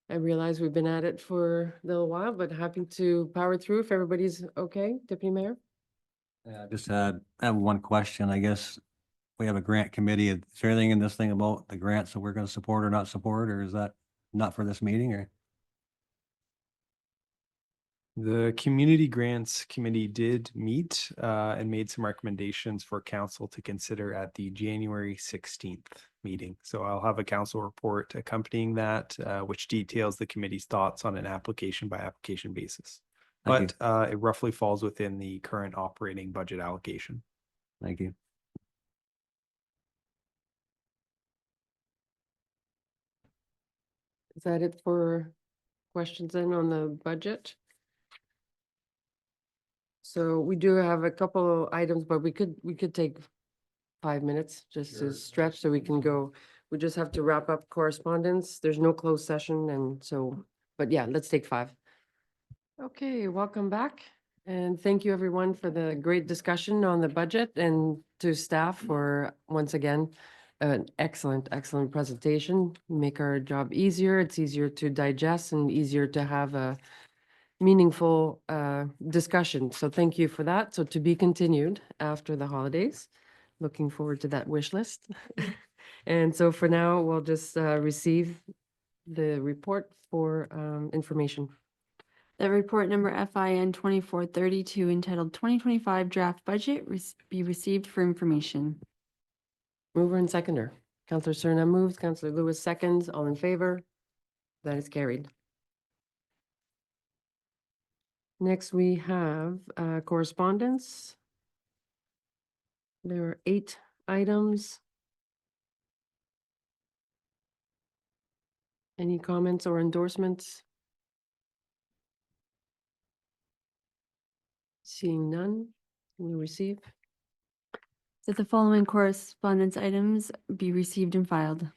I realize we've been at it for a little while, but happy to power through if everybody's okay. Deputy Mayor? Yeah, I have one question. I guess we have a grant committee. Is there anything in this thing about the grants that we're going to support or not support, or is that not for this meeting, or? The Community Grants Committee did meet and made some recommendations for council to consider at the January 16th meeting. So I'll have a council report accompanying that, which details the committee's thoughts on an application by application basis. Thank But it roughly falls within the current operating budget allocation. Thank you. Is that it for questions then on the budget? So we do have a couple items, but we could take 5 minutes just to stretch so we can go. We just have to wrap up correspondence. There's no closed session, and so, but yeah, let's take 5. Okay, welcome back. And thank you everyone for the great discussion on the budget, and to staff for once again an excellent presentation. Make our job easier. It's easier to digest and easier to have a meaningful discussion. So thank you for that. So to be continued after the holidays. Looking forward to that wish list. And so for now, we'll just receive the report for information. The report number FIN 2432 entitled 2025 Draft Budget be received for information. Mover and seconder. Councillor Serna moves, Councillor Lewis seconds. All in favor? That is carried. Next, we have correspondence. There are 8 items. Any comments or endorsements? Seeing none, we receive. That the following correspondence items be received and filed.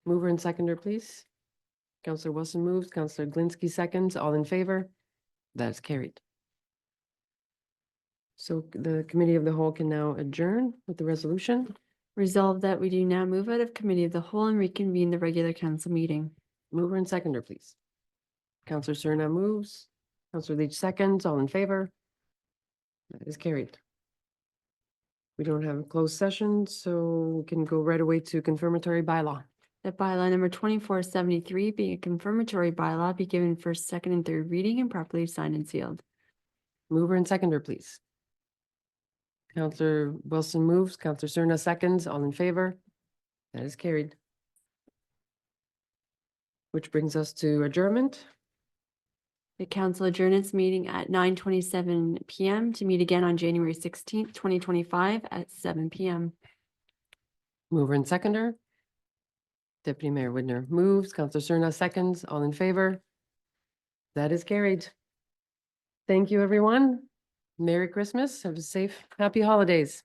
Mover and seconder, please. Counselor Wilson moves, Counselor Glinski seconds. All in favor? That is carried. So the committee of the whole can now adjourn with the resolution. Resolved that we do now move out of committee of the whole and reconvene the regular council meeting. Mover and seconder, please. Counselor Cerna moves, Counselor Leach seconds. All in favor? That is carried. We don't have a closed session, so we can go right away to confirmatory bylaw. That bylaw number 2473, being a confirmatory bylaw, be given first, second, and third reading and properly signed and sealed. Mover and seconder, please. Counselor Wilson moves, Counselor Cerna seconds. All in favor? That is carried. Which brings us to adjournment. The council adjourns its meeting at 9:27 PM to meet again on January 16th, 2025 at 7 PM. Mover and seconder. Deputy Mayor Widner moves, Counselor Cerna seconds. All in favor? That is carried. Thank you, everyone. Merry Christmas. Have a safe, happy holidays.